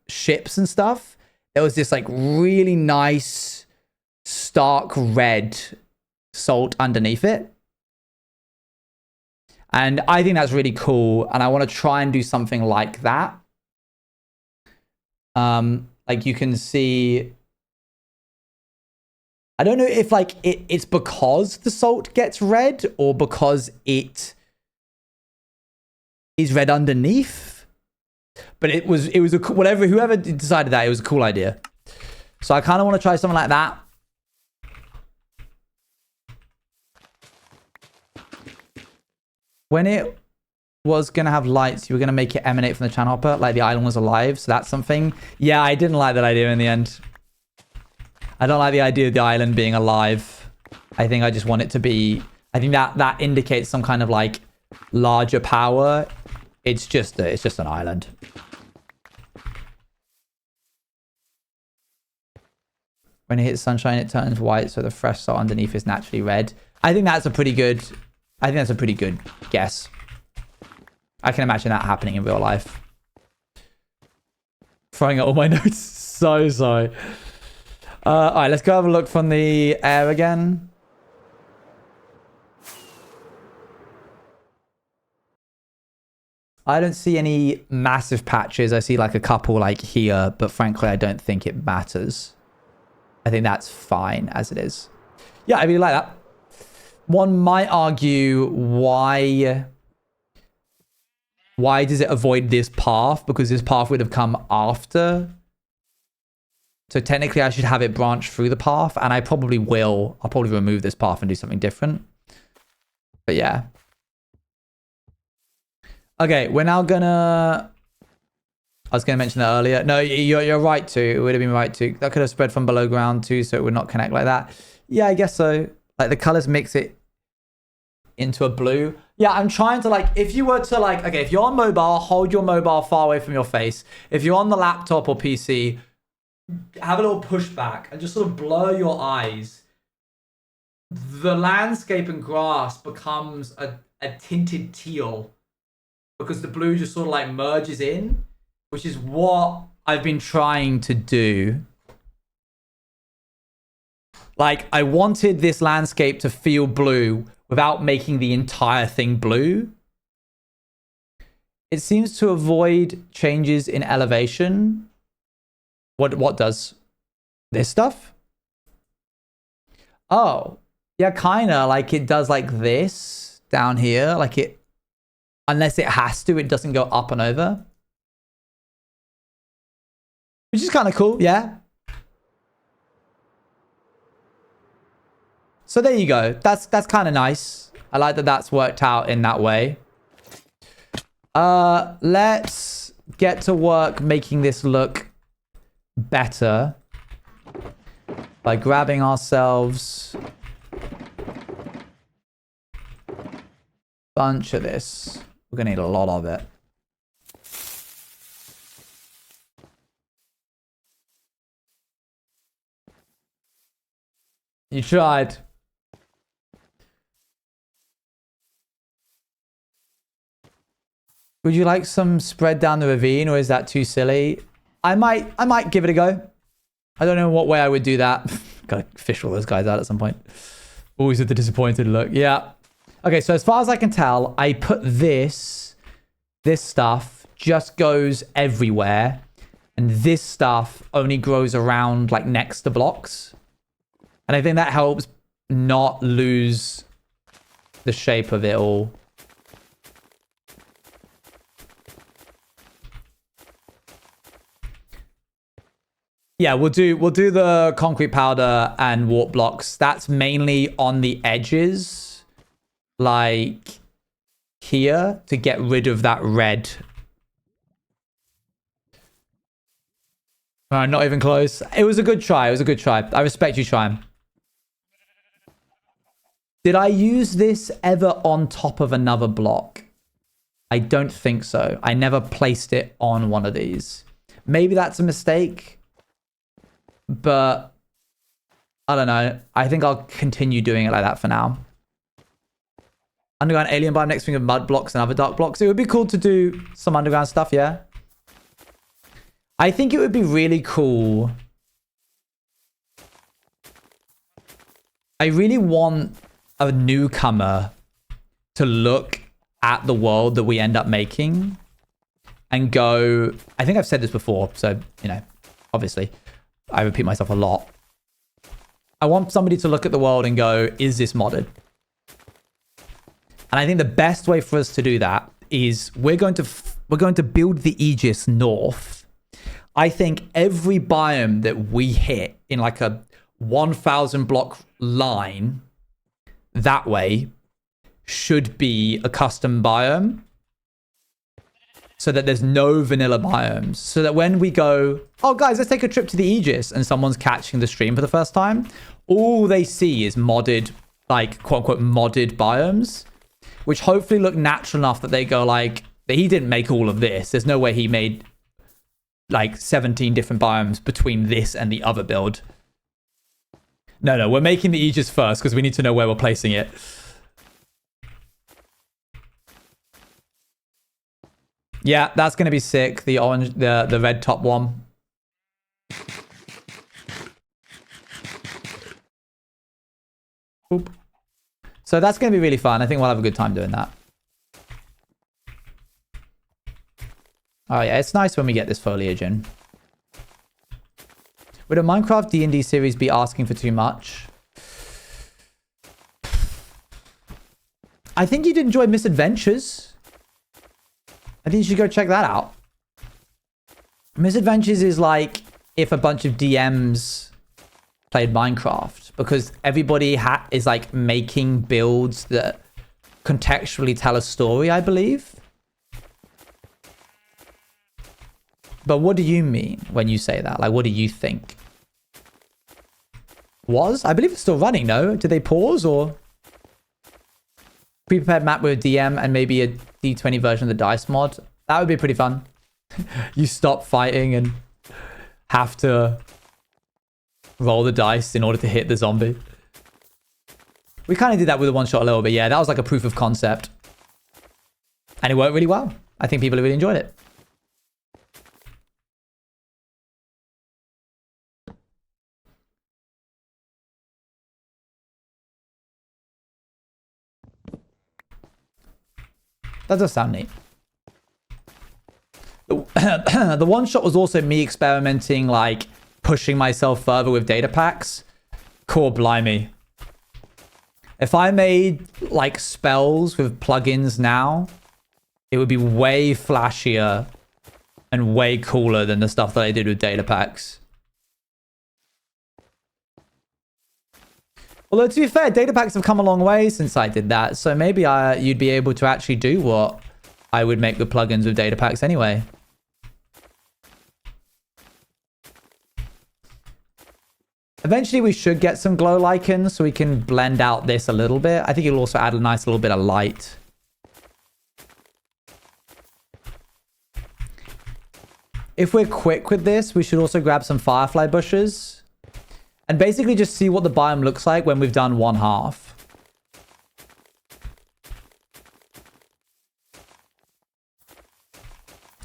ships and stuff, there was this like really nice stark red salt underneath it. And I think that's really cool. And I want to try and do something like that. Like you can see, I don't know if like it's because the salt gets red or because it is red underneath. But it was a whatever, whoever decided that, it was a cool idea. So I kind of want to try something like that. When it was going to have lights, you were going to make it emanate from the channel hopper, like the island was alive. So that's something. Yeah, I didn't like that idea in the end. I don't like the idea of the island being alive. I think I just want it to be... I think that indicates some kind of like larger power. It's just an island. When it hits sunshine, it turns white, so the fresh salt underneath is naturally red. I think that's a pretty good guess. I can imagine that happening in real life. Throwing out all my notes. So sorry. All right, let's go have a look from the air again. I don't see any massive patches. I see like a couple like here, but frankly, I don't think it matters. I think that's fine as it is. Yeah, I really like that. One might argue why does it avoid this path? Because this path would have come after. So technically I should have it branch through the path, and I probably will. I'll probably remove this path and do something different. But yeah. Okay, we're now gonna... I was going to mention that earlier. No, you're right to. It would have been right to. That could have spread from below ground too, so it would not connect like that. Yeah, I guess so. Like the colors mix it into a blue. Yeah, I'm trying to like, if you were to like, okay, if you're on mobile, hold your mobile far away from your face. If you're on the laptop or PC, have a little pushback and just sort of blur your eyes. The landscape and grass becomes a tinted teal because the blue just sort of like merges in, which is what I've been trying to do. Like, I wanted this landscape to feel blue without making the entire thing blue. It seems to avoid changes in elevation. What does? This stuff? Oh, yeah, kind of. Like, it does like this down here. Like it, unless it has to, it doesn't go up and over. Which is kind of cool, yeah. So there you go. That's kind of nice. I like that that's worked out in that way. Let's get to work making this look better by grabbing ourselves a bunch of this. We're gonna need a lot of it. You tried. Would you like some spread down the ravine, or is that too silly? I might give it a go. I don't know what way I would do that. Gotta fish all those guys out at some point. Always with the disappointed look. Yeah. Okay, so as far as I can tell, I put this stuff just goes everywhere. And this stuff only grows around like next to blocks. And I think that helps not lose the shape of it all. Yeah, we'll do the concrete powder and warp blocks. That's mainly on the edges, like here, to get rid of that red. Not even close. It was a good try. It was a good try. I respect you trying. Did I use this ever on top of another block? I don't think so. I never placed it on one of these. Maybe that's a mistake. But I don't know. I think I'll continue doing it like that for now. Underground alien biome next thing of mud blocks and other dark blocks. It would be cool to do some underground stuff, yeah. I think it would be really cool. I really want a newcomer to look at the world that we end up making and go, I think I've said this before, so, you know, obviously. I repeat myself a lot. I want somebody to look at the world and go, is this modded? And I think the best way for us to do that is we're going to build the Aegis north. I think every biome that we hit in like a 1,000 block line that way should be a custom biome. So that there's no vanilla biomes. So that when we go, oh guys, let's take a trip to the Aegis, and someone's catching the stream for the first time, all they see is modded, like quote unquote modded biomes, which hopefully look natural enough that they go like, he didn't make all of this. There's no way he made like 17 different biomes between this and the other build. No, we're making the Aegis first because we need to know where we're placing it. Yeah, that's going to be sick. The orange, the red top one. Oop. So that's going to be really fun. I think we'll have a good time doing that. Oh yeah, it's nice when we get this foliage in. Would a Minecraft D&D series be asking for too much? I think you'd enjoy Misadventures. I think you should go check that out. Misadventures is like if a bunch of DMs played Minecraft, because everybody is like making builds that contextually tell a story, I believe. But what do you mean when you say that? Like, what do you think? I believe it's still running, no? Did they pause or? Pre-prepared map with a DM and maybe a D20 version of the dice mod. That would be pretty fun. You stop fighting and have to roll the dice in order to hit the zombie. We kind of did that with a one-shot a little bit. Yeah, that was like a proof of concept. And it worked really well. I think people really enjoyed it. That does sound neat. The one shot was also me experimenting, like pushing myself further with data packs. Core blimey. If I made like spells with plugins now, it would be way flashier and way cooler than the stuff that I did with data packs. Although, to be fair, data packs have come a long way since I did that. So maybe you'd be able to actually do what I would make with plugins with data packs anyway. Eventually, we should get some glow lichens so we can blend out this a little bit. I think it'll also add a nice little bit of light. If we're quick with this, we should also grab some firefly bushes. And basically just see what the biome looks like when we've done one half.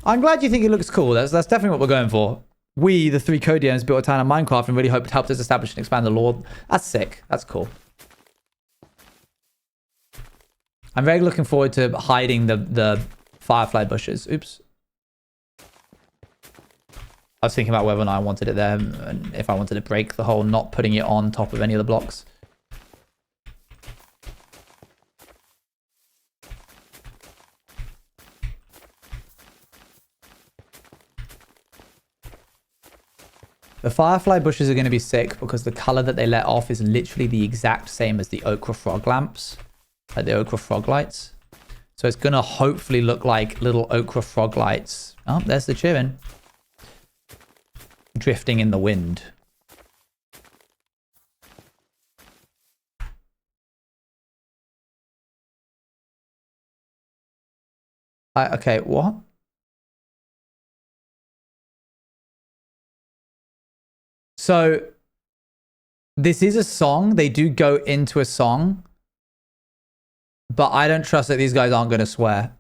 I'm glad you think it looks cool. That's definitely what we're going for. We, the 3 Codians, built a town in Minecraft and really hope it helped us establish and expand the lore. That's sick. That's cool. I'm very looking forward to hiding the firefly bushes. Oops. I was thinking about whether or not I wanted it there and if I wanted to break the hole, not putting it on top of any of the blocks. The firefly bushes are going to be sick because the color that they let off is literally the exact same as the ochre frog lamps, like the ochre frog lights. So it's going to hopefully look like little ochre frog lights. Oh, there's the cheering. Drifting in the wind. Okay, what? So, this is a song. They do go into a song. But I don't trust that these guys aren't going to swear.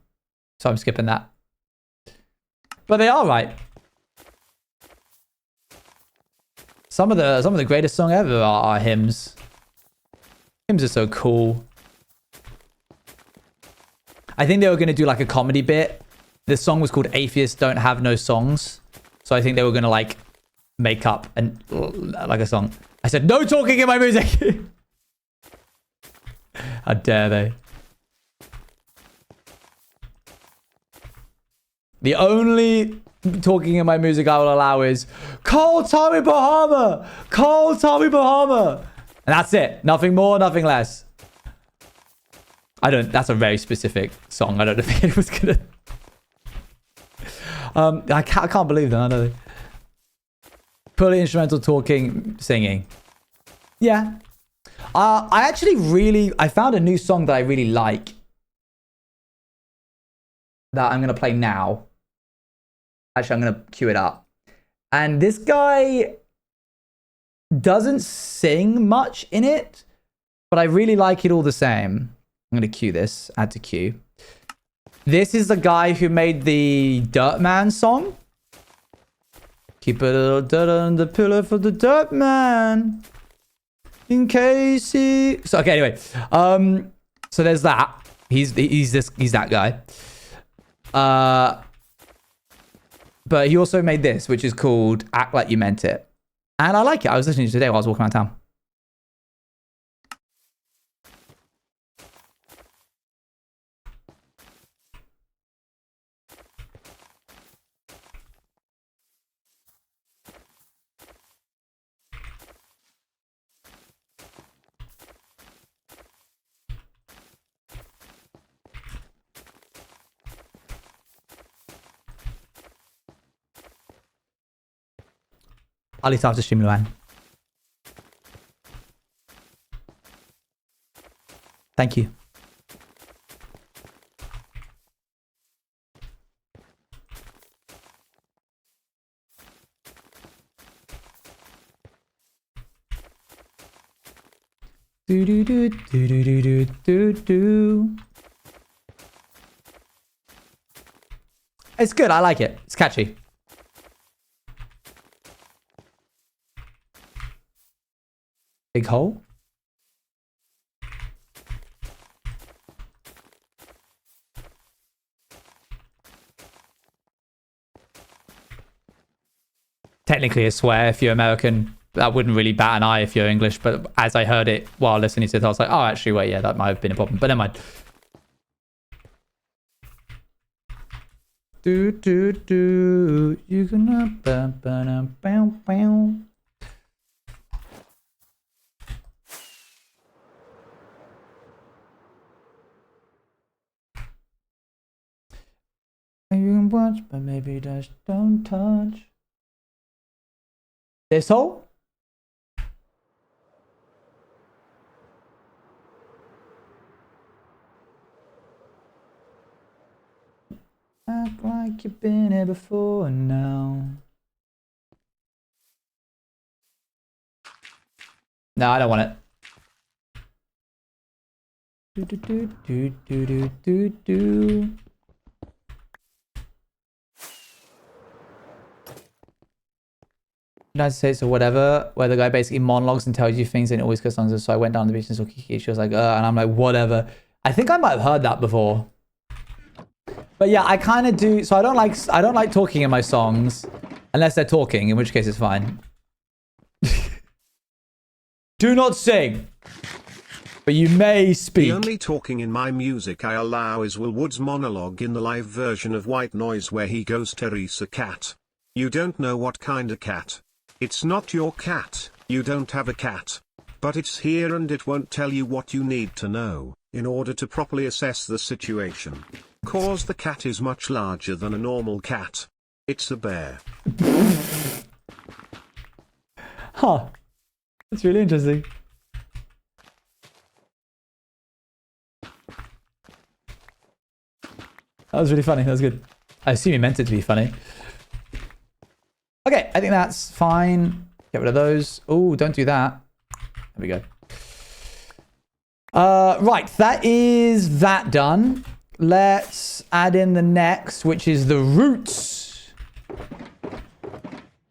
So I'm skipping that. But they are right. Some of the greatest song ever are hymns. Hymns are so cool. I think they were going to do like a comedy bit. This song was called Atheists Don't Have No Songs. So I think they were going to like make up and like a song. I said, no talking in my music. How dare they? The only talking in my music I will allow is Call Tommy Bahama! Call Tommy Bahama! And that's it. Nothing more, nothing less. That's a very specific song. I don't think it was gonna... I can't believe that, I know. Purely instrumental talking, singing. Yeah. I found a new song that I really like. That I'm gonna play now. Actually, I'm going to cue it up. And this guy doesn't sing much in it, but I really like it all the same. I'm going to cue this. Add to queue. This is the guy who made the Dirt Man song. Keep a little dirt on the pillow for the Dirt Man. In case he... So, okay, anyway. So there's that. He's that guy. But he also made this, which is called Act Like You Meant It. And I like it. I was listening to it today while I was walking around town. I'll leave after stream, Luan. Thank you. Do do do do do do do do. It's good. I like it. It's catchy. Big hole. Technically a swear if you're American. That wouldn't really bat an eye if you're English, but as I heard it while listening to it, I was like, oh, actually, wait, yeah, that might have been a problem. But never mind. Do do do. You gonna bow bow bow bow. You can watch, but maybe just don't touch. This hole? Act like you've been here before now. No, I don't want it. Do do do do do do do do. United States or whatever, where the guy basically monologues and tells you things and it always goes on. So I went down the beach and saw Kiki. She was like, and I'm like, whatever. I think I might have heard that before. But yeah, I kind of do. So I don't like talking in my songs unless they're talking, in which case it's fine. Do not sing, but you may speak. The only talking in my music I allow is Will Wood's monologue in the live version of White Noise where he goes Teresa cat. You don't know what kind of cat. It's not your cat, you don't have a cat. But it's here and it won't tell you what you need to know, in order to properly assess the situation. Cause the cat is much larger than a normal cat. It's a bear. Huh. That's really interesting. That was really funny, that was good. I assume he meant it to be funny. Okay, I think that's fine. Get rid of those. Oh, don't do that. There we go. Right, that is that done. Let's add in the next, which is the roots.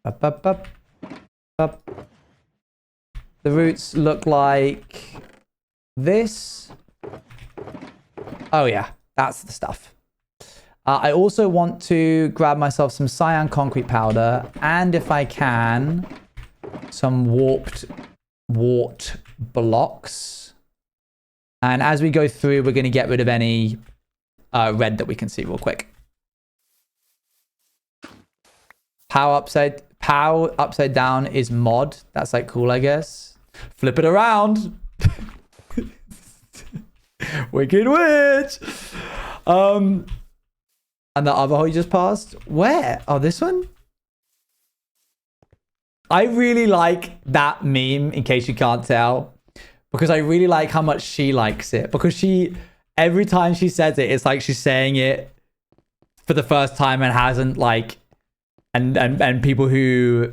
Up, up, up, up. The roots look like this. Oh yeah, that's the stuff. I also want to grab myself some cyan concrete powder, and if I can, some wart blocks. And as we go through, we're going to get rid of any red that we can see real quick. Power upside down is mod. That's like cool, I guess. Flip it around. Wicked witch. And the other hole you just passed? Where? Oh, this one? I really like that meme, in case you can't tell. Because I really like how much she likes it. Because she, every time she says it, it's like she's saying it for the first time and hasn't like, and people who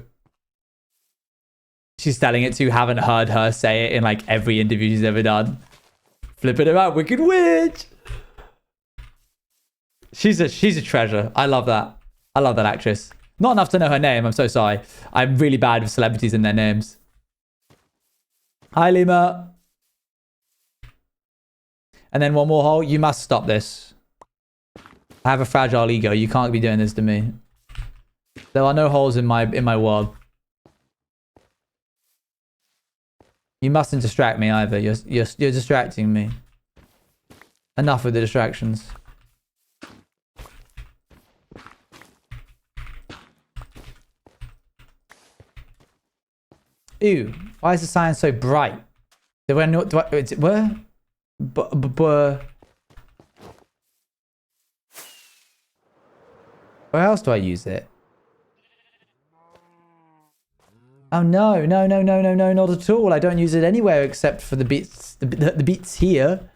she's telling it to haven't heard her say it in like every interview she's ever done. Flip it around, wicked witch. She's a treasure. I love that. I love that actress. Not enough to know her name. I'm so sorry. I'm really bad with celebrities and their names. Hi, Lima. And then one more hole. You must stop this. I have a fragile ego. You can't be doing this to me. There are no holes in my world. You mustn't distract me either. You're distracting me. Enough with the distractions. Ew, why is the sign so bright? Where else do I use it? Oh no, not at all. I don't use it anywhere except for the beats, the beats here.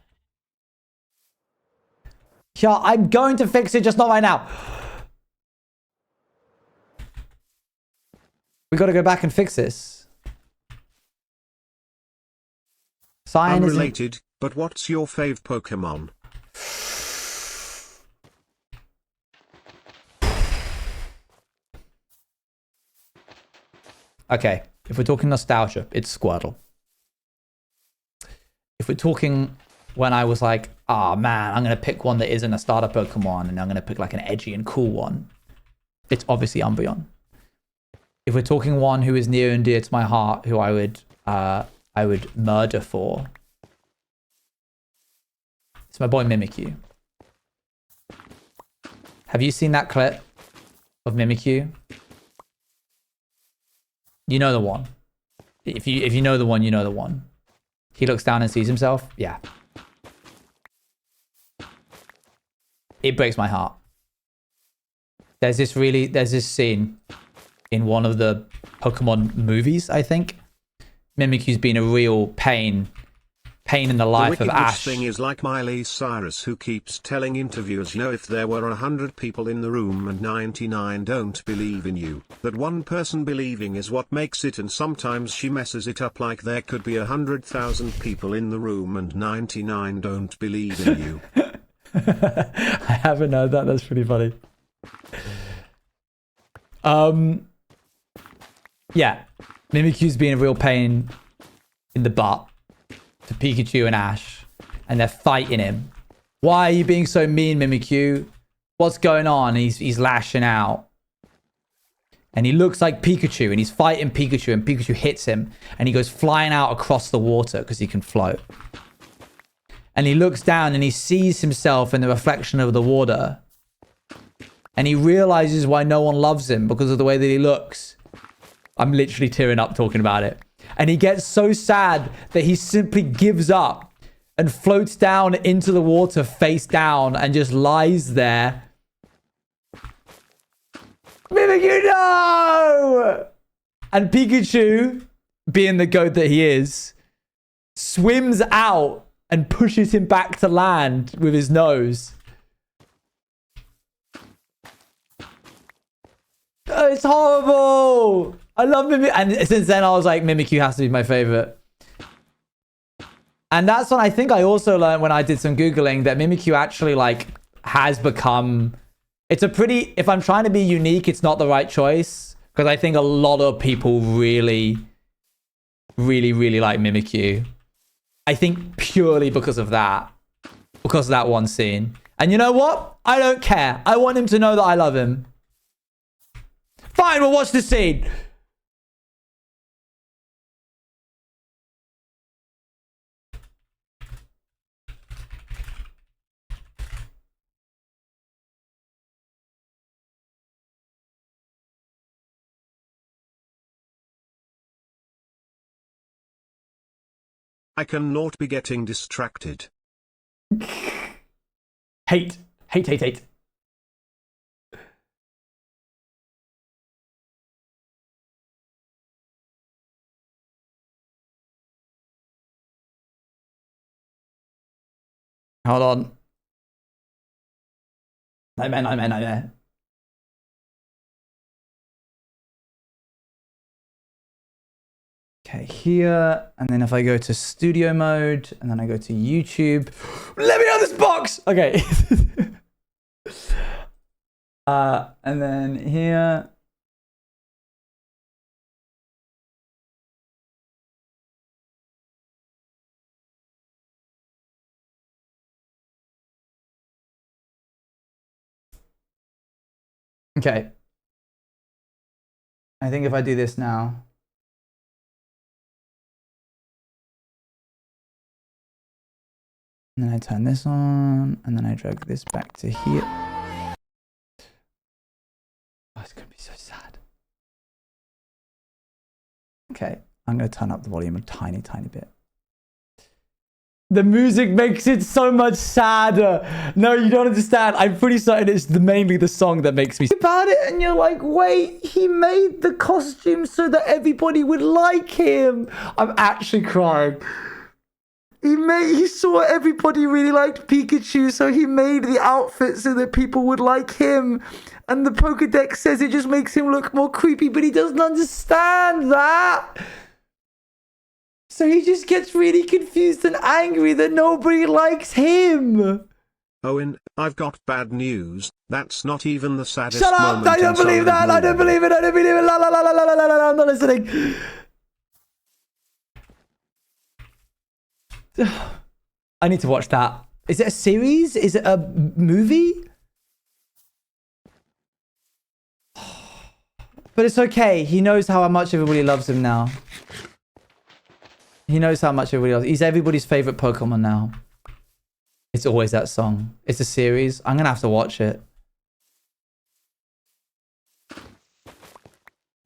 Yeah, I'm going to fix it, just not right now. We got to go back and fix this. Sign Unrelated, but what's your fave Pokemon? Okay, if we're talking nostalgia, it's Squirtle. If we're talking when I was like, oh man, I'm going to pick one that isn't a starter Pokemon and I'm going to pick like an edgy and cool one, it's obviously Umbreon. If we're talking one who is near and dear to my heart, who I would murder for, it's my boy Mimikyu. Have you seen that clip of Mimikyu? You know the one. If you know the one, you know the one. He looks down and sees himself. Yeah. It breaks my heart. There's this scene in one of the Pokemon movies, I think. Mimikyu's been a real pain in the life of Ash. The thing is like Miley Cyrus, who keeps telling interviewers, if there were 100 people in the room and 99 don't believe in you, that one person believing is what makes it, and sometimes she messes it up like there could be 100,000 people in the room and 99 don't believe in you. I haven't heard that. That's pretty funny. Yeah. Mimikyu's been a real pain in the butt to Pikachu and Ash, and they're fighting him. Why are you being so mean, Mimikyu? What's going on? He's lashing out. And he looks like Pikachu, and he's fighting Pikachu, and Pikachu hits him, and he goes flying out across the water because he can float. And he looks down and he sees himself in the reflection of the water. And he realizes why no one loves him, because of the way that he looks. I'm literally tearing up talking about it. And he gets so sad that he simply gives up and floats down into the water face down and just lies there. Mimikyu, no! And Pikachu, being the goat that he is, swims out and pushes him back to land with his nose. Oh, it's horrible. I love Mimikyu. And since then, I was like, Mimikyu has to be my favorite. And that's when I think I also learned, when I did some Googling, that Mimikyu actually has become... It's a pretty... If I'm trying to be unique, it's not the right choice. Because I think a lot of people really, really, really like Mimikyu. I think purely because of that. Because of that one scene. And you know what? I don't care. I want him to know that I love him. Fine, we'll watch the scene. I cannot be getting distracted. Hate. Hate, hate, hate. Hold on. Nightmare. Okay, here. And then if I go to studio mode, and then I go to YouTube. Let me know this box! Okay. And then here. Okay. I think if I do this now. And then I turn this on, and then I drag this back to here. Oh, it's gonna be so sad. Okay, I'm gonna turn up the volume a tiny, tiny bit. The music makes it so much sadder. No, you don't understand. I'm pretty certain it's mainly the song that makes me about it, and you're like, wait, he made the costume so that everybody would like him. I'm actually crying. He saw everybody really liked Pikachu, so he made the outfit so that people would like him. And the Pokédex says it just makes him look more creepy, but he doesn't understand that. So he just gets really confused and angry that nobody likes him. Owen, I've got bad news. That's not even the saddest Shut up! moment I don't believe that! I don't believe it! I don't believe it! La la la la la la la! I'm not listening. I need to watch that. Is it a series? Is it a movie? But it's okay. He knows how much everybody loves him now. He knows how much everybody loves him. He's everybody's favorite Pokemon now. It's always that song. It's a series. I'm going to have to watch it.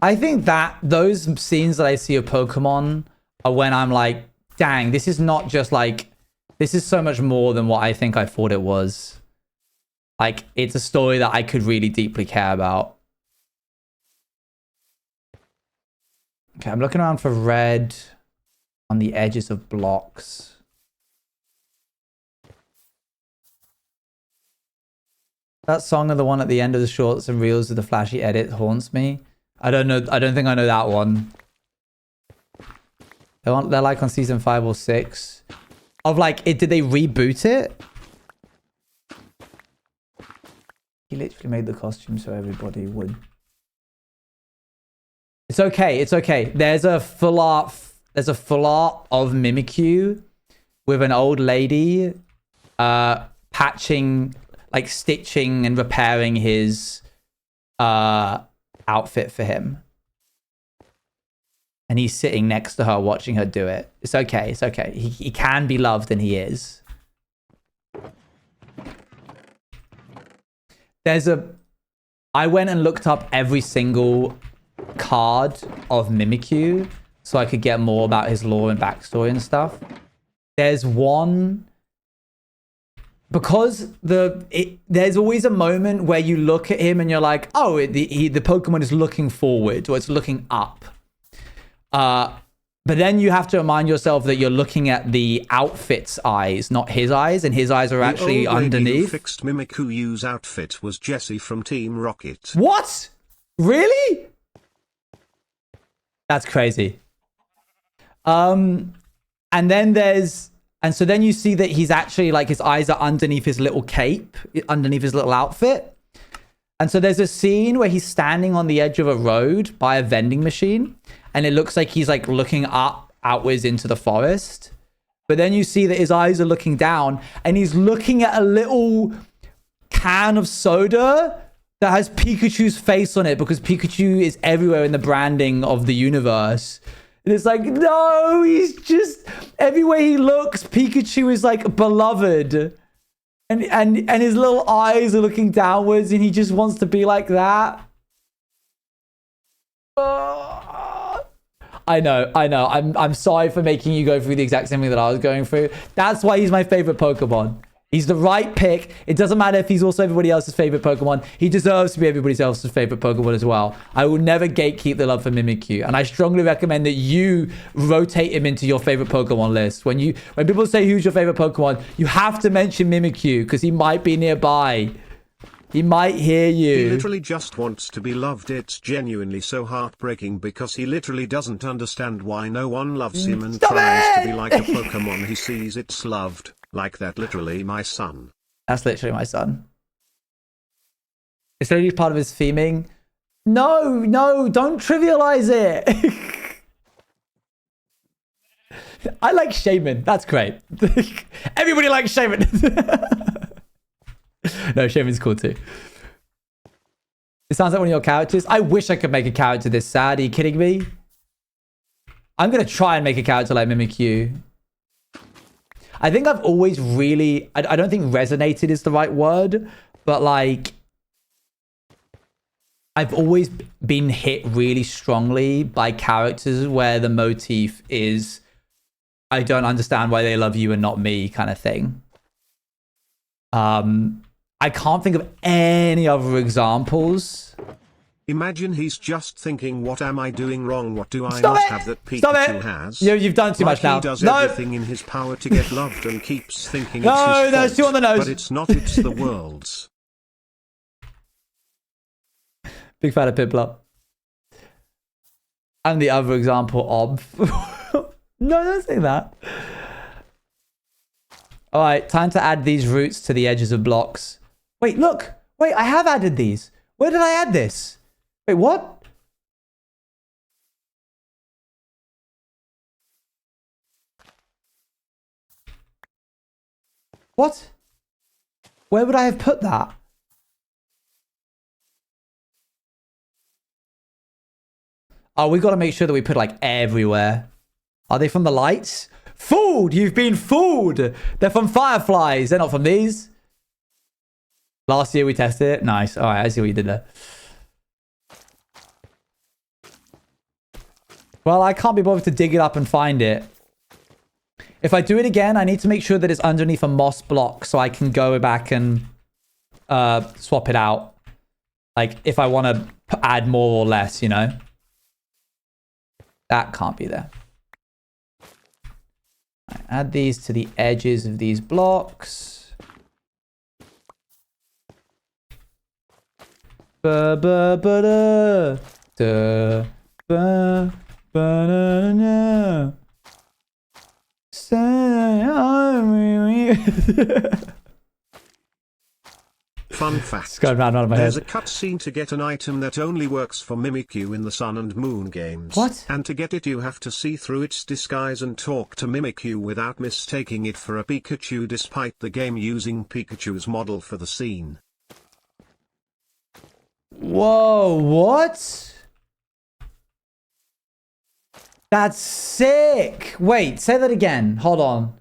I think that those scenes that I see of Pokemon are when I'm like, dang, this is not just like, this is so much more than what I think I thought it was. Like, it's a story that I could really deeply care about. Okay, I'm looking around for red on the edges of blocks. That song of the one at the end of the shorts and reels with the flashy edit haunts me. I don't know. I don't think I know that one. They're like on season 5 or 6. Of like, did they reboot it? He literally made the costume so everybody would. It's okay. It's okay. There's a full art of Mimikyu with an old lady patching, like stitching and repairing his outfit for him. And he's sitting next to her watching her do it. It's okay. It's okay. He can be loved, and he is. I went and looked up every single card of Mimikyu so I could get more about his lore and backstory and stuff. There's one... Because there's always a moment where you look at him and you're like, oh, the Pokemon is looking forward or it's looking up. But then you have to remind yourself that you're looking at the outfit's eyes, not his eyes, and his eyes are actually underneath. Who fixed Mimikyu's outfit was Jessie from Team Rocket. What? Really? That's crazy. And so then you see that he's actually like his eyes are underneath his little cape, underneath his little outfit. And so there's a scene where he's standing on the edge of a road by a vending machine. And it looks like he's like looking outwards into the forest. But then you see that his eyes are looking down and he's looking at a little can of soda that has Pikachu's face on it because Pikachu is everywhere in the branding of the universe. And it's like, no, he's just everywhere he looks, Pikachu is like beloved. And his little eyes are looking downwards and he just wants to be like that. I know. I'm sorry for making you go through the exact same thing that I was going through. That's why he's my favorite Pokemon. He's the right pick. It doesn't matter if he's also everybody else's favorite Pokemon. He deserves to be everybody else's favorite Pokemon as well. I will never gatekeep the love for Mimikyu. And I strongly recommend that you rotate him into your favorite Pokemon list. When people say who's your favorite Pokemon, you have to mention Mimikyu because he might be nearby. He might hear you. He literally just wants to be loved. It's genuinely so heartbreaking because he literally doesn't understand why no one loves him and tries to be like a Pokemon he sees it's loved. Like that, literally my son. That's literally my son. It's literally part of his theming. No, don't trivialize it. I like Shaman. That's great. Everybody likes Shaman. No, Shaman's cool too. It sounds like one of your characters. I wish I could make a character this sad. Are you kidding me? I'm going to try and make a character like Mimikyu. I think I've always really... I don't think resonated is the right word, but like... I've always been hit really strongly by characters where the motif is I don't understand why they love you and not me kind of thing. I can't think of any other examples. Imagine he's just thinking, what am I doing wrong? What do I not have that Pikachu has? You've done too much now. He does everything in his power to get loved and keeps thinking it's his fault. There's two on the nose. But it's not, it's the world's. Big fan of Piplup. And the other example of... No, don't say that. All right, time to add these roots to the edges of blocks. Wait, look. Wait, I have added these. Where did I add this? Wait, what? What? Where would I have put that? Oh, we got to make sure that we put like everywhere. Are they from the lights? Fooled! You've been fooled! They're from fireflies. They're not from these. Last year we tested it. Nice. All right, I see what you did there. Well, I can't be bothered to dig it up and find it. If I do it again, I need to make sure that it's underneath a moss block so I can go back and swap it out. Like, if I want to add more or less, you know? That can't be there. Right, add these to the edges of these blocks. Ba ba ba da. Da ba ba da da. Fun fact. It's going round my There's head. a cutscene to get an item that only works for Mimikyu in the Sun and Moon games. What? And to get it you have to see through its disguise and talk to Mimikyu without mistaking it for a Pikachu, despite the game using Pikachu's model for the scene. Whoa, what? That's sick. Wait, say that again. Hold on.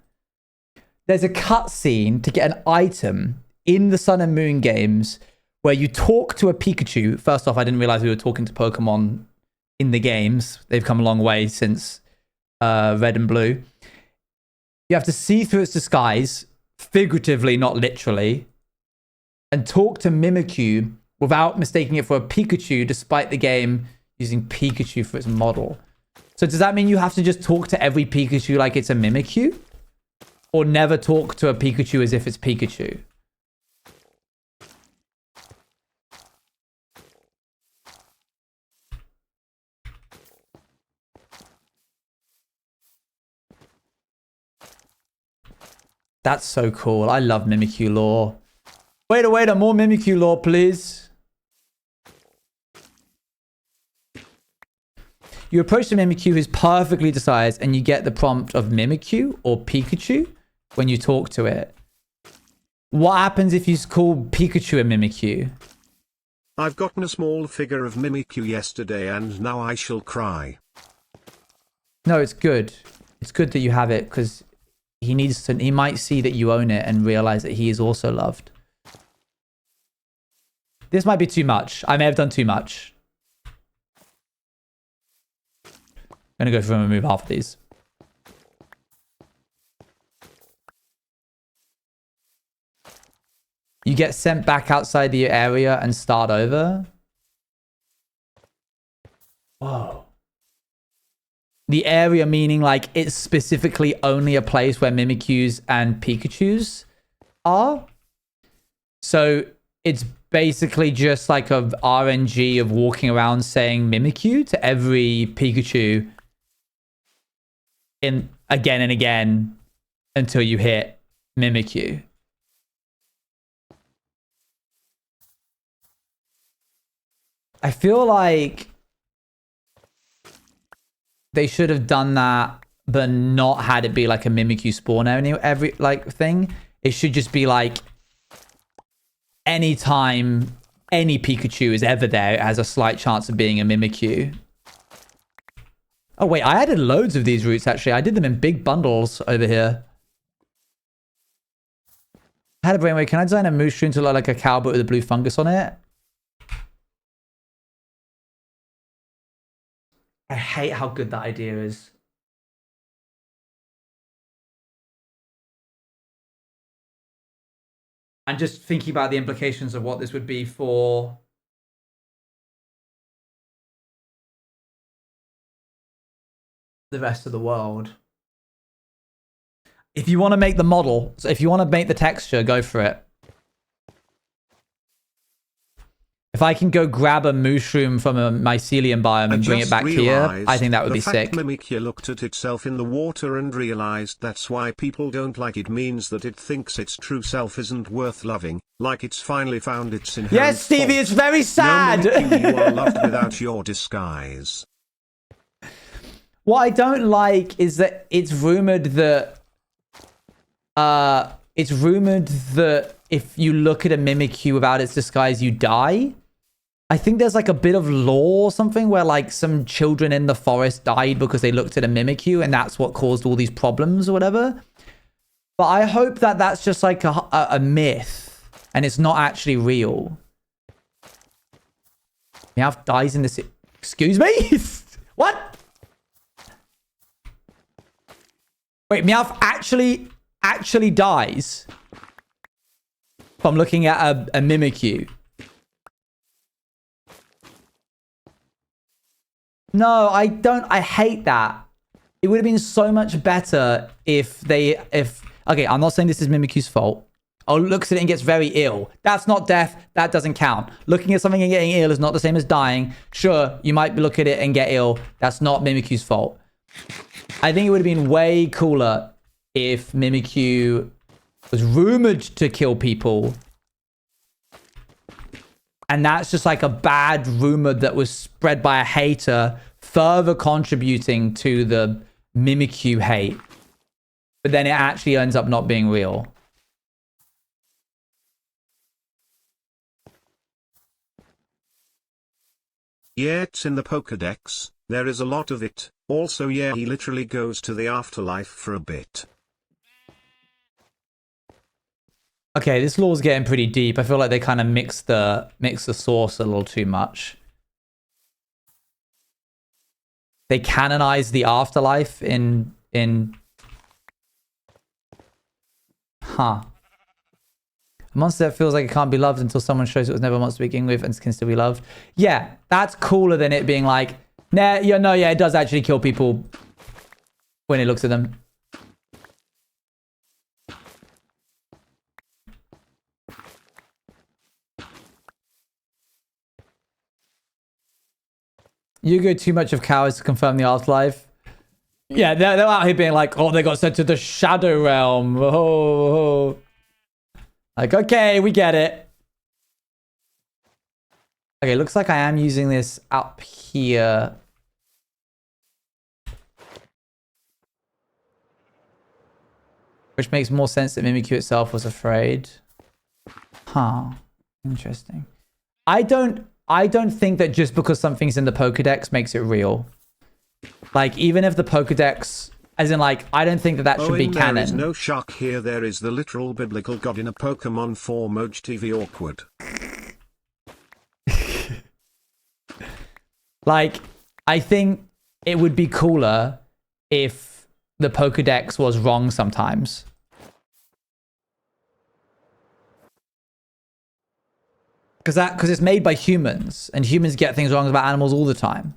There's a cutscene to get an item in the Sun and Moon games where you talk to a Pikachu. First off, I didn't realize we were talking to Pokemon in the games. They've come a long way since Red and Blue. You have to see through its disguise, figuratively, not literally, and talk to Mimikyu without mistaking it for a Pikachu, despite the game using Pikachu for its model. So does that mean you have to just talk to every Pikachu like it's a Mimikyu? Or never talk to a Pikachu as if it's Pikachu? That's so cool. I love Mimikyu lore. Wait, more Mimikyu lore, please. You approach the Mimikyu who's perfectly disguised and you get the prompt of Mimikyu or Pikachu when you talk to it. What happens if you call Pikachu a Mimikyu? I've gotten a small figure of Mimikyu yesterday and now I shall cry. No, it's good. It's good that you have it because he might see that you own it and realize that he is also loved. This might be too much. I may have done too much. I'm going to go through and remove half of these. You get sent back outside the area and start over. Whoa. The area meaning like it's specifically only a place where Mimikyus and Pikachus are. So it's basically just like a RNG of walking around saying Mimikyu to every Pikachu in again and again until you hit Mimikyu. I feel like they should have done that, but not had it be like a Mimikyu spawn every like thing. It should just be like anytime any Pikachu is ever there, it has a slight chance of being a Mimikyu. Oh wait, I added loads of these routes actually. I did them in big bundles over here. I had a brainwave. Can I design a mushroom to look like a cowboy with a blue fungus on it? I hate how good that idea is. And just thinking about the implications of what this would be for the rest of the world. If you want to make the model, so if you want to make the texture, go for it. If I can go grab a mushroom from a mycelium biome and bring it back here, I think that would be sick. The fact Mimikyu looked at itself in the water and realized that's why people don't like it means that it thinks its true self isn't worth loving, like it's finally found its inherent Yes, Stevie, fault. it's very sad. No, Mimikyu, you are loved without your disguise. What I don't like is that it's rumored that if you look at a Mimikyu without its disguise, you die. I think there's like a bit of lore or something where like some children in the forest died because they looked at a Mimikyu and that's what caused all these problems or whatever. But I hope that that's just like a myth and it's not actually real. Meowth dies in this. Excuse me? What? Wait, Meowth actually dies from looking at a Mimikyu. No, I don't. I hate that. It would have been so much better if okay, I'm not saying this is Mimikyu's fault. Oh, looks at it and gets very ill. That's not death. That doesn't count. Looking at something and getting ill is not the same as dying. Sure, you might look at it and get ill. That's not Mimikyu's fault. I think it would have been way cooler if Mimikyu was rumored to kill people. And that's just like a bad rumor that was spread by a hater, further contributing to the Mimikyu hate. But then it actually ends up not being real. Yeah, it's in the Pokédex. There is a lot of it. Also, yeah, he literally goes to the afterlife for a bit. Okay, this lore's getting pretty deep. I feel like they kind of mix the source a little too much. They canonize the afterlife in Huh. A monster that feels like it can't be loved until someone shows it was never a monster to begin with and can still be loved. Yeah, that's cooler than it being like, nah, yeah, no, yeah, it does actually kill people when it looks at them. You go too much of cowards to confirm the afterlife. Yeah, they're out here being like, oh, they got sent to the Shadow Realm. Oh. Like, okay, we get it. Okay, looks like I am using this up here. Which makes more sense that Mimikyu itself was afraid. Huh. Interesting. I don't think that just because something's in the Pokédex makes it real. Like, even if the Pokédex, as in, like, I don't think that should be canon. There is no shock here. There is the literal biblical god in a Pokemon form. TV awkward. Like, I think it would be cooler if the Pokédex was wrong sometimes. Because it's made by humans, and humans get things wrong about animals all the time.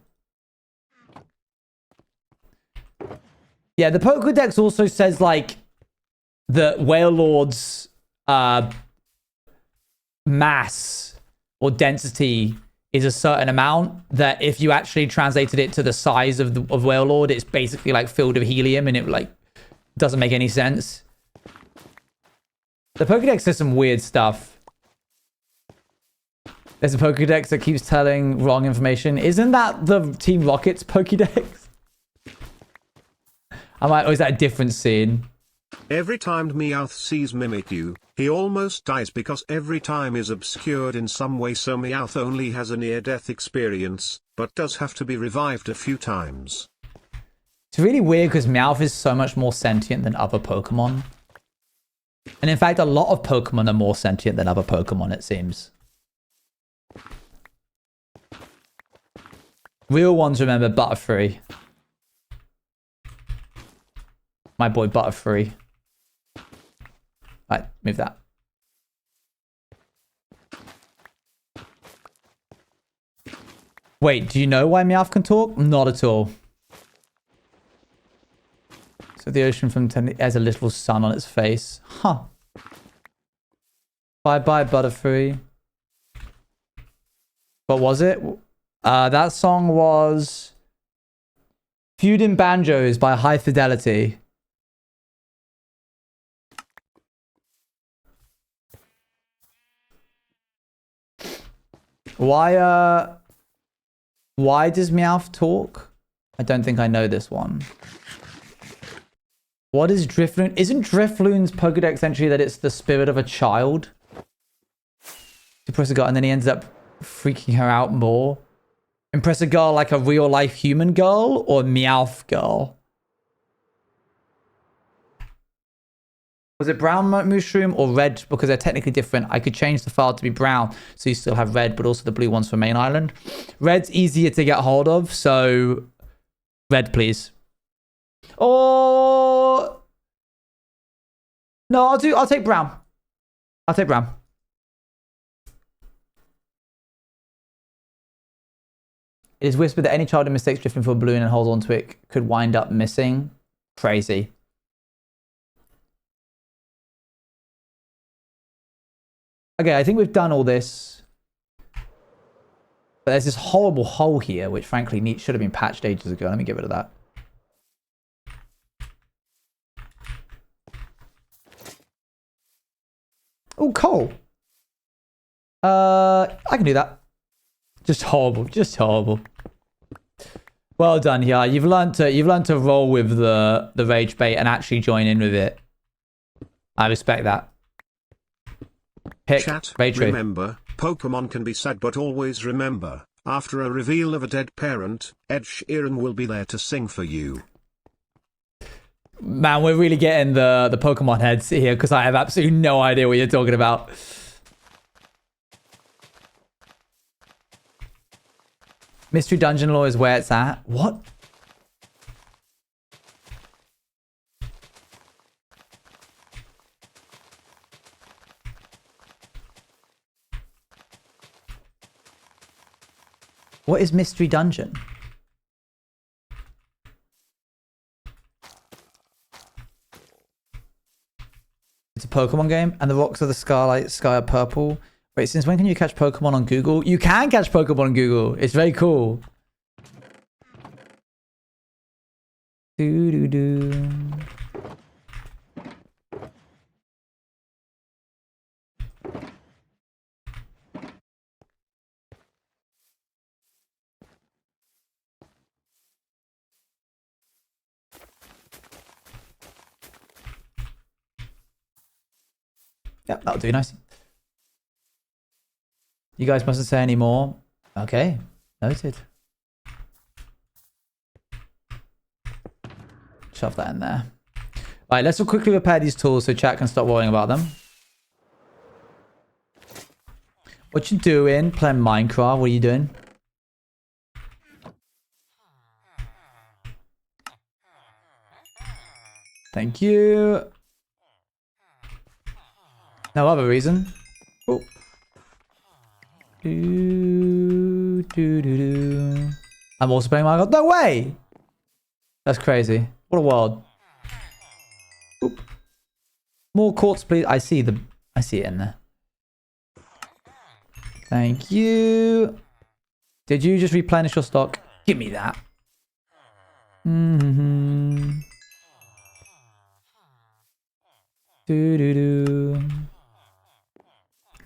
Yeah, the Pokédex also says, like, the Whale Lord's mass or density is a certain amount that if you actually translated it to the size of Whale Lord, it's basically like filled with helium, and it like doesn't make any sense. The Pokédex says some weird stuff. There's a Pokédex that keeps telling wrong information. Isn't that the Team Rocket's Pokédex? Or is that a different scene? Every time Meowth sees Mimikyu, he almost dies because every time is obscured in some way, so Meowth only has a near-death experience, but does have to be revived a few times. It's really weird because Meowth is so much more sentient than other Pokemon. And in fact, a lot of Pokemon are more sentient than other Pokemon, it seems. Real ones remember Butterfree. My boy Butterfree. Right, move that. Wait, do you know why Meowth can talk? Not at all. So the ocean from 10 has a little sun on its face. Huh. Bye-bye, Butterfree. What was it? That song was Feuding Banjos by High Fidelity. Why does Meowth talk? I don't think I know this one. What is Drifloon? Isn't Drifloon's Pokédex entry that it's the spirit of a child? Impress a girl, and then he ends up freaking her out more. Impress a girl like a real life human girl or Meowth girl? Was it brown mushroom or red? Because they're technically different. I could change the file to be brown, so you still have red, but also the blue ones for main island. Red's easier to get hold of, so red, please. Or No, I'll take brown. I'll take brown. It is whispered that any child in mistakes drifting for a balloon and holds onto it could wind up missing. Crazy. Okay, I think we've done all this. But there's this horrible hole here, which frankly should have been patched ages ago. Let me get rid of that. Oh, coal. I can do that. Just horrible. Just horrible. Well done, yeah. You've learned to roll with the rage bait and actually join in with it. I respect that. Pick Chat, rage bait. remember, Pokemon can be sad, but always remember, after a reveal of a dead parent, Ed Sheeran will be there to sing for you. Man, we're really getting the Pokemon heads here because I have absolutely no idea what you're talking about. Mystery Dungeon Lore is where it's at. What? What is Mystery Dungeon? It's a Pokemon game, and the rocks of the sky are purple. Wait, since when can you catch Pokemon on Google? You can catch Pokemon on Google. It's very cool. Do. Yep, that'll do nice. You guys mustn't say any more. Okay, noted. Shove that in there. All right, let's quickly repair these tools so chat can stop worrying about them. What you doing? Playing Minecraft? What are you doing? Thank you. No other reason. Oh. I'm also playing Minecraft. No way! That's crazy. What a world. Oop. More quartz, please. I see it in there. Thank you. Did you just replenish your stock? Give me that.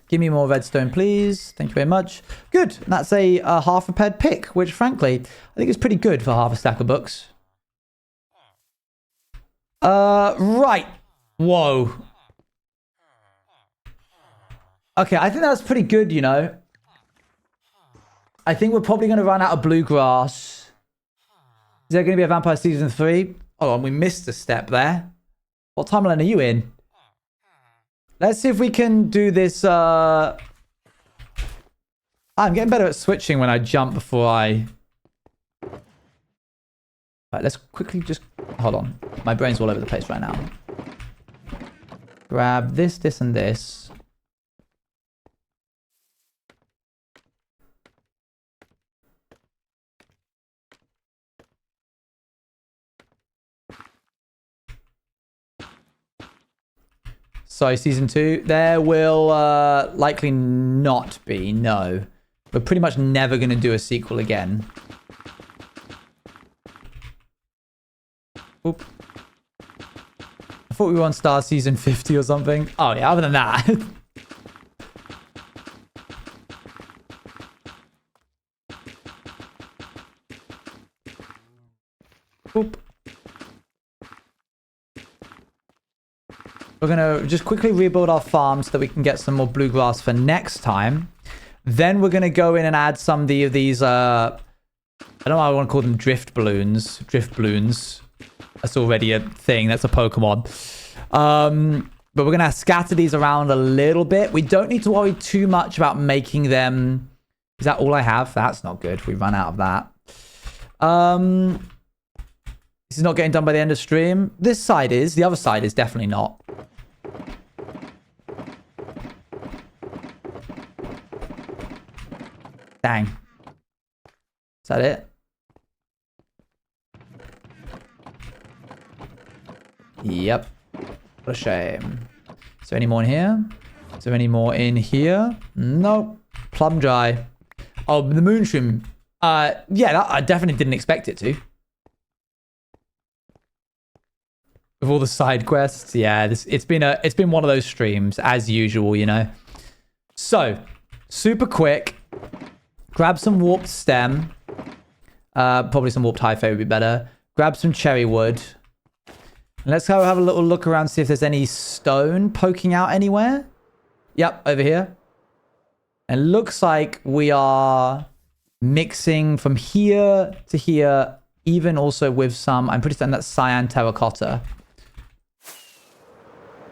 Give me more redstone, please. Thank you very much. Good. And that's a half repaired pick, which frankly, I think is pretty good for half a stack of books. Right. Whoa. Okay, I think that's pretty good, you know. I think we're probably going to run out of Bluegrass. Is there going to be a Vampire Season 3? Hold on, we missed a step there. What timeline are you in? Let's see if we can do this. I'm getting better at switching when I jump before I... Right, let's quickly just... Hold on. My brain's all over the place right now. Grab this, this, and this. So, Season 2, there will likely not be, no. We're pretty much never going to do a sequel again. Oop. I thought we were on Star Season 50 or something. Oh, yeah, other than that. Oop. We're going to just quickly rebuild our farm so that we can get some more bluegrass for next time. Then we're going to go in and add some of these, I don't know why I want to call them drift balloons. Drift balloons. That's already a thing. That's a Pokemon. But we're going to scatter these around a little bit. We don't need to worry too much about making them... Is that all I have? That's not good. We run out of that. This is not getting done by the end of stream. This side is. The other side is definitely not. Dang. Is that it? Yep. What a shame. Is there any more in here? Is there any more in here? Nope. Plum dry. Oh, the moonshroom. Yeah, I definitely didn't expect it to. With all the side quests, yeah, it's been one of those streams as usual, you know. So, super quick. Grab some warped stem. Probably some warped hyphae would be better. Grab some cherry wood. And let's go have a little look around, see if there's any stone poking out anywhere. Yep, over here. And it looks like we are mixing from here to here, even also with some, I'm pretty certain that's cyan terracotta.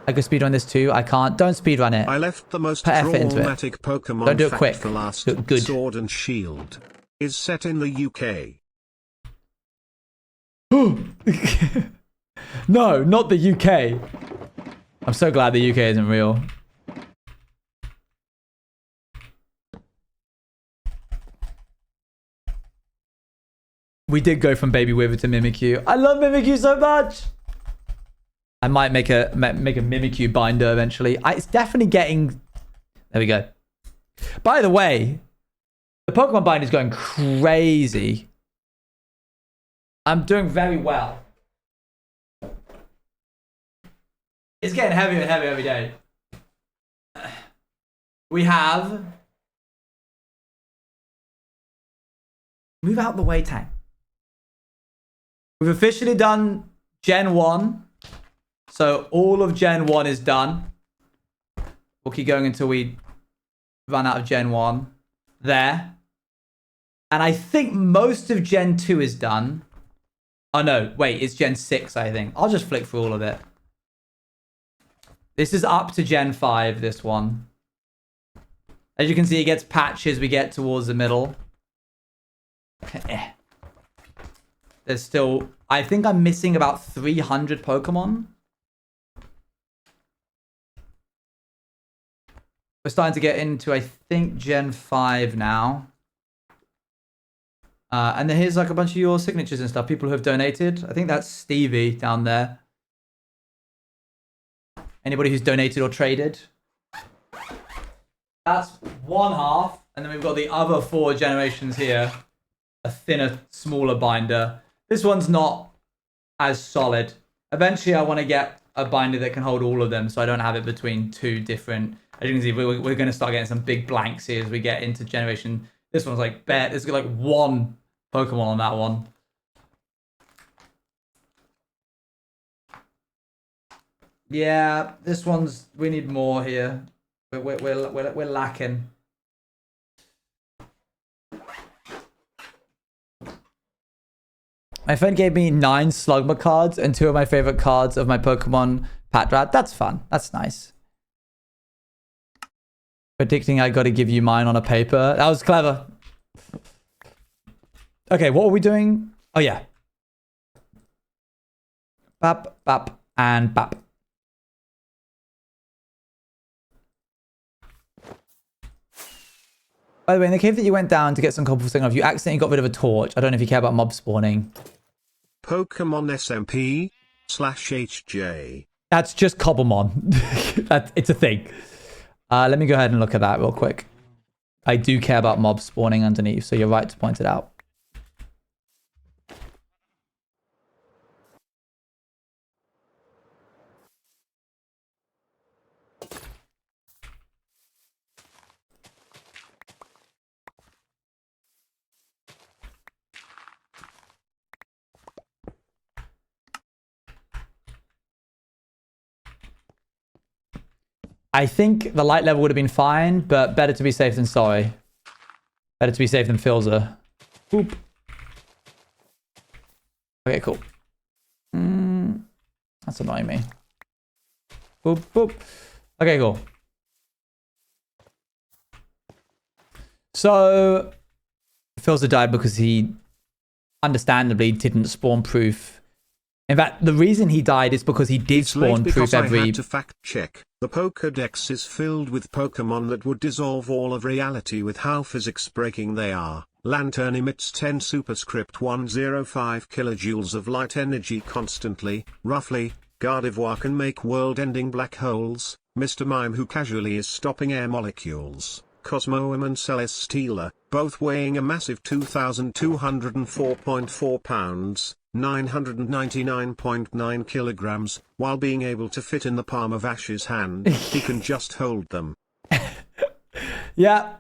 I could speedrun this too. I can't. Don't speedrun it. I left the most Put effort into it. traumatic Pokemon Don't do it fact quick. for last. Do it good. Sword and Shield is set in the UK. No, not the UK. I'm so glad the UK isn't real. We did go from Baby Wither to Mimikyu. I love Mimikyu so much. I might make a Mimikyu binder eventually. It's definitely getting... There we go. By the way, the Pokemon binder is going crazy. I'm doing very well. It's getting heavier and heavier every day. We have... Move out the way, Tang. We've officially done Gen 1. So all of Gen 1 is done. We'll keep going until we run out of Gen 1. There. And I think most of Gen 2 is done. Oh no, wait, it's Gen 6, I think. I'll just flick through all of it. This is up to Gen 5, this one. As you can see, it gets patches we get towards the middle. There's still... I think I'm missing about 300 Pokemon. We're starting to get into, I think, Gen 5 now. And then here's like a bunch of your signatures and stuff. People who have donated. I think that's Stevie down there. Anybody who's donated or traded. That's one half. And then we've got the other 4 generations here. A thinner, smaller binder. This one's not as solid. Eventually, I want to get a binder that can hold all of them so I don't have it between 2 different... As you can see, we're going to start getting some big blanks here as we get into generation. This one's like bare. There's like 1 Pokemon on that one. Yeah, this one's... We need more here. We're lacking. My friend gave me 9 Slugma cards and 2 of my favorite cards of my Pokemon Patrat. That's fun. That's nice. Predicting I got to give you mine on a paper. That was clever. Okay, what are we doing? Oh, yeah. Bap, bap, and bap. By the way, in the cave that you went down to get some copper signal, you accidentally got rid of a torch. I don't know if you care about mob spawning. Pokemon SMP/HJ. That's just Cobblemon. It's a thing. Let me go ahead and look at that real quick. I do care about mob spawning underneath, so you're right to point it out. I think the light level would have been fine, but better to be safe than sorry. Better to be safe than Filzer. Boop. Okay, cool. That's annoying me. Boop, boop. Okay, cool. So, Filzer died because he understandably didn't spawn proof In fact, the reason he died is because he did It's late spawn proof because I every... had to fact check. The Pokédex is filled with Pokemon that would dissolve all of reality with how physics breaking they are. Lantern emits 10 superscript 105 kilojoules of light energy constantly, roughly. Gardevoir can make world-ending black holes. Mr. Mime who casually is stopping air molecules. Cosmoem and Celesteela, both weighing a massive 2,204.4 pounds, 999.9 kilograms, while being able to fit in the palm of Ash's hand. He can just hold them. Yeah.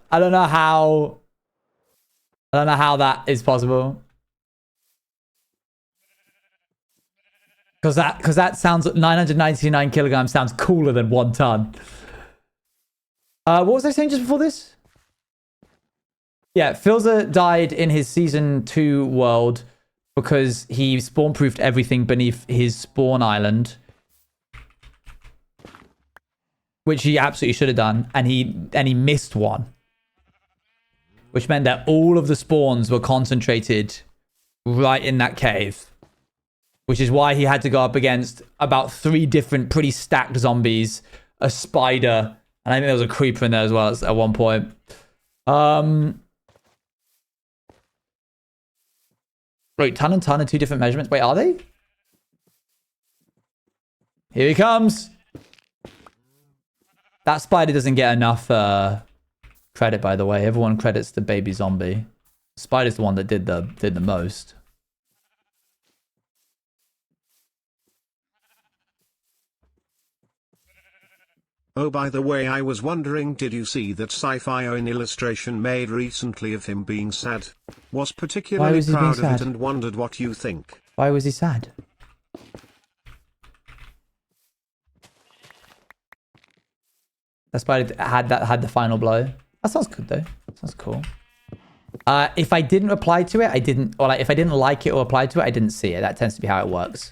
I don't know how that is possible. Because that sounds... 999 kilograms sounds cooler than 1 ton. What was I saying just before this? Yeah, Filza died in his Season 2 world because he spawn-proofed everything beneath his spawn island. Which he absolutely should have done. And he missed one. Which meant that all of the spawns were concentrated right in that cave. Which is why he had to go up against about 3 different pretty stacked zombies. A spider... And I think there was a creeper in there as well at one point. Wait, ton and ton are 2 different measurements. Wait, are they? Here he comes. That spider doesn't get enough credit, by the way. Everyone credits the baby zombie. Spider's the one that did the most. Oh, by the way, I was wondering, did you see that sci-fi Owen illustration made recently of him being sad? Was particularly proud of it and wondered what you think. Why was he sad? That spider had the final blow. That sounds good though. That sounds cool. If I didn't reply to it, I didn't, or like if I didn't like it or reply to it, I didn't see it. That tends to be how it works.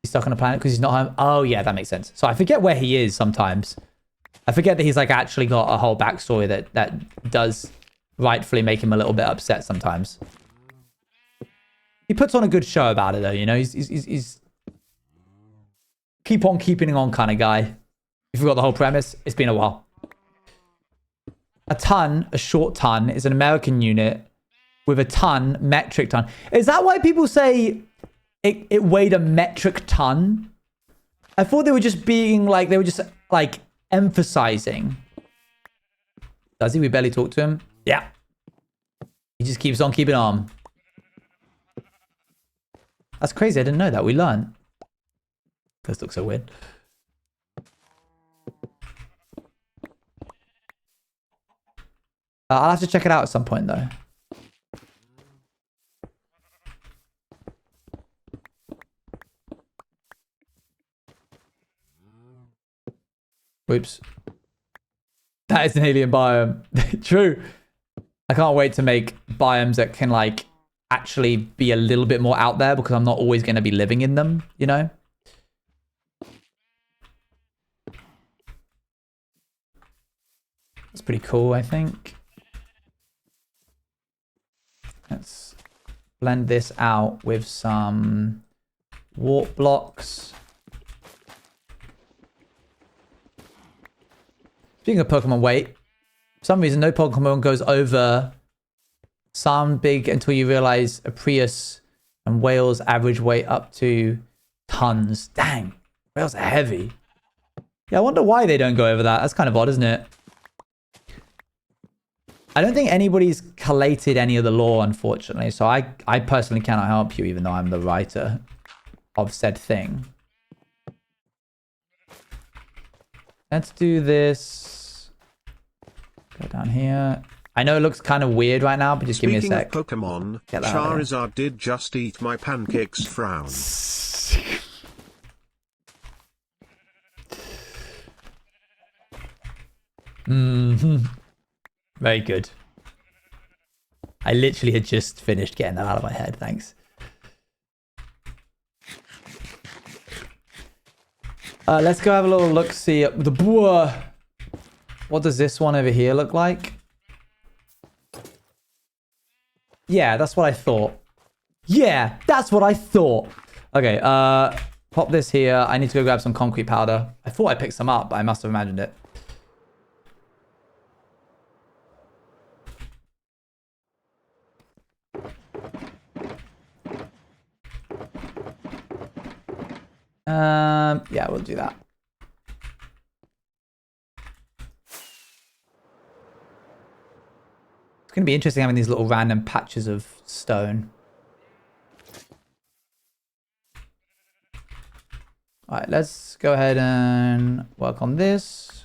He's stuck on a planet because he's not home. Oh yeah, that makes sense. So I forget where he is sometimes. I forget that he's like actually got a whole backstory that does rightfully make him a little bit upset sometimes. He puts on a good show about it though, you know. He's keep on keeping on kind of guy. You forgot the whole premise. It's been a while. A ton, a short ton, is an American unit with a ton, metric ton. Is that why people say it weighed a metric ton? I thought they were just being like, they were just like emphasizing. Does he? We barely talk to him. Yeah. He just keeps on keeping on. That's crazy. I didn't know that. We learned. This looks so weird. I'll have to check it out at some point though. Whoops. That is an alien biome. True. I can't wait to make biomes that can like actually be a little bit more out there because I'm not always going to be living in them, you know? It's pretty cool, I think. Let's blend this out with some warp blocks. Speaking of Pokemon weight, for some reason no Pokemon goes over some big until you realize a Prius and whales average weight up to tons. Dang, whales are heavy. Yeah, I wonder why they don't go over that. That's kind of odd, isn't it? I don't think anybody's collated any of the lore, unfortunately. So I personally cannot help you, even though I'm the writer of said thing. Let's do this. Go down here. I know it looks kind of weird right now, but just give me a sec. Speaking of Pokemon, Charizard did just eat my pancakes frown. Very good. I literally had just finished getting that out of my head. Thanks. Let's go have a little look, see the boar. What does this one over here look like? Yeah, that's what I thought. Yeah, that's what I thought. Okay, pop this here. I need to go grab some concrete powder. I thought I picked some up, but I must have imagined it. Yeah, we'll do that. It's going to be interesting having these little random patches of stone. All right, let's go ahead and work on this.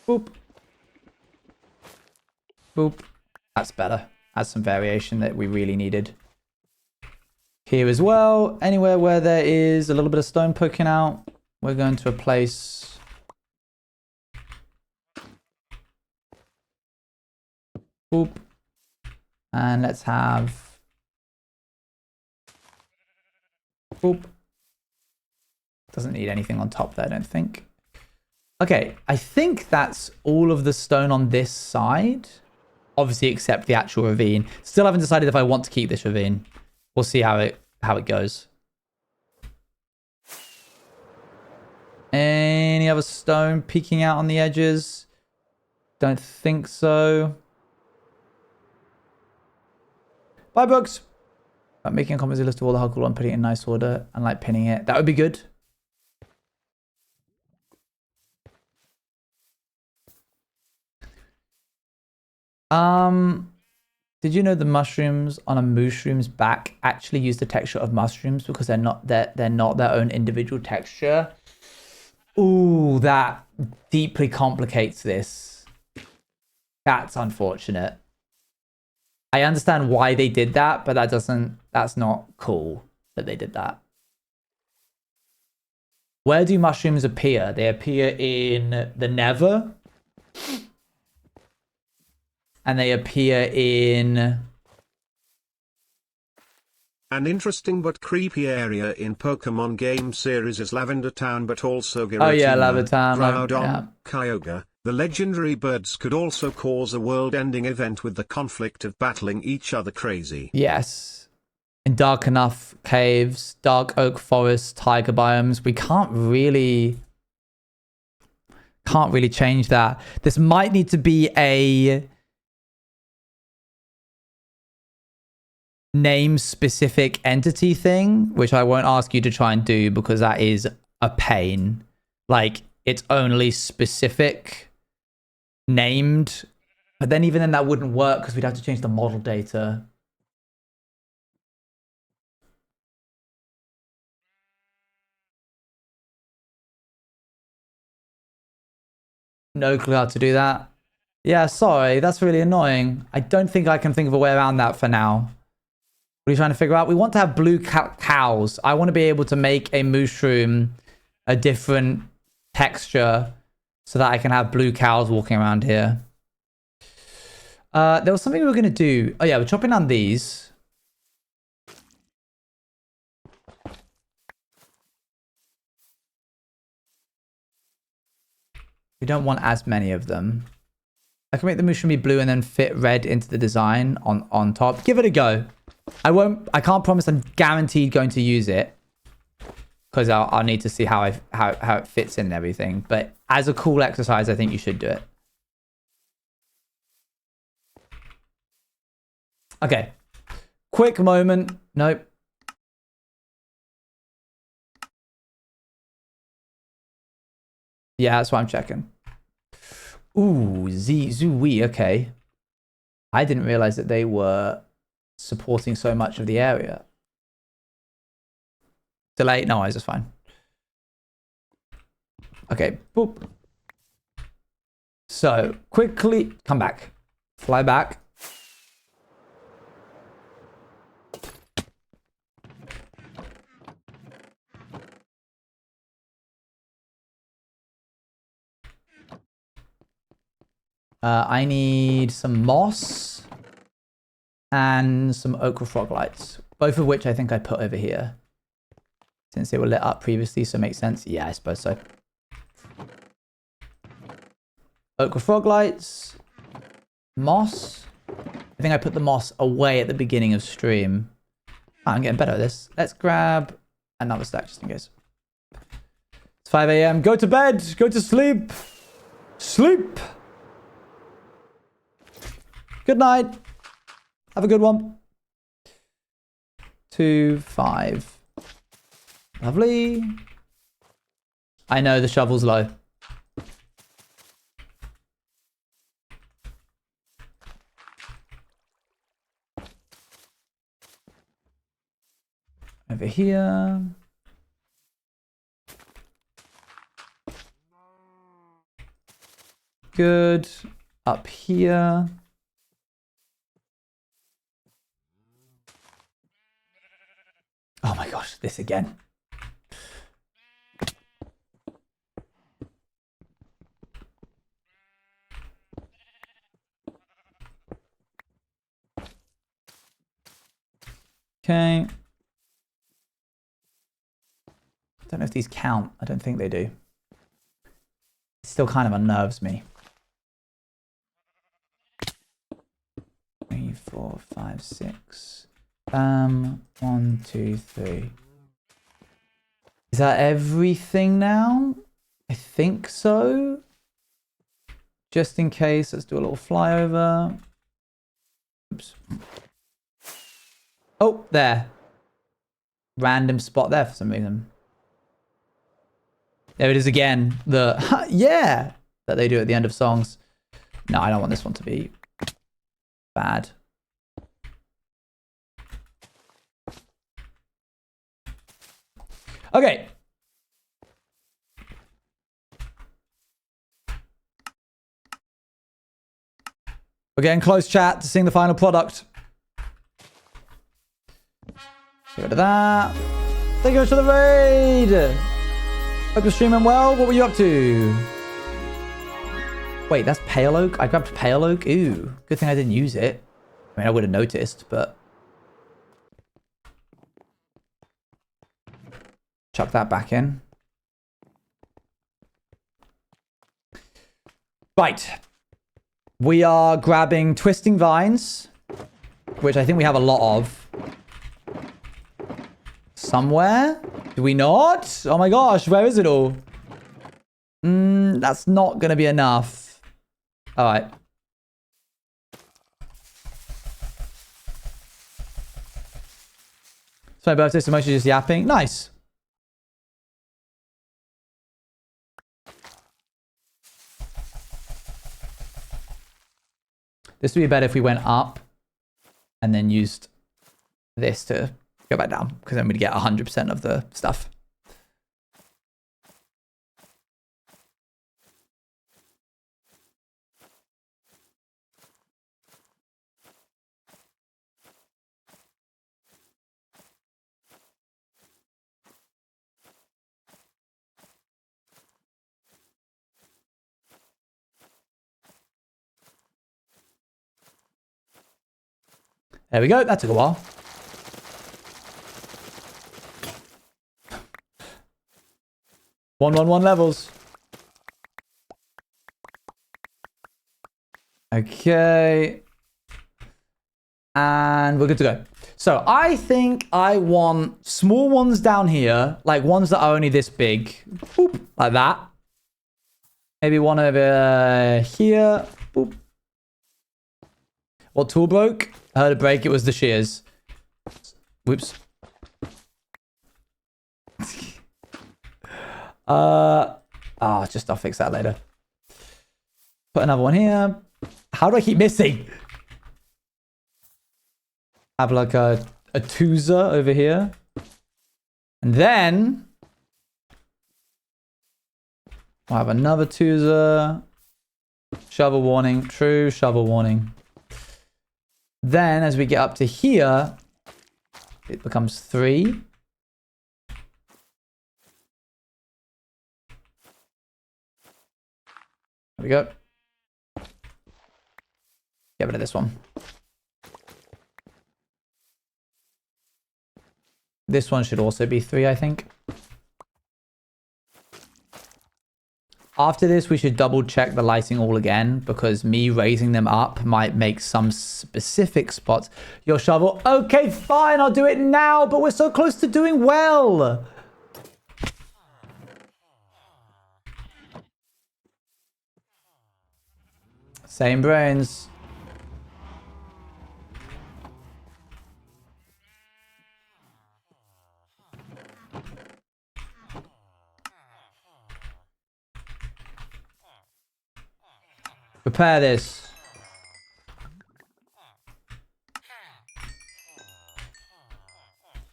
Boop. Boop. That's better. That's some variation that we really needed. Here as well, anywhere where there is a little bit of stone poking out, we're going to replace... Boop. And let's have... Boop. Doesn't need anything on top there, I don't think. Okay, I think that's all of the stone on this side. Obviously, except the actual ravine. Still haven't decided if I want to keep this ravine. We'll see how it goes. Any other stone peeking out on the edges? Don't think so. Bye, Brooks. I'm making a composite list of all the hardcore and putting it in nice order and like pinning it. That would be good. Did you know the mushrooms on a mushroom's back actually use the texture of mushrooms because they're not their own individual texture? Ooh, that deeply complicates this. That's unfortunate. I understand why they did that, but that's not cool that they did that. Where do mushrooms appear? They appear in the Nether. And they appear in... An interesting but creepy area in Pokemon game series is Lavender Town, but also Giratina, oh yeah, Lavender Town. Groudon, Yeah. Kyogre. The legendary birds could also cause a world-ending event with the conflict of battling each other crazy. Yes. In dark enough caves, dark oak forests, tiger biomes, we can't really change that. This might need to be a name specific entity thing, which I won't ask you to try and do because that is a pain. Like, it's only specific named, but then even then that wouldn't work because we'd have to change the model data. No clue how to do that. Yeah, sorry, that's really annoying. I don't think I can think of a way around that for now. What are you trying to figure out? We want to have blue cows. I want to be able to make a mushroom a different texture so that I can have blue cows walking around here. There was something we were going to do. Oh yeah, we're chopping down these. We don't want as many of them. I can make the mushroom be blue and then fit red into the design on top. Give it a go. I can't promise I'm guaranteed going to use it because I'll need to see how it fits in and everything. But as a cool exercise, I think you should do it. Okay. Quick moment. Nope. Yeah, that's what I'm checking. Ooh, Zooey. Okay. I didn't realize that they were supporting so much of the area. Delay? No, it's just fine. Okay, boop. So, quickly, come back. Fly back. I need some moss and some ochre frog lights, both of which I think I put over here since they were lit up previously, so it makes sense. Yeah, I suppose so. Ochre frog lights, moss. I think I put the moss away at the beginning of stream. Oh, I'm getting better at this. Let's grab another stack just in case. It's 5 a.m. Go to bed. Go to sleep. Sleep. Good night. Have a good one. 2, 5. Lovely. I know the shovel's low. Over here. Good. Up here. Oh my gosh, this again. Okay. Don't know if these count. I don't think they do. It still kind of unnerves me. 3, 4, 5, 6. 1, 2, 3. Is that everything now? I think so. Just in case, let's do a little flyover. Oops. Oh, there. Random spot there for some reason. There it is again. The yeah that they do at the end of songs. No, I don't want this one to be bad. Okay. We're getting close, chat, to seeing the final product. Get rid of that. Thank you much for the raid. Hope you're streaming well. What were you up to? Wait, that's pale oak? I grabbed pale oak? Ooh, good thing I didn't use it. I mean, I would have noticed, but... Chuck that back in. Right. We are grabbing twisting vines, which I think we have a lot of. Somewhere? Do we not? Oh my gosh, where is it all? That's not going to be enough. All right. It's my birthday, so mostly just yapping. Nice. This would be better if we went up and then used this to go back down, because then we'd get 100% of the stuff. There we go. That took a while. One levels. Okay. And we're good to go. So I think I want small ones down here, like ones that are only this big. Boop, like that. Maybe one over here. Boop. What tool broke? I heard it break. It was the shears. Whoops. I'll fix that later. Put another one here. How do I keep missing? Have like a Tuza over here. And then I'll have another Tuza. Shovel warning. True, shovel warning. Then as we get up to here, it becomes 3. There we go. Get rid of this one. This one should also be 3, I think. After this, we should double check the lighting all again because me raising them up might make some specific spots. Your shovel. Okay, fine. I'll do it now, but we're so close to doing well. Same brains. Prepare this.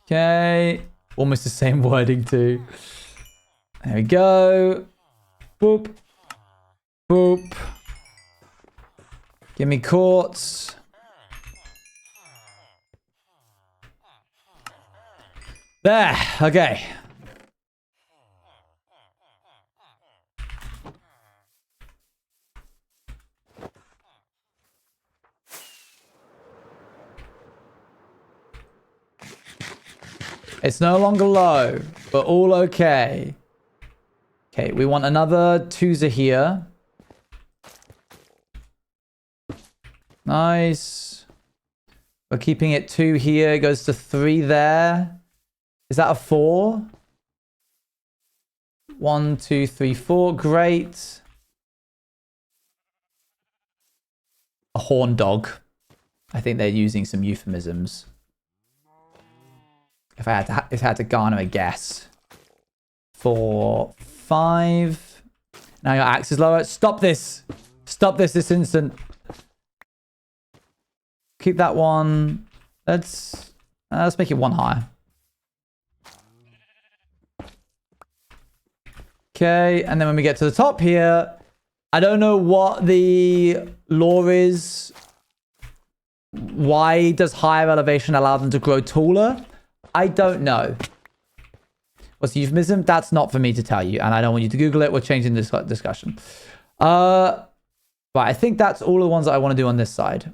Okay. Almost the same wording too. There we go. Boop. Boop. Give me quartz. There. Okay. It's no longer low, but all okay. Okay, we want another twoozer here. Nice. We're keeping it 2 here. It goes to 3 there. Is that a 4? 1, 2, 3, 4. Great. A horn dog. I think they're using some euphemisms. If I had to garner a guess. 4, 5. Now your axe is lower. Stop this. Stop this instant. Keep that one. Let's make it 1 higher. Okay, and then when we get to the top here, I don't know what the law is. Why does higher elevation allow them to grow taller? I don't know. What's the euphemism? That's not for me to tell you, and I don't want you to Google it. We're changing this discussion. Right, I think that's all the ones that I want to do on this side.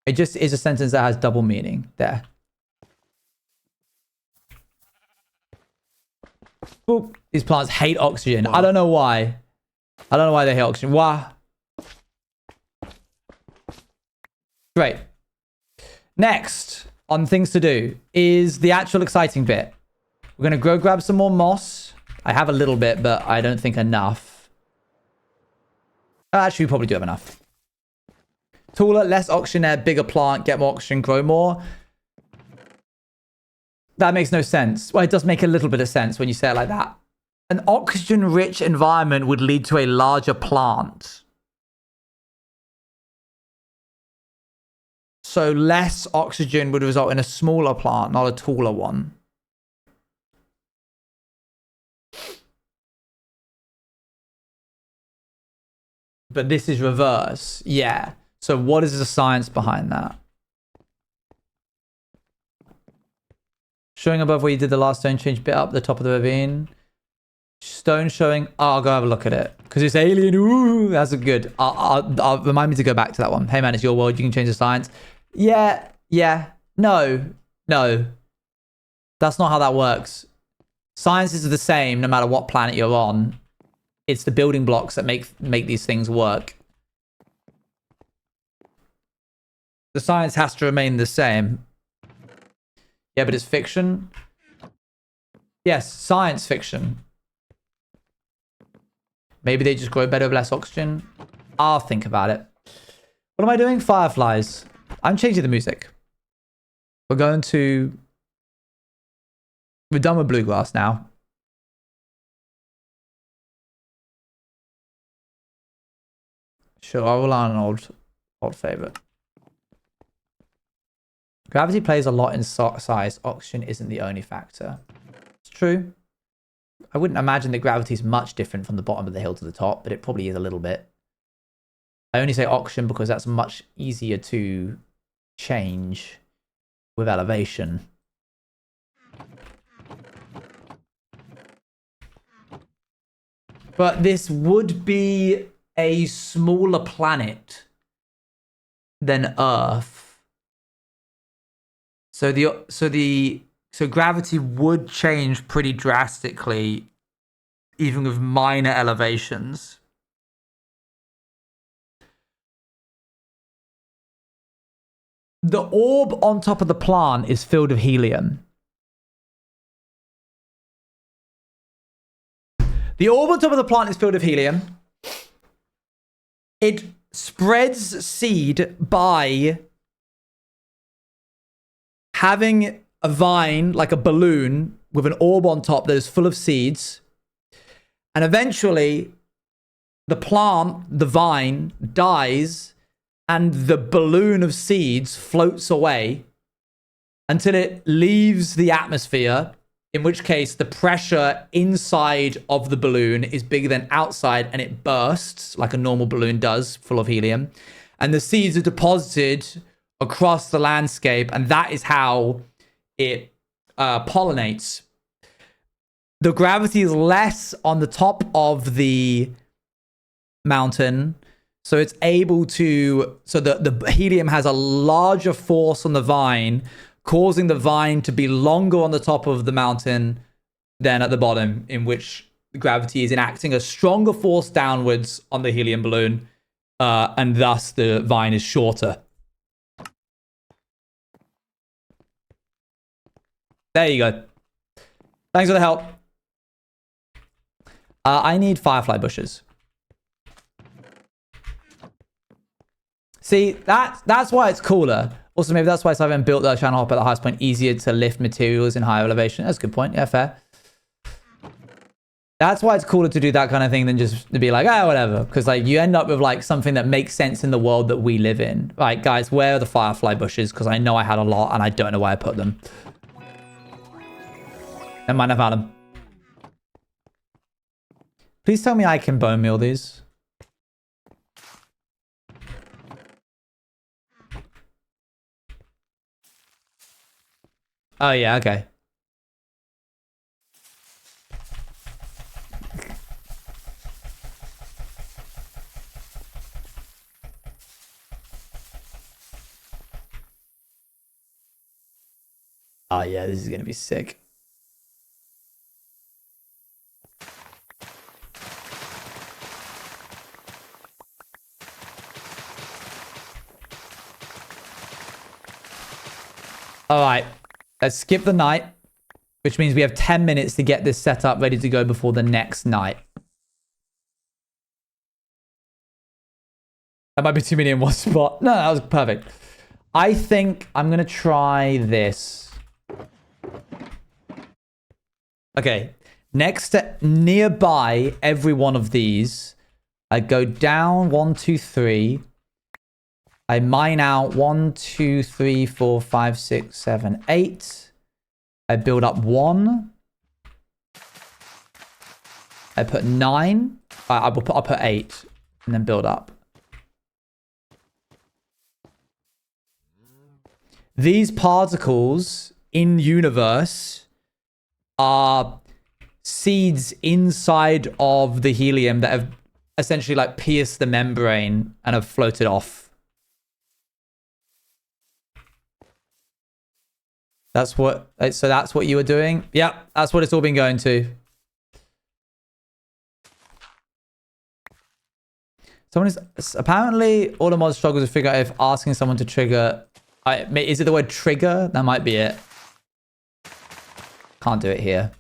It just is a sentence that has double meaning there. Boop. These plants hate oxygen. Wow. I don't know why. I don't know why they hate oxygen. Why? Great. Next on things to do is the actual exciting bit. We're going to go grab some more moss. I have a little bit, but I don't think enough. Actually, we probably do have enough. Taller, less oxygen air, bigger plant, get more oxygen, grow more. That makes no sense. Well, it does make a little bit of sense when you say it like that. An oxygen-rich environment would lead to a larger plant. So less oxygen would result in a smaller plant, not a taller one. But this is reverse. Yeah. So what is the science behind that? Showing above where you did the last stone change bit up the top of the ravine. Stone showing. Oh, I'll go have a look at it. Because it's alien. Ooh, that's a good. I'll remind me to go back to that one. Hey man, it's your world. You can change the science. Yeah. No. That's not how that works. Science is the same no matter what planet you're on. It's the building blocks that make these things work. The science has to remain the same. Yeah, but it's fiction. Yes, science fiction. Maybe they just grow better with less oxygen. I'll think about it. What am I doing? Fireflies. I'm changing the music. We're done with Bluegrass now. Sure, I'll rely on an old favorite. Gravity plays a lot in size. Oxygen isn't the only factor. It's true. I wouldn't imagine that gravity is much different from the bottom of the hill to the top, but it probably is a little bit. I only say oxygen because that's much easier to change with elevation. But this would be a smaller planet than Earth. So the So gravity would change pretty drastically, even with minor elevations. The orb on top of the plant is filled with helium. The orb on top of the plant is filled with helium. It spreads seed by having a vine, like a balloon, with an orb on top that is full of seeds. And eventually, the plant, the vine, dies, and the balloon of seeds floats away until it leaves the atmosphere, in which case the pressure inside of the balloon is bigger than outside, and it bursts like a normal balloon does, full of helium. And the seeds are deposited across the landscape, and that is how it pollinates. The gravity is less on the top of the mountain, so it's able to, so the helium has a larger force on the vine, causing the vine to be longer on the top of the mountain than at the bottom, in which the gravity is enacting a stronger force downwards on the helium balloon, and thus the vine is shorter. There you go. Thanks for the help. I need firefly bushes. See, that's why it's cooler. Also, maybe that's why I haven't built that channel up at the highest point, easier to lift materials in higher elevation. That's a good point. Yeah, fair. That's why it's cooler to do that kind of thing than just to be like, ah, whatever. Because like you end up with like something that makes sense in the world that we live in. Right, guys, where are the firefly bushes? Because I know I had a lot and I don't know where I put them. Never mind, I found them. Please tell me I can bone meal these. Oh, yeah, okay. Oh, yeah, this is going to be sick. All right, let's skip the night, which means we have 10 minutes to get this set up ready to go before the next night. That might be too many in one spot. No, that was perfect. I think I'm going to try this. Okay, next to nearby every one of these, I go down 1, 2, 3. I mine out 1, 2, 3, 4, 5, 6, 7, 8. I build up 1. I put 9. I'll put 8 and then build up. These particles in universe are seeds inside of the helium that have essentially like pierced the membrane and have floated off. That's what, so that's what you were doing? Yep, that's what it's all been going to. Someone is, apparently all the mods struggles to figure out if asking someone to trigger, is it the word trigger? That might be it. Can't do it here.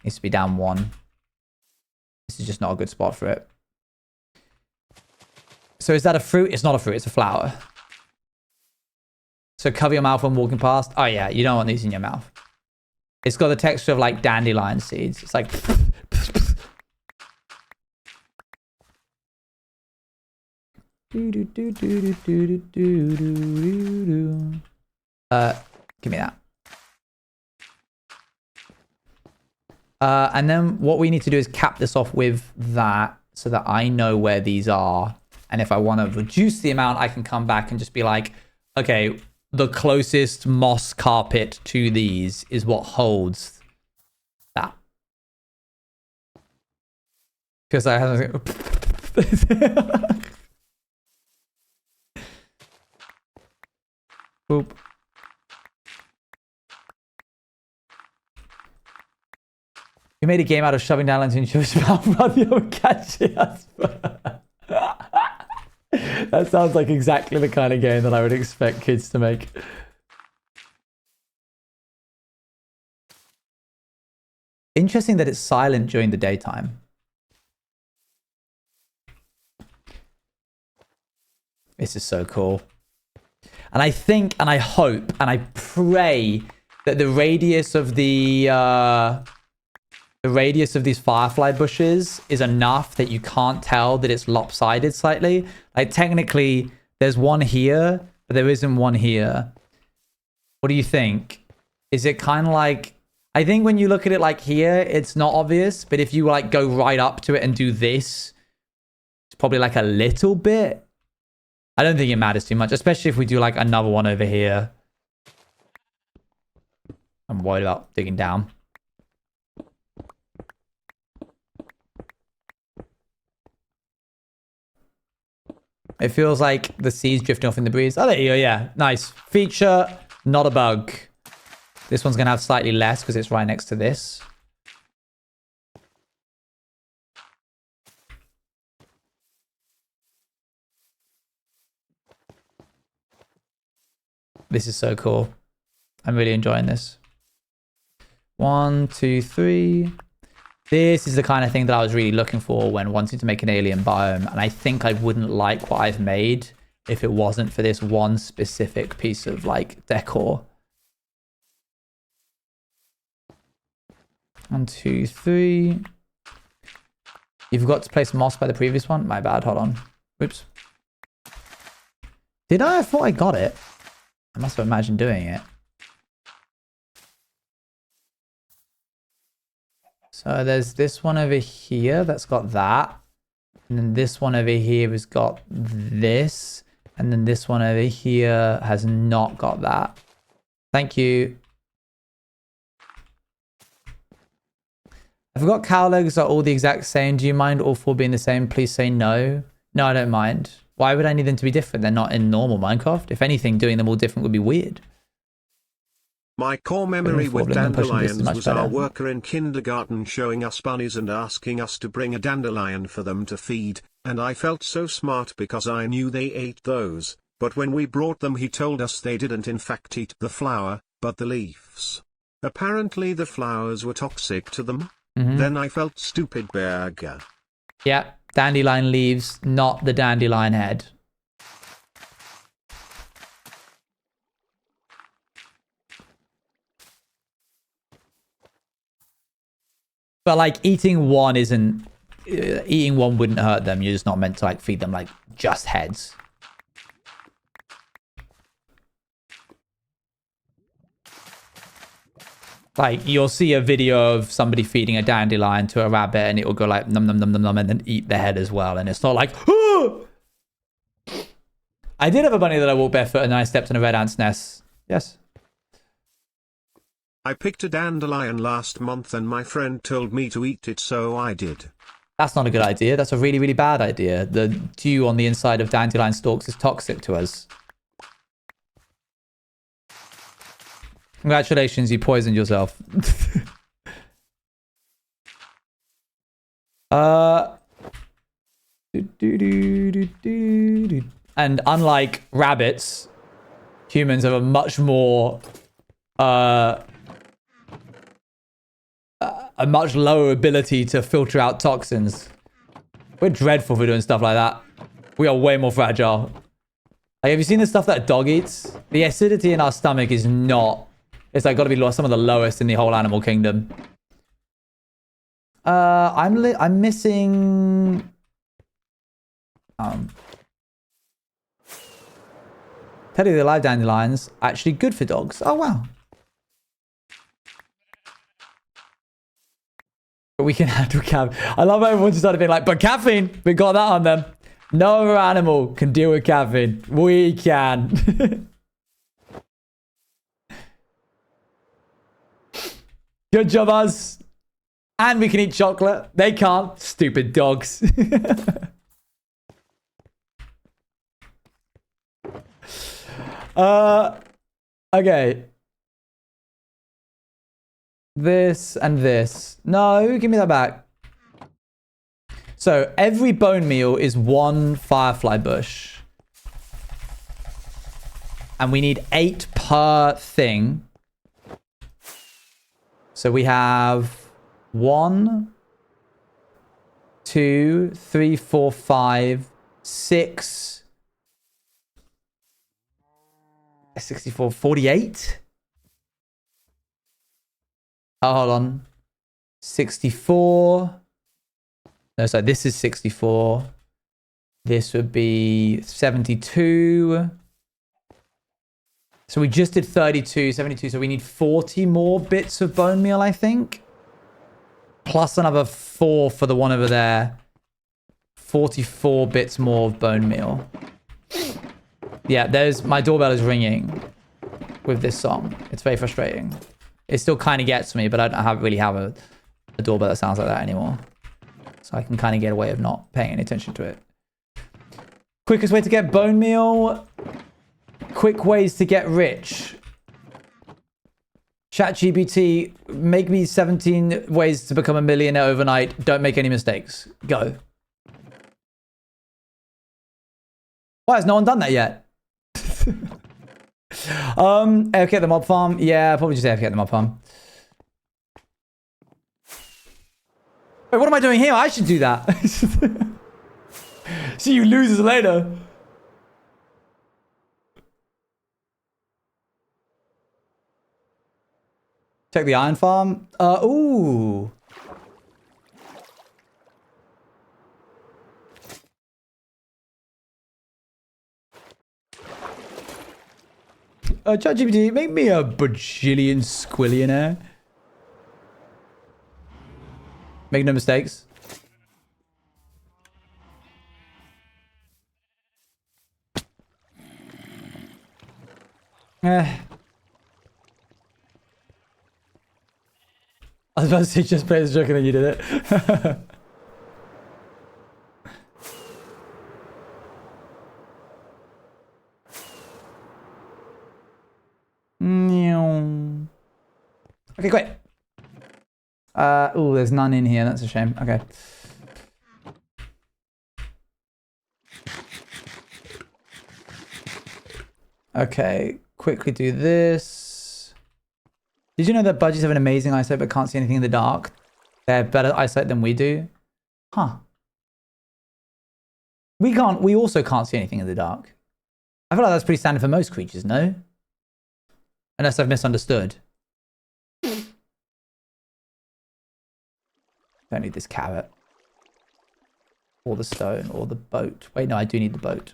Needs to be down 1. This is just not a good spot for it. So is that a fruit? It's not a fruit, it's a flower. So cover your mouth when walking past. Oh yeah, you don't want these in your mouth. It's got the texture of like dandelion seeds. It's like... give me that. And then what we need to do is cap this off with that so that I know where these are. And if I want to reduce the amount, I can come back and just be like, okay, the closest moss carpet to these is what holds that. Because I have... Boop. We made a game out of shoving down lanterns and shows about radio and catching us. That sounds like exactly the kind of game that I would expect kids to make. Interesting that it's silent during the daytime. This is so cool. And I think, and I hope, and I pray that the radius of these firefly bushes is enough that you can't tell that it's lopsided slightly. Like technically there's one here, but there isn't one here. What do you think? Is it kind of like, I think when you look at it like here, it's not obvious, but if you like go right up to it and do this, it's probably like a little bit. I don't think it matters too much, especially if we do like another one over here. I'm worried about digging down. It feels like the sea's drifting off in the breeze. Oh, there you go. Yeah, nice. Feature, not a bug. This one's going to have slightly less because it's right next to this. This is so cool. I'm really enjoying this. 1, 2, 3. This is the kind of thing that I was really looking for when wanting to make an alien biome. And I think I wouldn't like what I've made if it wasn't for this one specific piece of like decor. 1, 2, 3. You forgot to place moss by the previous one? My bad, hold on. Oops. Did I? I thought I got it. I must have imagined doing it. So there's this one over here that's got that. And then this one over here has got this. And then this one over here has not got that. Thank you. I forgot cow legs are all the exact same. Do you mind all 4 being the same? Please say no. No, I don't mind. Why would I need them to be different? They're not in normal Minecraft. If anything, doing them all different would be weird. My core memory with dandelions was our worker in kindergarten showing us bunnies and asking us to bring a dandelion for them to feed, and I felt so smart because I knew they ate those, but when we brought them he told us they didn't in fact eat the flower, but the leaves. Apparently the flowers were toxic to them. Then I felt stupid burger. Yeah, dandelion leaves, not the dandelion head. But like eating one isn't, eating one wouldn't hurt them. You're just not meant to like feed them like just heads. Like you'll see a video of somebody feeding a dandelion to a rabbit and it will go like num num num num num and then eat the head as well. And it's not like, oh! I did have a bunny that I walked barefoot and then I stepped on a red ant's nest. Yes. I picked a dandelion last month and my friend told me to eat it, so I did. That's not a good idea. That's a really, really bad idea. The dew on the inside of dandelion stalks is toxic to us. Congratulations, you poisoned yourself. And unlike rabbits, humans have a much more a much lower ability to filter out toxins. We're dreadful for doing stuff like that. We are way more fragile. Like, have you seen the stuff that a dog eats? The acidity in our stomach is not... It's like got to be some of the lowest in the whole animal kingdom. I'm missing... Teddy the live dandelions actually good for dogs. Oh wow. But we can add to caffeine. I love how everyone just started being like, but caffeine, we got that on them. No other animal can deal with caffeine. We can. Good job, us. And we can eat chocolate. They can't. Stupid dogs. Okay. this, and this. No, give me that back. So every bone meal is 1 firefly bush. And we need 8 per thing. So we have 1, 2, 3, 4, 5, 6, 64, 48. Oh, hold on. 64. No, sorry, this is 64. This would be 72. So we just did 32, 72. So we need 40 more bits of bone meal, I think. Plus another 4 for the one over there. 44 bits more of bone meal. Yeah, there's my doorbell is ringing with this song. It's very frustrating. It still kind of gets me, but I don't really have a doorbell that sounds like that anymore. So I can kind of get away of not paying any attention to it. Quickest way to get bone meal. Quick ways to get rich. ChatGPT, make me 17 ways to become a millionaire overnight. Don't make any mistakes. Go. Why has no one done that yet? AFK at the mob farm. Yeah, probably just AFK at the mob farm. Wait, what am I doing here? I should do that. See you losers later. Check the iron farm. Ooh. ChatGPT, make me a bajillion squillionaire. Make no mistakes. I was about to say just play this joke and then you did it. Okay, great. Oh, there's none in here. That's a shame. Okay. Okay, quickly do this. Did you know that budgies have an amazing eyesight but can't see anything in the dark? They have better eyesight than we do. Huh. We also can't see anything in the dark. I feel like that's pretty standard for most creatures, no? Unless I've misunderstood. Don't need this carrot. Or the stone, or the boat. Wait, no, I do need the boat.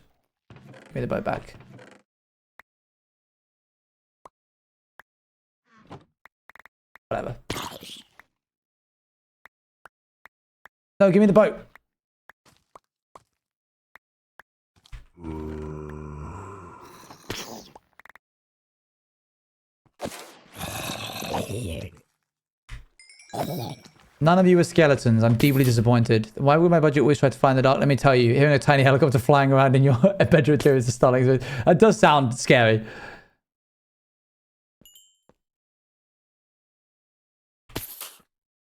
Give me the boat back. Whatever. No, give me the boat. None of you are skeletons. I'm deeply disappointed. Why would my budget always try to find the dark? Let me tell you, hearing a tiny helicopter flying around in your bedroom interior is startling. That does sound scary.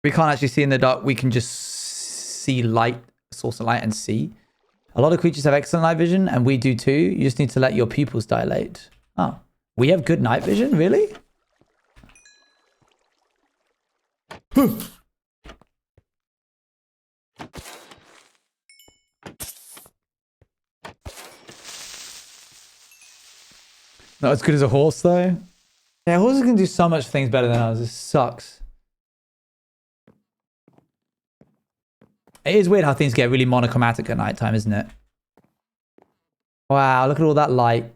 We can't actually see in the dark. We can just see light, source of light, and see. A lot of creatures have excellent night vision, and we do too. You just need to let your pupils dilate. Oh, we have good night vision? Really? Not as good as a horse, though. Yeah, horses can do so much things better than us. This sucks. It is weird how things get really monochromatic at nighttime, isn't it? Wow, look at all that light.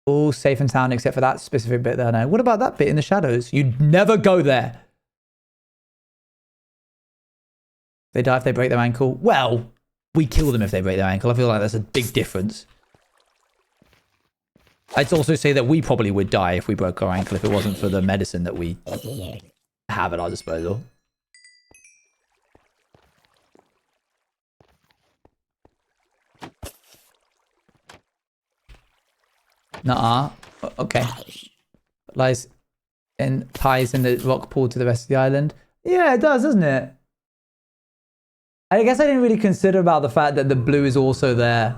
All safe and sound except for that specific bit there. No. What about that bit in the shadows? You'd never go there. They die if they break their ankle. Well, we kill them if they break their ankle. I feel like that's a big difference. I'd also say that we probably would die if we broke our ankle if it wasn't for the medicine that we have at our disposal. Nuh-uh. Okay. Lies. and ties in the rock pool to the rest of the island. Yeah, it does, doesn't it? I guess I didn't really consider about the fact that the blue is also there.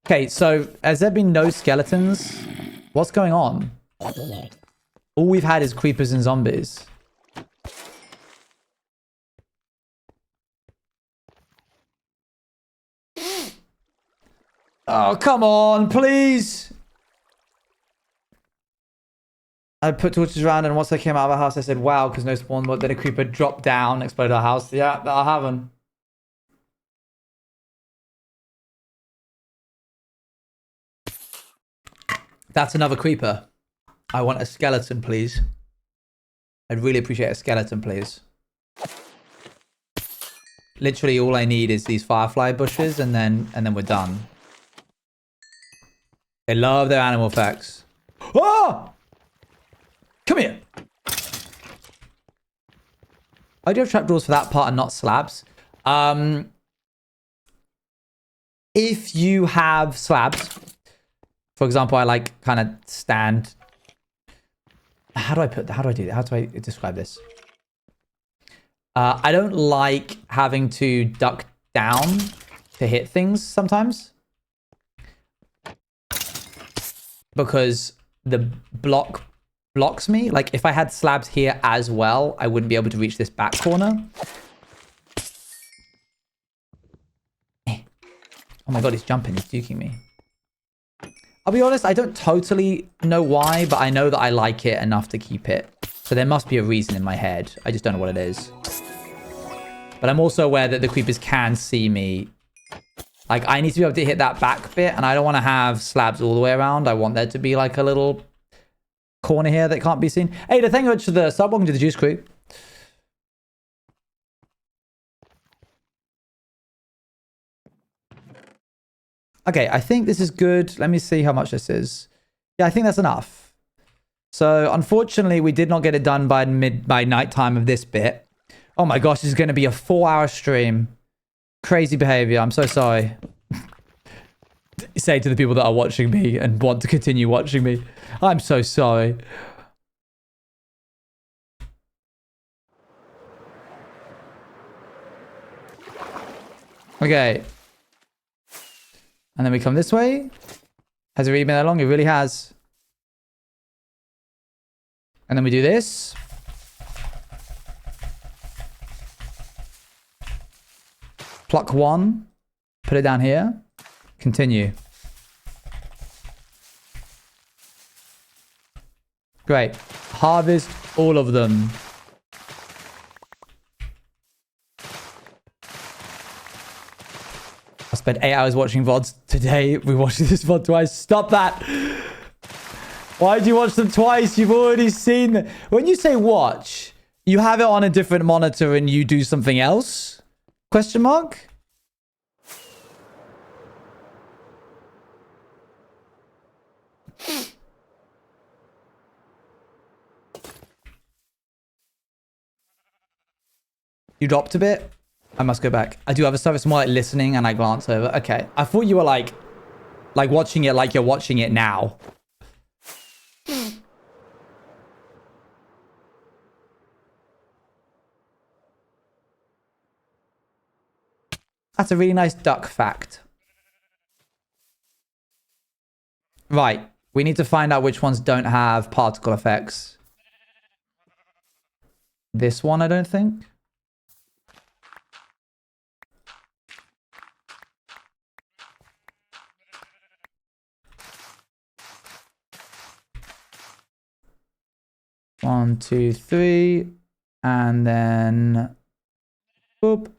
Okay, so has there been no skeletons? What's going on? All we've had is creepers and zombies. Oh, come on, please. I put torches around, and once I came out of the house, I said, wow, because no spawn, but then a creeper dropped down, exploded our house. Yeah, that'll happen. That's another creeper. I want a skeleton, please. I'd really appreciate a skeleton, please. Literally, all I need is these firefly bushes, and then we're done. They love their animal effects. Oh! Come here. I do have trapdoors for that part and not slabs. If you have slabs, for example, I like kind of stand. How do I do that? How do I describe this? I don't like having to duck down to hit things sometimes, because the block blocks me. Like if I had slabs here as well, I wouldn't be able to reach this back corner. Oh my god, he's jumping, he's duking me. I'll be honest, I don't totally know why, but I know that I like it enough to keep it. So there must be a reason in my head. I just don't know what it is. But I'm also aware that the creepers can see me. Like, I need to be able to hit that back bit, and I don't want to have slabs all the way around. I want there to be like a little corner here that can't be seen. Hey, thank you very much for the sub. Welcome to the Juice Crew. Okay, I think this is good. Let me see how much this is. Yeah, I think that's enough. So, unfortunately, we did not get it done by nighttime of this bit. Oh my gosh, this is going to be a 4-hour stream. Crazy behavior. I'm so sorry. Say to the people that are watching me and want to continue watching me. I'm so sorry. Okay. And then we come this way. Has it really been that long? It really has. And then we do this. Pluck one. Put it down here. Continue. Great. Harvest all of them. I spent 8 hours watching VODs today. We watched this VOD twice. Stop that. Why did you watch them twice? You've already seen them. When you say watch, you have it on a different monitor and you do something else? Question mark? You dropped a bit? I must go back. I do have a service more like listening and I glance over. Okay. I thought you were like watching it like you're watching it now. That's a really nice duck fact. Right. We need to find out which ones don't have particle effects. This one, I don't think. One, two, three. And then... boop.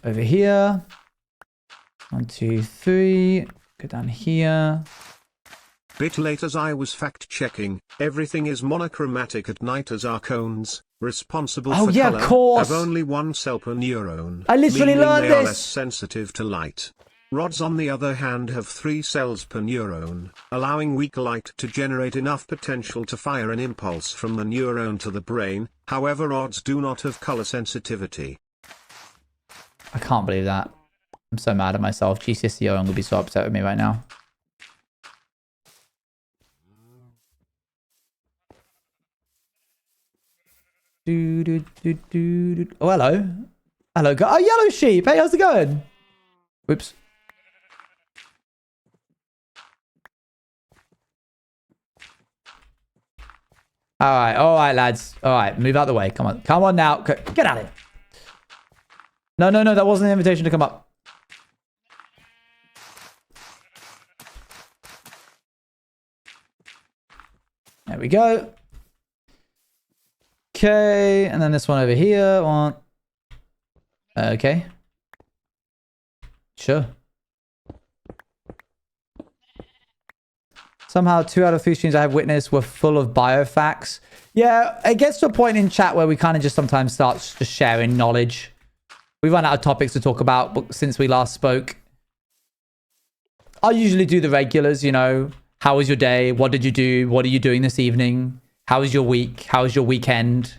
Over here. 1, 2, 3. Go down here. Bit late as I was fact-checking, everything is monochromatic at night as our cones, responsible for yeah, color, of course. have only one cell per neuron. I literally meaning learned they are this. less sensitive to light. Rods on the other hand have 3 cells per neuron, allowing weak light to generate enough potential to fire an impulse from the neuron to the brain. However, rods do not have color sensitivity. I can't believe that. I'm so mad at myself. GCSE Owen will be so upset with me right now. Oh, hello. Hello. Oh, yellow sheep. Hey, how's it going? Whoops. All right, lads. All right, move out the way. Come on. Come on now. Get out of here. No, that wasn't an invitation to come up. There we go. Okay, and then this one over here. Okay. Sure. Somehow 2 out of 3 streams I have witnessed were full of biofacts. Yeah, it gets to a point in chat where we kind of just sometimes start just sharing knowledge. We run out of topics to talk about since we last spoke. I'll usually do the regulars, you know. How was your day? What did you do? What are you doing this evening? How was your week? How was your weekend?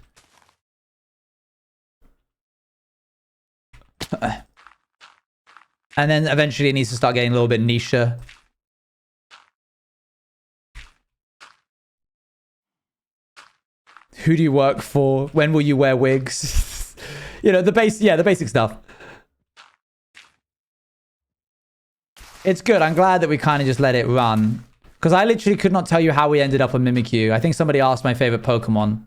And then eventually it needs to start getting a little bit niche. Who do you work for? When will you wear wigs? You know, the basic stuff. It's good. I'm glad that we kind of just let it run. Because I literally could not tell you how we ended up on Mimikyu. I think somebody asked my favorite Pokemon.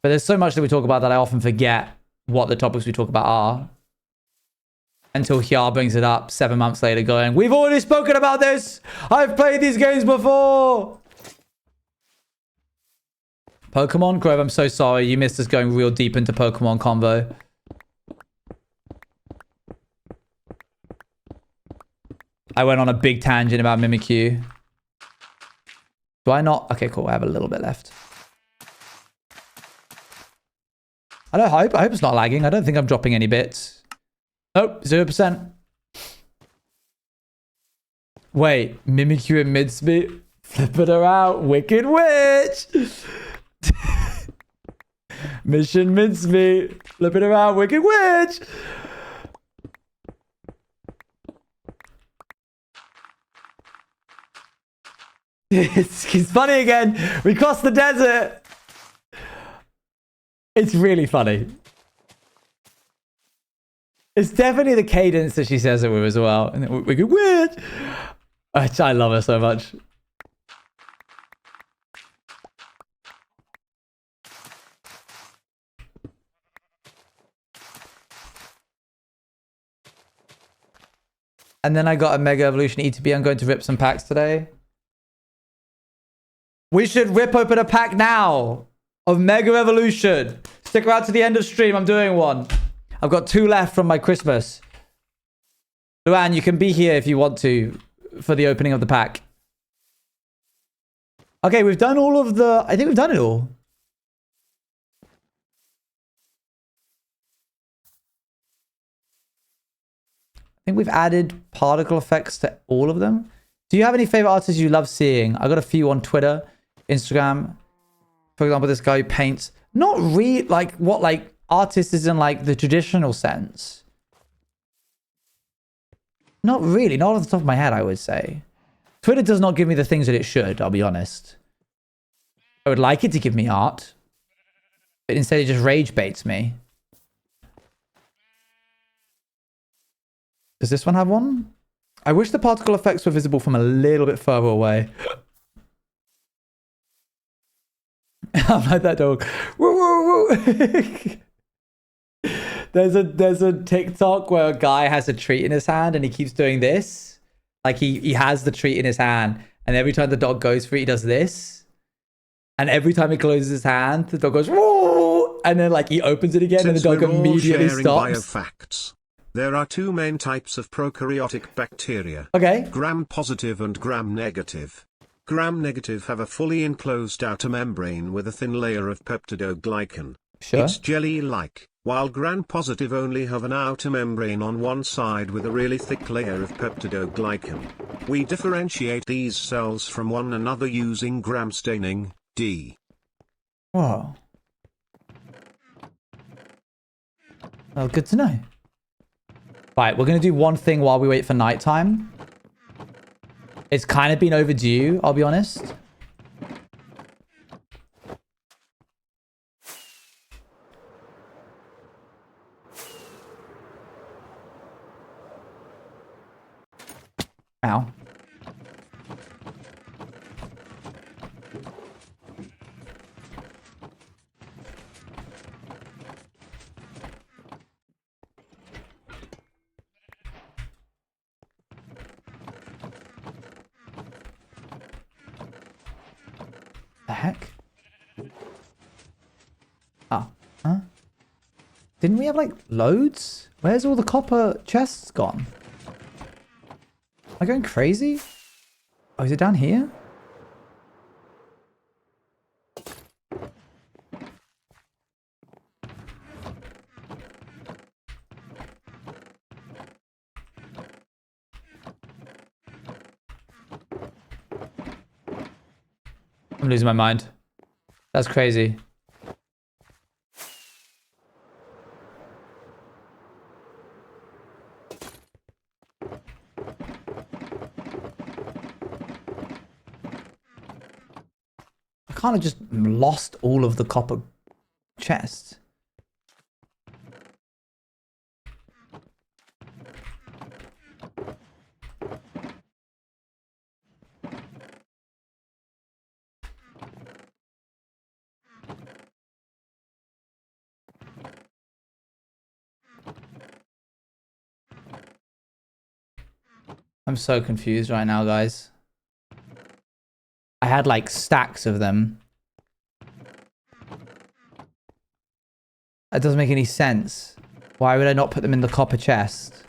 But there's so much that we talk about that I often forget what the topics we talk about are. Until Hyar brings it up 7 months later going, we've already spoken about this! I've played these games before! Pokemon? Grove, I'm so sorry. You missed us going real deep into Pokemon combo. I went on a big tangent about Mimikyu. Do I not? Okay, cool. I have a little bit left. I hope it's not lagging. I don't think I'm dropping any bits. Nope, 0%. Wait, Mimikyu and Midspeed? Flip it around. Wicked Witch! Mission Midspeed. Flip it around. Wicked Witch! It's funny again. We crossed the desert. It's really funny. It's definitely the cadence that she says it with as well. And we go, weird. I love her so much. And then I got a Mega Evolution ETB. I'm going to rip some packs today. We should rip open a pack now of Mega Evolution. Stick around to the end of stream. I'm doing one. I've got 2 left from my Christmas. Luan, you can be here if you want to for the opening of the pack. Okay, we've done all of the... I think we've done it all. I think we've added particle effects to all of them. Do you have any favorite artists you love seeing? I got a few on Twitter, Instagram. For example, this guy who paints. Not really like what like artist is in like the traditional sense. Not really. Not off the top of my head, I would say. Twitter does not give me the things that it should, I'll be honest. I would like it to give me art. But instead it just rage baits me. Does this one have one? I wish the particle effects were visible from a little bit further away. I'm like that dog. Woo, woo, woo. There's a TikTok where a guy has a treat in his hand and he keeps doing this. Like he has the treat in his hand, and every time the dog goes for it, he does this. And every time he closes his hand, the dog goes, woo! And then like he opens it again. Since And the dog we're all immediately sharing stops. Biofacts, there are 2 main types of prokaryotic bacteria. Okay. Gram-positive and gram-negative. Gram-negative have a fully enclosed outer membrane with a thin layer of peptidoglycan. Sure. It's jelly-like, while gram-positive only have an outer membrane on one side with a really thick layer of peptidoglycan. We differentiate these cells from one another using gram staining, D. Whoa. Well, good to know. Right, we're going to do one thing while we wait for nighttime. It's kind of been overdue, I'll be honest. Ow. The heck? Oh. Huh? Didn't we have, like, loads? Where's all the copper chests gone? Am I going crazy? Oh, is it down here? I'm losing my mind. That's crazy. I can't have just lost all of the copper chests. I'm so confused right now, guys. I had like stacks of them. That doesn't make any sense. Why would I not put them in the copper chest?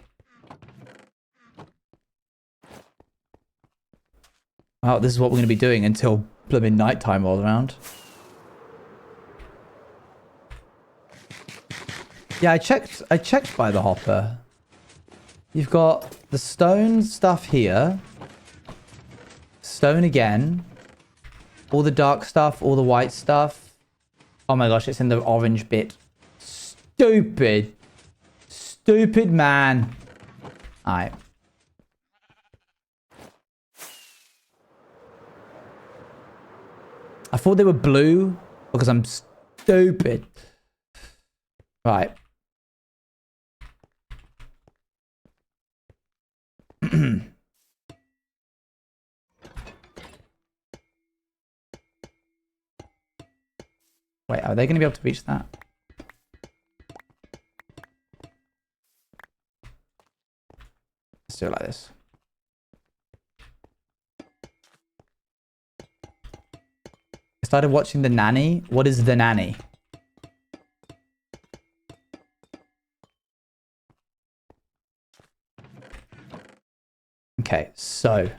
Well, this is what we're going to be doing until blooming nighttime rolls around. Yeah, I checked by the hopper. You've got the stone stuff here. Stone again. All the dark stuff, all the white stuff. Oh my gosh, it's in the orange bit. Stupid. Stupid man. Alright. I thought they were blue because I'm stupid. Right. Wait, are they going to be able to reach that? Let's do it like this. I started watching The Nanny. What is The Nanny? Okay, so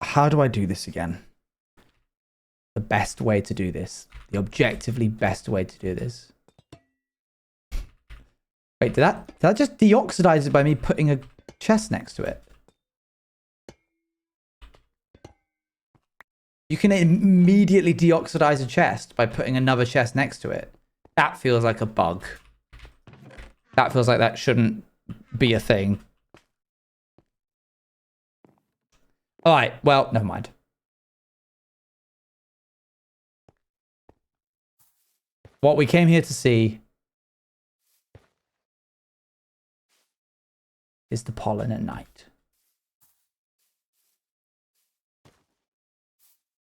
how do I do this again? The best way to do this. The objectively best way to do this. Wait, did that just deoxidize it by me putting a chest next to it? You can immediately deoxidize a chest by putting another chest next to it. That feels like a bug. That feels like that shouldn't be a thing. Alright, well, never mind. What we came here to see is the pollen at night.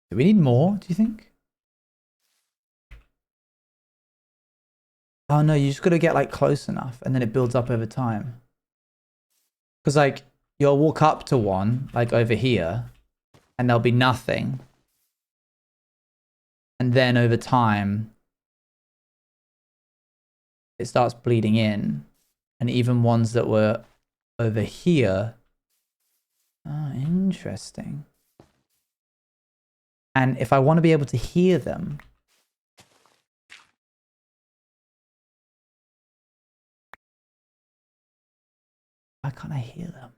Do we need more, do you think? Oh no, you just gotta get like close enough and then it builds up over time. Because like, you'll walk up to one, like over here, and there'll be nothing. And then over time, it starts bleeding in. And even ones that were over here. Oh, interesting. And if I want to be able to hear them, why can't I hear them?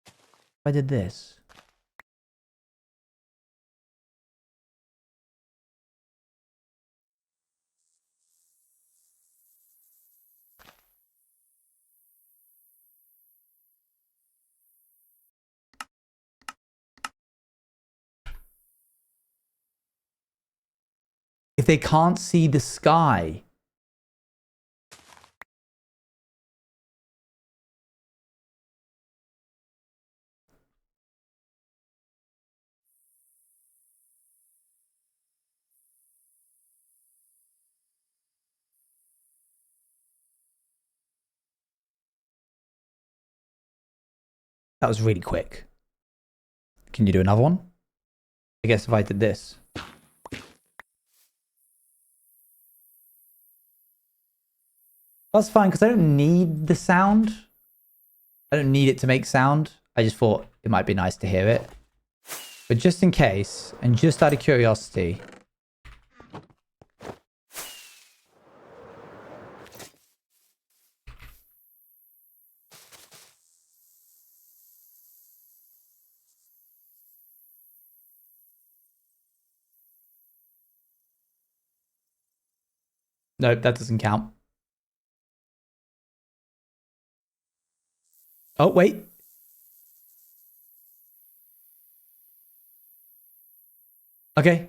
If I did this. If they can't see the sky. That was really quick. Can you do another one? I guess if I did this. That's fine, because I don't need the sound. I don't need it to make sound. I just thought it might be nice to hear it. But just in case, and just out of curiosity... Nope, that doesn't count. Oh, wait. Okay.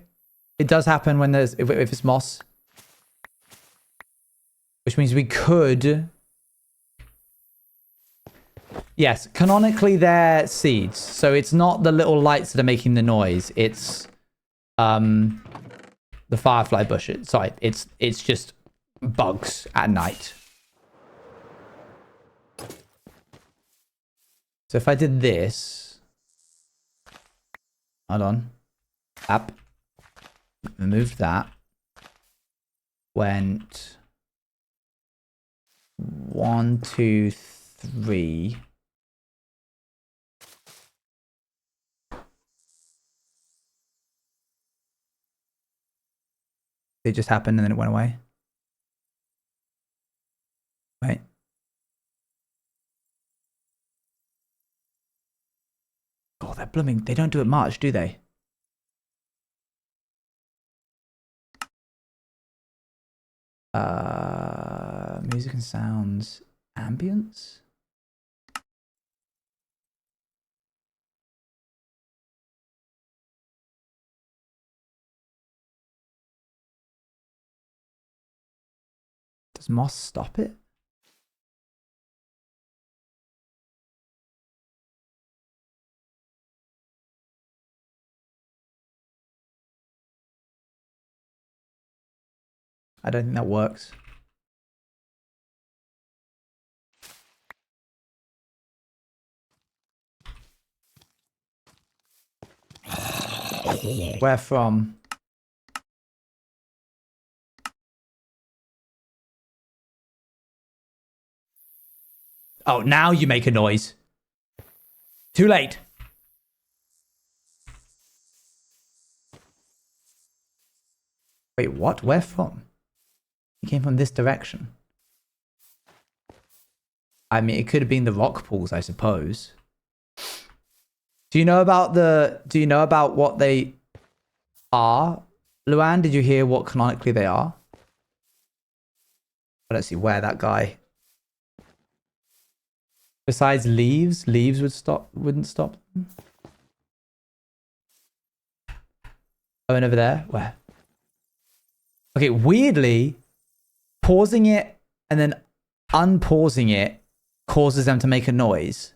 It does happen when there's... If it's moss. Which means we could... Yes, canonically they're seeds. So it's not the little lights that are making the noise. It's... the firefly bushes. Sorry, it's just bugs at night. So if I did this, hold on, up, removed that, went 1, 2, 3. It just happened and then it went away. Wait. Oh, they're blooming. They don't do it much, do they? Music and sounds. Ambience? Does moss stop it? I don't think that works. Where from? Oh, now you make a noise. Too late. Wait, what? Where from? He came from this direction. I mean, it could have been the rock pools, I suppose. Do you know about what they are? Luan, did you hear what canonically they are? I don't see where that guy. Besides leaves wouldn't stop them. Oh, and over there? Where? Okay, weirdly, pausing it and then unpausing it causes them to make a noise.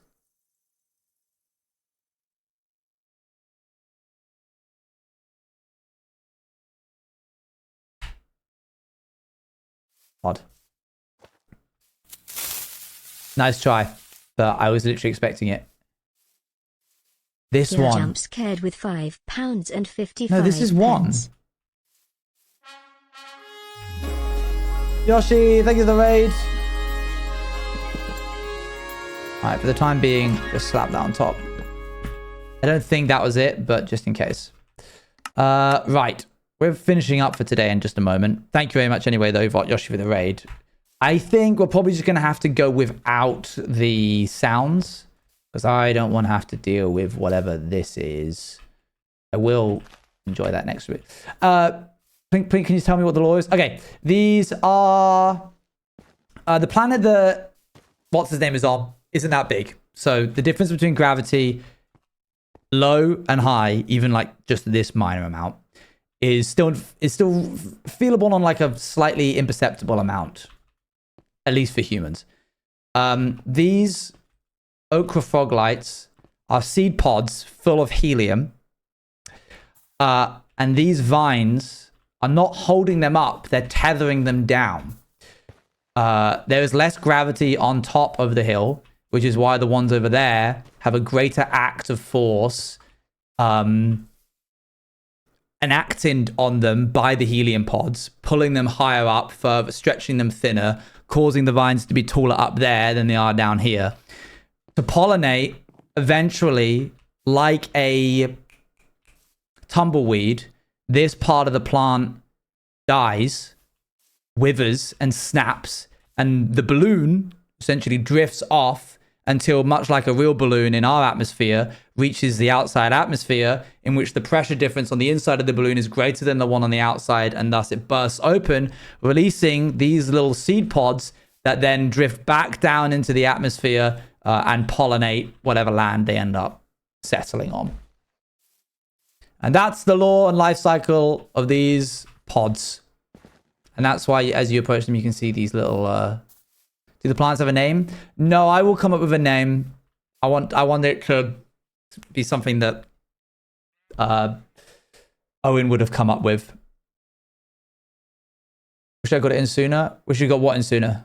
Odd. Nice try, but I was literally expecting it. This Kill one. Jump scared with £5.55. No, this is one. Yoshi, thank you for the raid. Alright, for the time being, just slap that on top. I don't think that was it, but just in case. Right. We're finishing up for today in just a moment. Thank you very much anyway, though, Yoshi, for the raid. I think we're probably just going to have to go without the sounds, because I don't want to have to deal with whatever this is. I will enjoy that next week. Plink, can you tell me what the law is? Okay, these are... the planet that... What's his name is on isn't that big. So the difference between gravity, low and high, even like just this minor amount, is still feelable on like a slightly imperceptible amount. At least for humans. These ochre frog lights are seed pods full of helium. And these vines are not holding them up. They're tethering them down. There is less gravity on top of the hill, which is why the ones over there have a greater act of force enacted on them by the helium pods, pulling them higher up, further, stretching them thinner, causing the vines to be taller up there than they are down here. To pollinate, eventually, like a tumbleweed, this part of the plant dies, withers, and snaps, and the balloon essentially drifts off until, much like a real balloon in our atmosphere, reaches the outside atmosphere, in which the pressure difference on the inside of the balloon is greater than the one on the outside, and thus it bursts open, releasing these little seed pods that then drift back down into the atmosphere and pollinate whatever land they end up settling on. And that's the law and life cycle of these pods. And that's why, as you approach them, you can see these little... Do the plants have a name? No, I will come up with a name. I want it to be something that Owen would have come up with. Wish I got it in sooner. Wish you got what in sooner?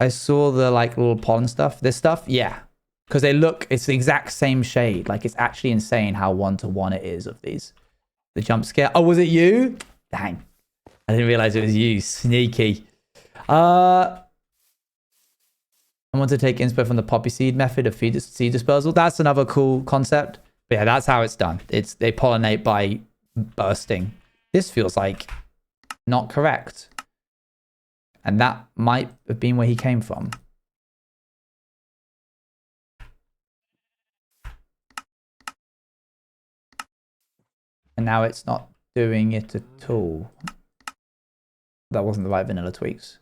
I saw the like little pollen stuff. This stuff? Yeah. Because they look, it's the exact same shade. Like, it's actually insane how one-to-one it is of these. The jump scare. Oh, was it you? Dang. I didn't realize it was you. Sneaky. I want to take inspo from the poppy seed method of seed dispersal. That's another cool concept. But yeah, that's how it's done. They pollinate by bursting. This feels like not correct. And that might have been where he came from. And now it's not doing it at all. That wasn't the right vanilla tweaks.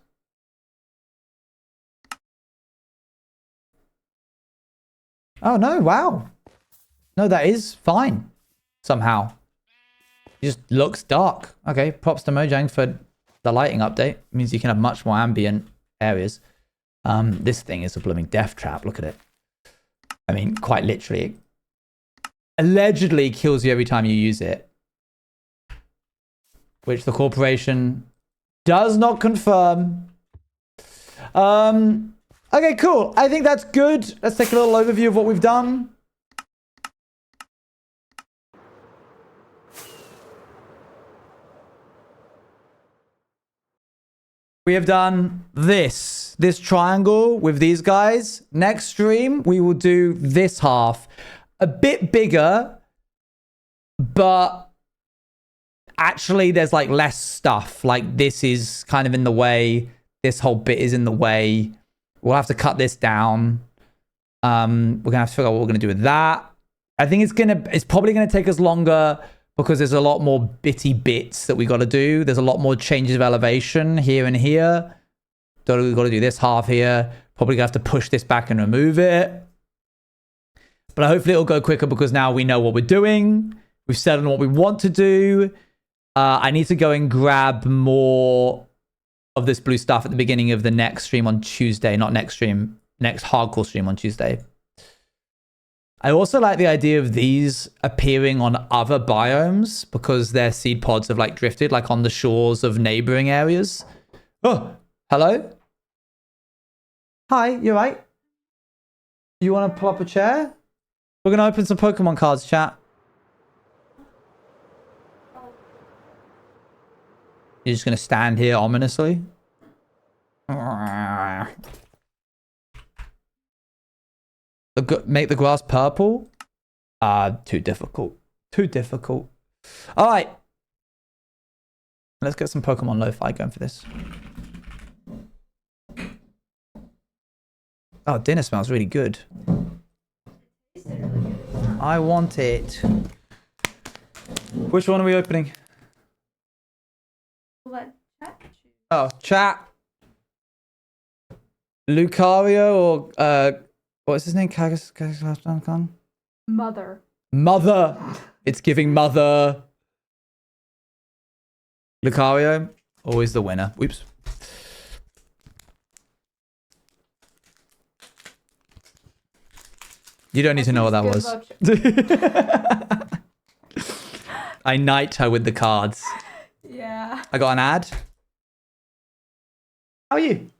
Oh no, wow. No, that is fine. Somehow. It just looks dark. Okay, props to Mojang for the lighting update. It means you can have much more ambient areas. This thing is a blooming death trap. Look at it. I mean, quite literally. It allegedly kills you every time you use it. Which the corporation does not confirm. Okay, cool. I think that's good. Let's take a little overview of what we've done. We have done this triangle with these guys. Next stream, we will do this half. A bit bigger, but actually there's like less stuff. Like this is kind of in the way. This whole bit is in the way. We'll have to cut this down. We're gonna have to figure out what we're gonna do with that. I think it's probably gonna take us longer because there's a lot more bitty bits that we got to do. There's a lot more changes of elevation here and here. We've got to do this half here. Probably gonna have to push this back and remove it. But hopefully it'll go quicker because now we know what we're doing. We've settled on what we want to do. I need to go and grab more of this blue stuff at the beginning of the next stream on Tuesday. Not next stream, next hardcore stream on Tuesday. I also like the idea of these appearing on other biomes because their seed pods have like drifted like on the shores of neighboring areas. Oh, hello? Hi, you right? You want to pull up a chair? We're going to open some Pokemon cards, chat. You're just going to stand here ominously? Make the grass purple? Too difficult. Too difficult. All right. Let's get some Pokemon Lo-Fi going for this. Oh, dinner smells really good. I want it. Which one are we opening? Let chat. Oh, chat. Lucario or what's his name? Mother. Mother. It's giving mother. Lucario, always the winner. Oops. You don't need to know what that was. I knight her with the cards. Yeah. I got an ad. How are you?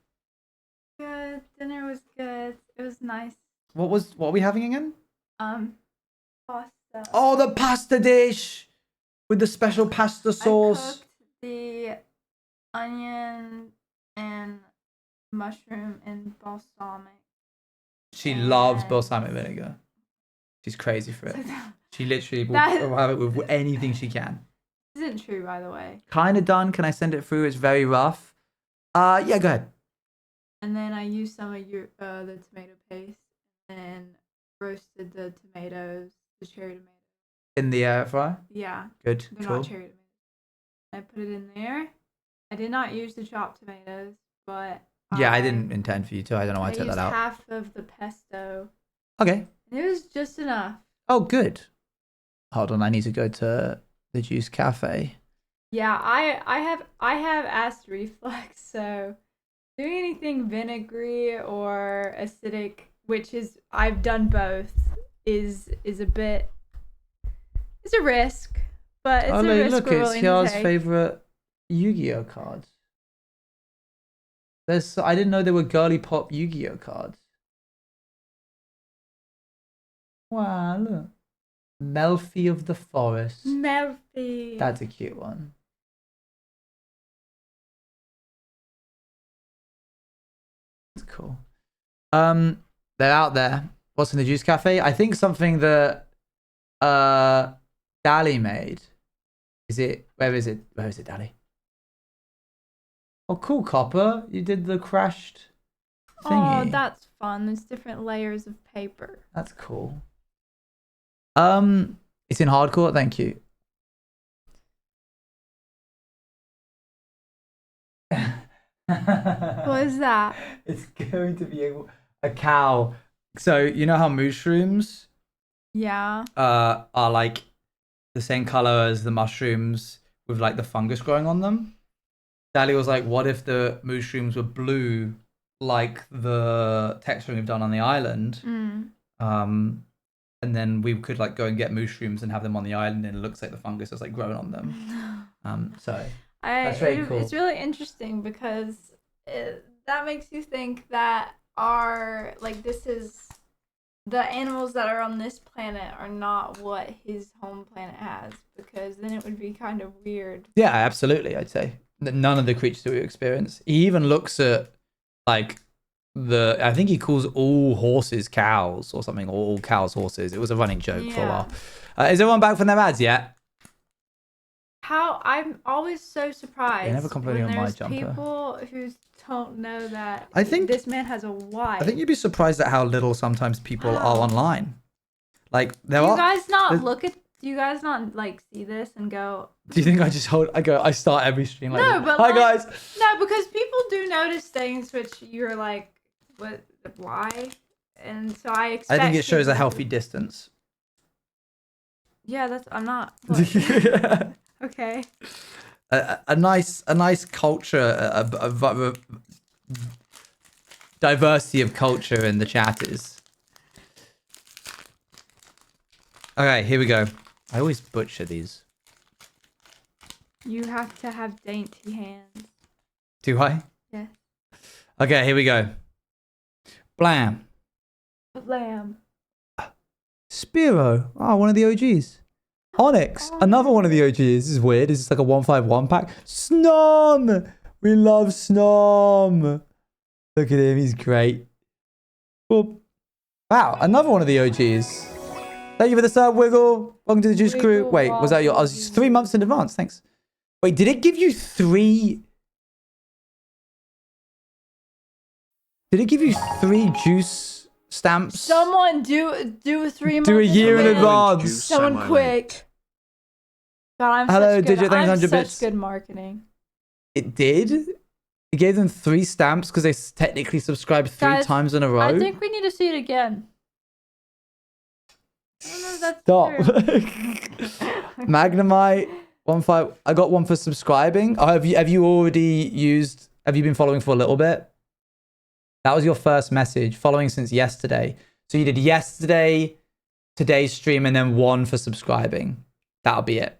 Good. Dinner was good. It was nice What are we having again? Pasta. Oh, the pasta dish with the special pasta I sauce. cooked the onion and mushroom and balsamic. She loves and- balsamic vinegar. She's crazy for it. She literally will That- have it with anything she can. Isn't true, by the way. Kind of done. Can I send it through? It's very rough. Yeah, go ahead. And then I used some of the tomato paste and roasted the tomatoes, the cherry tomatoes. In the air fryer. Yeah, Good. they're Cool. not cherry tomatoes. I put it in there. I did not use the chopped tomatoes, but Yeah, I didn't intend for you to. I don't know why I I took used that out. half of the pesto. Okay. And it was just enough. Oh, good. Hold on. I need to go to the Juice Cafe. Yeah, I have acid reflux, so doing anything vinegary or acidic, which is I've done both, is a bit. It's a risk, but it's a risk look, we're it's willing to Hyar's take. favorite Yu-Gi-Oh cards. I didn't know there were girly pop Yu-Gi-Oh cards. Wow, look. Melfi of the Forest. Melfi. That's a cute one. That's cool. They're out there. What's in the Juice Cafe? I think something that Dali made. Where is it, Dali? Oh, cool, Copper. You did the crashed thingy. Oh, that's fun. There's different layers of paper. That's cool. It's in hardcore. Thank you. What is that? It's going to be a cow. So you know how mushrooms Yeah. are like the same color as the mushrooms with like the fungus growing on them? Dali was like, what if the mushrooms were blue like the texturing we've done on the island? And then we could like go and get mushrooms and have them on the island, and it looks like the fungus has like grown on them. So that's very cool. It's really interesting because that makes you think that the animals that are on this planet are not what his home planet has, because then it would be kind of weird. Yeah, absolutely. I'd say that none of the creatures that we experience. He even looks at like I think he calls all horses cows or something, or all cows horses. It was a running joke for a while. Is everyone back from their ads yet? How I'm always so surprised. They never complain when on my there's jumper. people who don't know that I think this man has a wife. I think you'd be surprised at how little sometimes people are online. Like there Do are. you guys not look at? Do you guys not like see this and go? Do you think I start every stream like, No, but hi like, guys. No, because people do notice things which you're like, what? Why? And so I expect. I think it shows a people healthy to- distance. Yeah, I'm not. Look. Okay. A nice culture, a diversity of culture in the chat is. Okay, here we go. I always butcher these. You have to have dainty hands. Do I? Yeah. Okay, here we go. Blam. Lamb. Spiro. Oh, one of the OGs. Onyx. Another one of the OGs. This is weird. This is like a 151 pack. Snom. We love Snom. Look at him. He's great. Well, wow. Another one of the OGs. Thank you for the sub, Wiggle. Welcome to the Juice Crew. Wiggle Wait, was that your... I was 3 months in advance. Thanks. Wait, did it give you 3... Did it give you 3 juice stamps? Someone do a 3 month. Do a year in advance. advance. Someone quick. God, I'm Hello, such good. Digit, thanks, I'm 100 such bits. good marketing. It did? It gave them 3 stamps because they technically subscribed 3 Guys, times in a row? I think we need to see it again. I don't know if that's Stop. true. Magnemite 15. I got one for subscribing. Oh, have you already used... Have you been following for a little bit? That was your first message. Following since yesterday. So you did yesterday, today's stream, and then 1 for subscribing. That'll be it.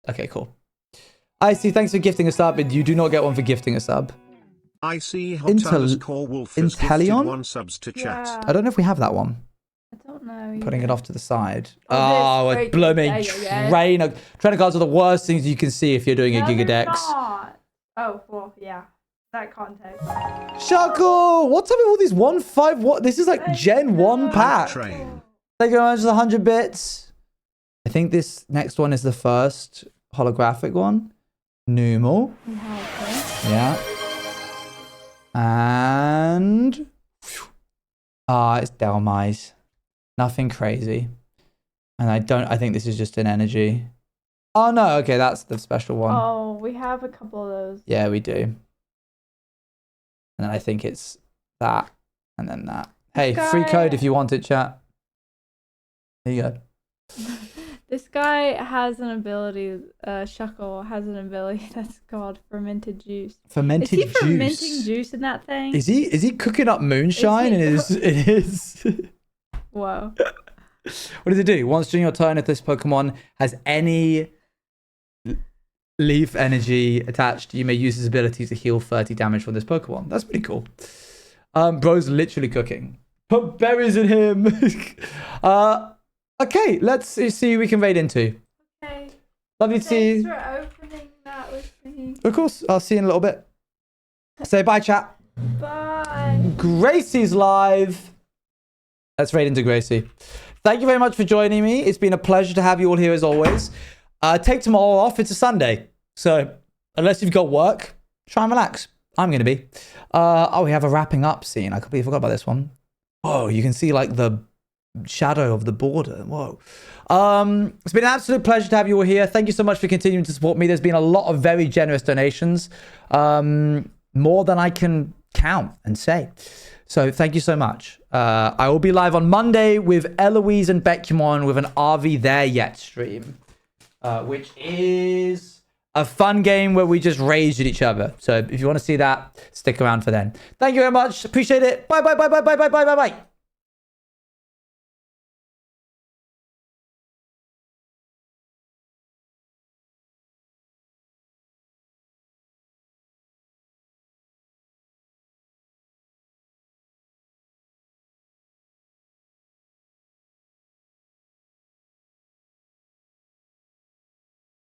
Okay, cool. I see. Thanks for gifting a sub, but you do not get one for gifting a sub. I see Hot Core Wolf has gifted Intellion? 1 subs to chat. Yeah. I don't know if we have that one. don't know. Putting it off to the side. Oh, Oh, this a blooming yeah. trainer. Trainer cards are the worst things you can see if you're doing a No, Giga they're Dex. not. Oh, well, yeah. That context. Shuckle! What's up with all these 1-5? What? This is like Gen 1 pack. Train. Thank you very much for the 100 bits. I think this next one is the first holographic one. Numal. Okay. Yeah. And... it's Delmise. Nothing crazy. And I think this is just an energy. Oh, no. Okay, that's the special one. Oh, we have a couple of those. Yeah, we do. And then I think it's that. And then that. Hey, free code if you want it, chat. There you go. This guy has an ability, Shuckle has an ability that's called fermented juice. Fermented juice. Is he fermenting juice? juice in that thing? Is he cooking up moonshine in his Whoa. What does it do? Once during your turn, if this Pokemon has any leaf energy attached, you may use his ability to heal 30 damage from this Pokemon. That's pretty cool. Bro's literally cooking. Put berries in him. Okay, let's see who we can raid into. Okay. Lovely to see Thanks you. for opening that with me. Of course, I'll see you in a little bit. Say bye, chat. Bye. Gracie's live. Let's raid into Gracie. Thank you very much for joining me. It's been a pleasure to have you all here as always. Take tomorrow off. It's a Sunday. So unless you've got work, try and relax. I'm going to be. We have a wrapping up scene. I completely forgot about this one. Oh, you can see like the shadow of the border. Whoa. It's been an absolute pleasure to have you all here. Thank you so much for continuing to support me. There's been a lot of very generous donations. More than I can count and say. So thank you so much. I will be live on Monday with Eloise and Becumon with an Are We There Yet stream. Which is a fun game where we just rage at each other. So if you want to see that, stick around for then. Thank you very much. Appreciate it. Bye, bye, bye, bye, bye, bye, bye, bye, bye.